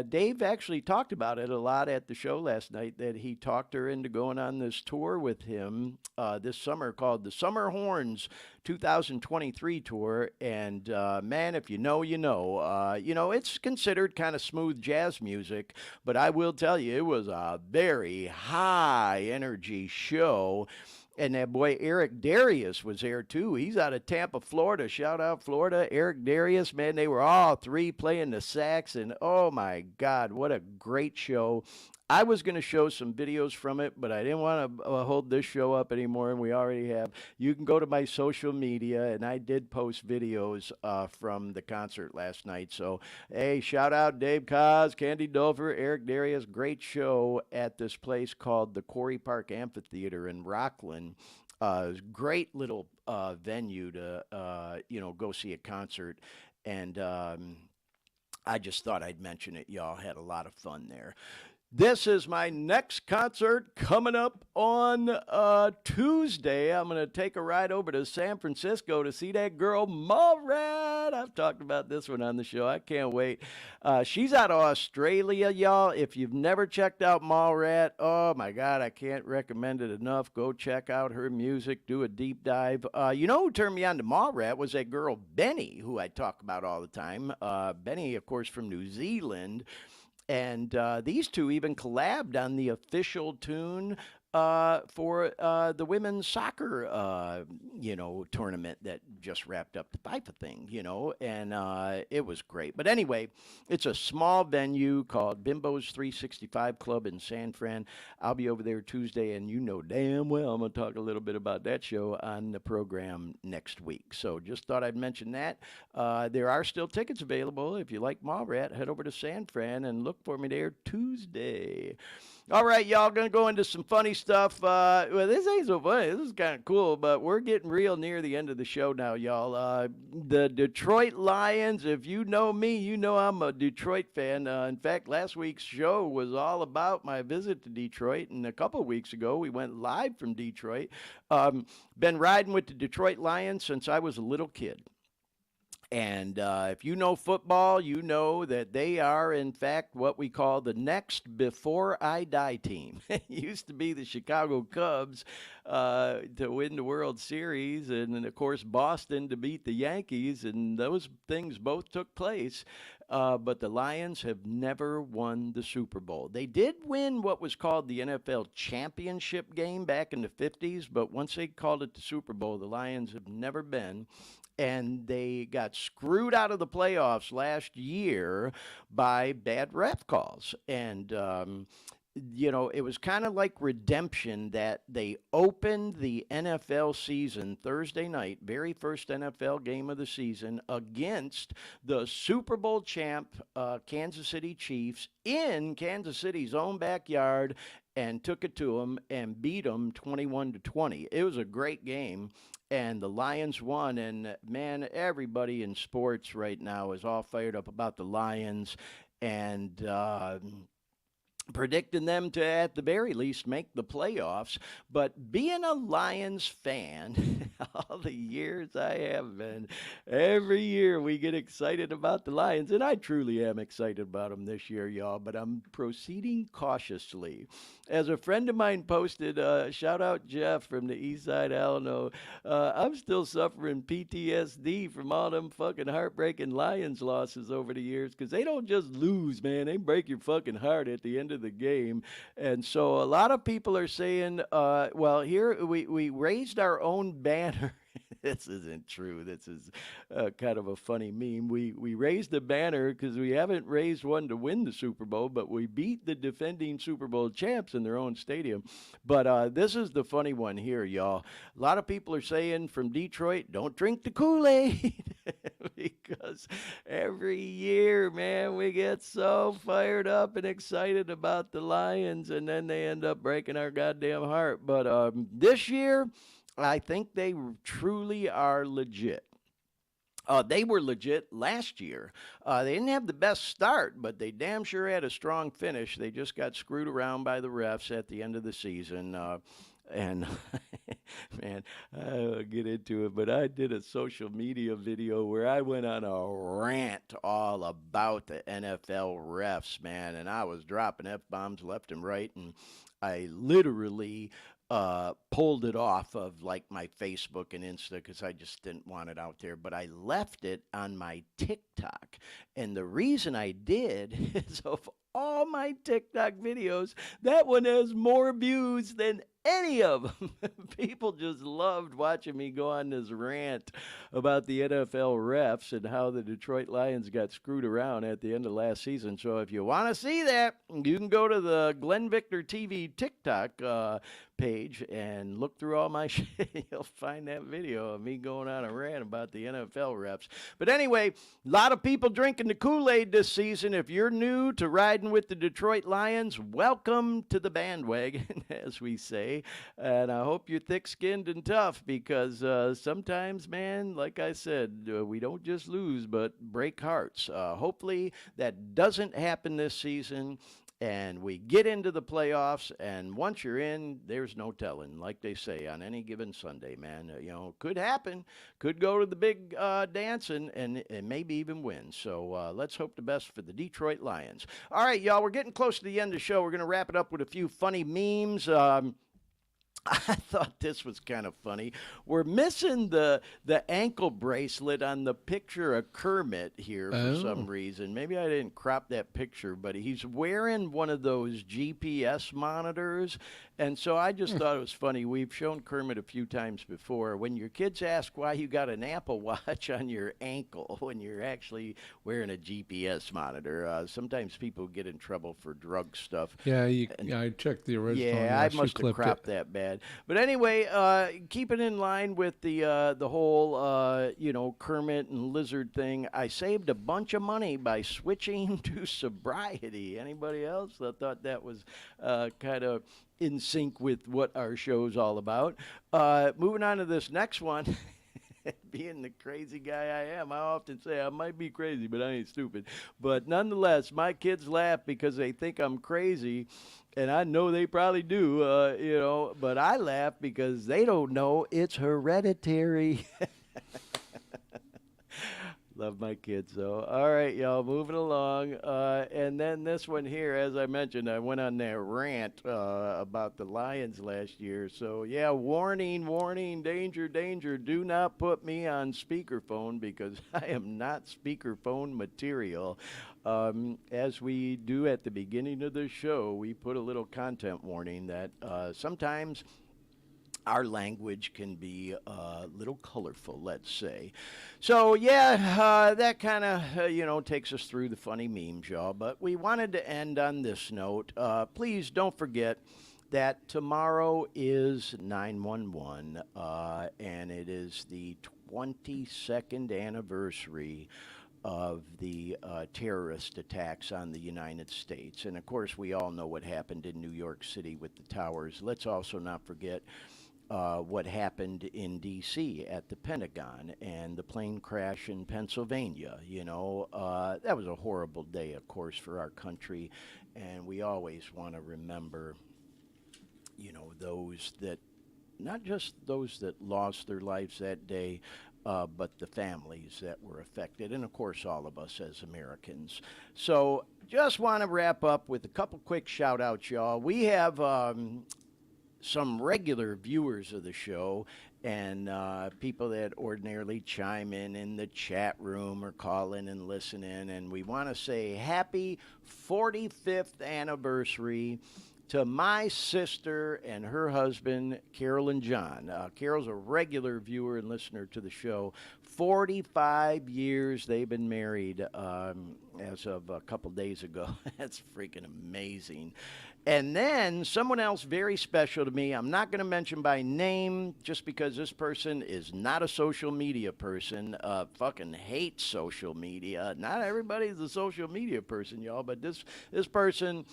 Dave actually talked about it a lot at the show last night, that he talked her into going on this tour with him this summer called the Summer Horns 2023 tour. And man, if you know, you know. It's considered kind of smooth jazz music, but I will tell you, it was a very high energy show. And that boy Eric Darius was there too. He's out of Tampa, Florida. Shout out Florida. Eric Darius, man, they were all three playing the sax, and oh my God, what a great show. I was going to show some videos from it, but I didn't want to hold this show up anymore, and we already have. You can go to my social media, and I did post videos from the concert last night. So, hey, shout out Dave Kaz, Candy Dulfer, Eric Darius. Great show at this place called the Quarry Park Amphitheater in Rockland. Great little venue to, go see a concert. And I just thought I'd mention it. Y'all had a lot of fun there. This is my next concert coming up on Tuesday. I'm going to take a ride over to San Francisco to see that girl, Mallrat. I've talked about this one on the show. I can't wait. She's out of Australia, y'all. If you've never checked out Mallrat, oh, my God, I can't recommend it enough. Go check out her music. Do a deep dive. Who turned me on to Mallrat was that girl, Benny, who I talk about all the time. Benny, of course, from New Zealand. And these two even collabed on the official tune for the women's soccer, tournament that just wrapped up the FIFA thing, and it was great. But anyway, it's a small venue called Bimbo's 365 Club in San Fran. I'll be over there Tuesday, and you know damn well I'm going to talk a little bit about that show on the program next week. So just thought I'd mention that. There are still tickets available. If you like Mallrat, head over to San Fran and look for me there Tuesday. All right, y'all, going to go into some funny stuff. Well, this ain't so funny. This is kind of cool, but we're getting real near the end of the show now, y'all. The Detroit Lions, if you know me, you know I'm a Detroit fan. In fact, last week's show was all about my visit to Detroit, and a couple of weeks ago, we went live from Detroit. Been riding with the Detroit Lions since I was a little kid. And if you know football, you know that they are, in fact, what we call the next before I die team. It used to be the Chicago Cubs to win the World Series, and, of course, Boston to beat the Yankees, and those things both took place. But the Lions have never won the Super Bowl. They did win what was called the NFL championship game back in the 50s, but once they called it the Super Bowl, the Lions have never been. And they got screwed out of the playoffs last year by bad ref calls. And, it was kind of like redemption that they opened the NFL season Thursday night, very first NFL game of the season, against the Super Bowl champ Kansas City Chiefs in Kansas City's own backyard, and took it to them and beat them 21-20. It was a great game. And the Lions won, and man, everybody in sports right now is all fired up about the Lions, and predicting them to, at the very least, make the playoffs. But being a Lions fan, all the years I have been, every year we get excited about the Lions, and I truly am excited about them this year, y'all, but I'm proceeding cautiously. As a friend of mine posted, shout out Jeff from the East Side Alano, I'm still suffering PTSD from all them fucking heartbreaking Lions losses over the years, because they don't just lose, man, they break your fucking heart at the end of the game. And so a lot of people are saying, well, here we raised our own banner. This isn't true. This is kind of a funny meme. We raised the banner because we haven't raised one to win the Super Bowl, but we beat the defending Super Bowl champs in their own stadium. But this is the funny one here, y'all. A lot of people are saying from Detroit, don't drink the Kool-Aid. Because every year, man, we get so fired up and excited about the Lions, and then they end up breaking our goddamn heart. But this year, I think they truly are legit. They were legit last year. They didn't have the best start, but they damn sure had a strong finish. They just got screwed around by the refs at the end of the season. And man, I'll get into it, but I did a social media video where I went on a rant all about the NFL refs, man, and I was dropping F-bombs left and right, and I literally pulled it off of like my Facebook and Insta because I just didn't want it out there, but I left it on my TikTok. And the reason I did is of all my TikTok videos, that one has more views than any of them. People just loved watching me go on this rant about the NFL refs and how the Detroit Lions got screwed around at the end of last season. So if you want to see that, you can go to the Glenn Victor TV TikTok page and look through all my shit. You'll find that video of me going on a rant about the NFL refs. But anyway, a lot of people drinking the Kool-Aid this season. If you're new to riding with the Detroit Lions, welcome to the bandwagon, as we say. And I hope you're thick-skinned and tough because sometimes, man, like I said, we don't just lose but break hearts. Hopefully that doesn't happen this season. And we get into the playoffs, and once you're in, there's no telling. Like they say, on any given Sunday, man, could happen. Could go to the big dance and maybe even win. So let's hope the best for the Detroit Lions. All right, y'all, we're getting close to the end of the show. We're going to wrap it up with a few funny memes. I thought this was kind of funny. We're missing the ankle bracelet on the picture of Kermit here for some reason. Maybe I didn't crop that picture, but he's wearing one of those GPS monitors. And so I just thought it was funny. We've shown Kermit a few times before. When your kids ask why you got an Apple Watch on your ankle when you're actually wearing a GPS monitor, sometimes people get in trouble for drug stuff. Yeah, I checked the original. Yeah, I must have cropped that bad. But anyway, keeping in line with the whole Kermit and lizard thing, I saved a bunch of money by switching to sobriety. Anybody else? I thought that was kind of in sync with what our show's all about. Moving on to this next one. Being the crazy guy I am, I often say I might be crazy, but I ain't stupid. But nonetheless, my kids laugh because they think I'm crazy, and I know they probably do, but I laugh because they don't know it's hereditary. Love my kids, though. All right, y'all, moving along. And then this one here, as I mentioned, I went on that rant about the Lions last year. So, yeah, warning, warning, danger, danger. Do not put me on speakerphone because I am not speakerphone material. As we do at the beginning of the show, we put a little content warning that sometimes our language can be a little colorful, let's say. So, yeah, that kind of, takes us through the funny memes, y'all. But we wanted to end on this note. Please don't forget that tomorrow is 9/11, and it is the 22nd anniversary of the terrorist attacks on the United States. And, of course, we all know what happened in New York City with the towers. Let's also not forget what happened in D.C. at the Pentagon and the plane crash in Pennsylvania. That was a horrible day, of course, for our country, and we always want to remember, those that, not just those that lost their lives that day, but the families that were affected, and of course all of us as Americans. So just want to wrap up with a couple quick shout outs, y'all. We have some regular viewers of the show and people that ordinarily chime in the chat room or call in and listen in. And we want to say happy 45th anniversary to my sister and her husband, Carol and John. Carol's a regular viewer and listener to the show. 45 years they've been married as of a couple days ago. That's freaking amazing. And then someone else very special to me, I'm not going to mention by name just because this person is not a social media person, fucking hates social media. Not everybody's a social media person, y'all, but this person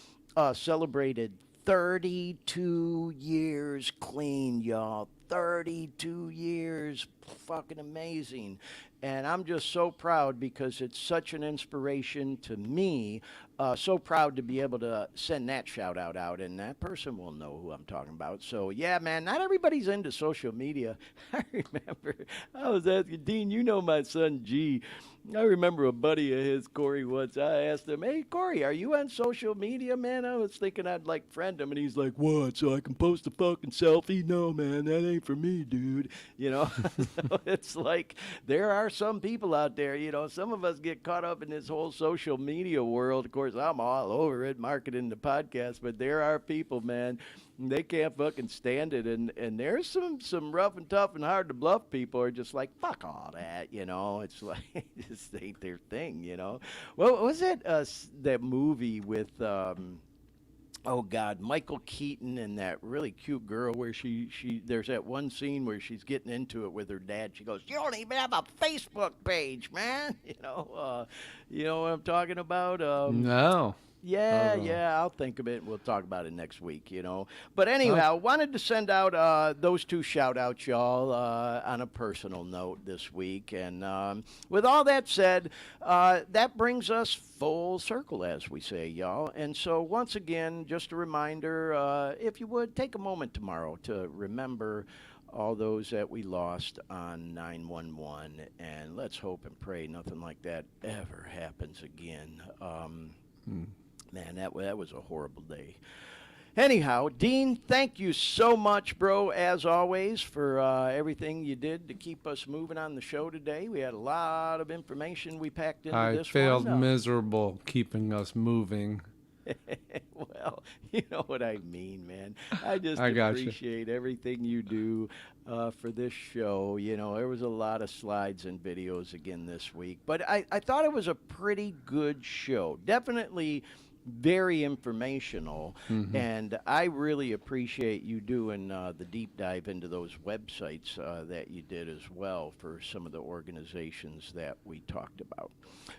celebrated 32 years clean, y'all. 32 years. Fucking amazing. And I'm just so proud because it's such an inspiration to me So proud to be able to send that shout out, and that person will know who I'm talking about. So, yeah, man, not everybody's into social media. I remember I was asking Dean, you know my son G. I remember a buddy of his, Corey, once. I asked him, hey, Corey, are you on social media, man? I was thinking I'd, like, friend him, and he's like, what, so I can post a fucking selfie? No, man, that ain't for me, dude. You know, so it's like there are some people out there, you know, some of us get caught up in this whole social media world. Of course, I'm all over it, marketing the podcast, but there are people, man, they can't fucking stand it. And there's some rough and tough and hard to bluff people are just like, fuck all that, you know. It's like, it just ain't their thing, you know. What was it, that movie with, oh God, Michael Keaton and that really cute girl where she there's that one scene where she's getting into it with her dad. She goes, you don't even have a Facebook page, man. You know what I'm talking about? No. Yeah, I'll think of it, and we'll talk about it next week, you know. But anyhow, wanted to send out those two shout-outs, y'all, on a personal note this week. And with all that said, that brings us full circle, as we say, y'all. And so once again, just a reminder, if you would, take a moment tomorrow to remember all those that we lost on 9/11, and let's hope and pray nothing like that ever happens again. Man, that was a horrible day. Anyhow, Dean, thank you so much, bro, as always, for everything you did to keep us moving on the show today. We had a lot of information we packed into this one. I failed miserable keeping us moving. Well, you know what I mean, man. I just appreciate everything you do for this show. You know, there was a lot of slides and videos again this week. But I thought it was a pretty good show. Definitely very informational, and I really appreciate you doing the deep dive into those websites that you did as well for some of the organizations that we talked about.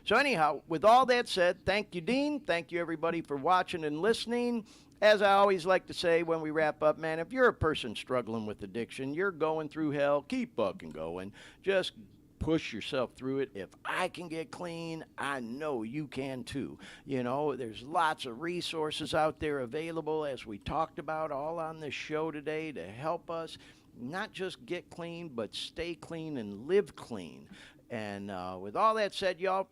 So anyhow, with all that said, thank you, Dean. Thank you, everybody, for watching and listening. As I always like to say when we wrap up, man, if you're a person struggling with addiction, you're going through hell, keep fucking going. Just push yourself through it. If I can get clean, I know you can too. You know, there's lots of resources out there available, as we talked about all on this show today, to help us not just get clean, but stay clean and live clean. And with all that said, y'all,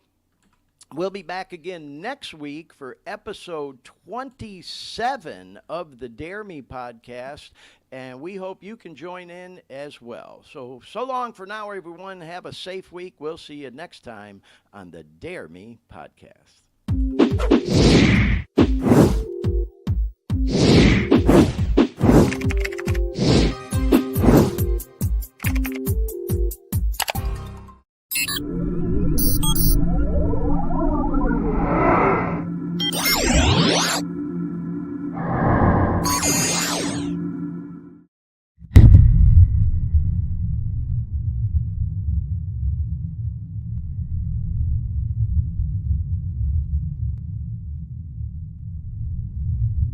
we'll be back again next week for episode 27 of the Dare Me podcast, and we hope you can join in as well. So long for now, everyone. Have a safe week. We'll see you next time on the Dare Me podcast.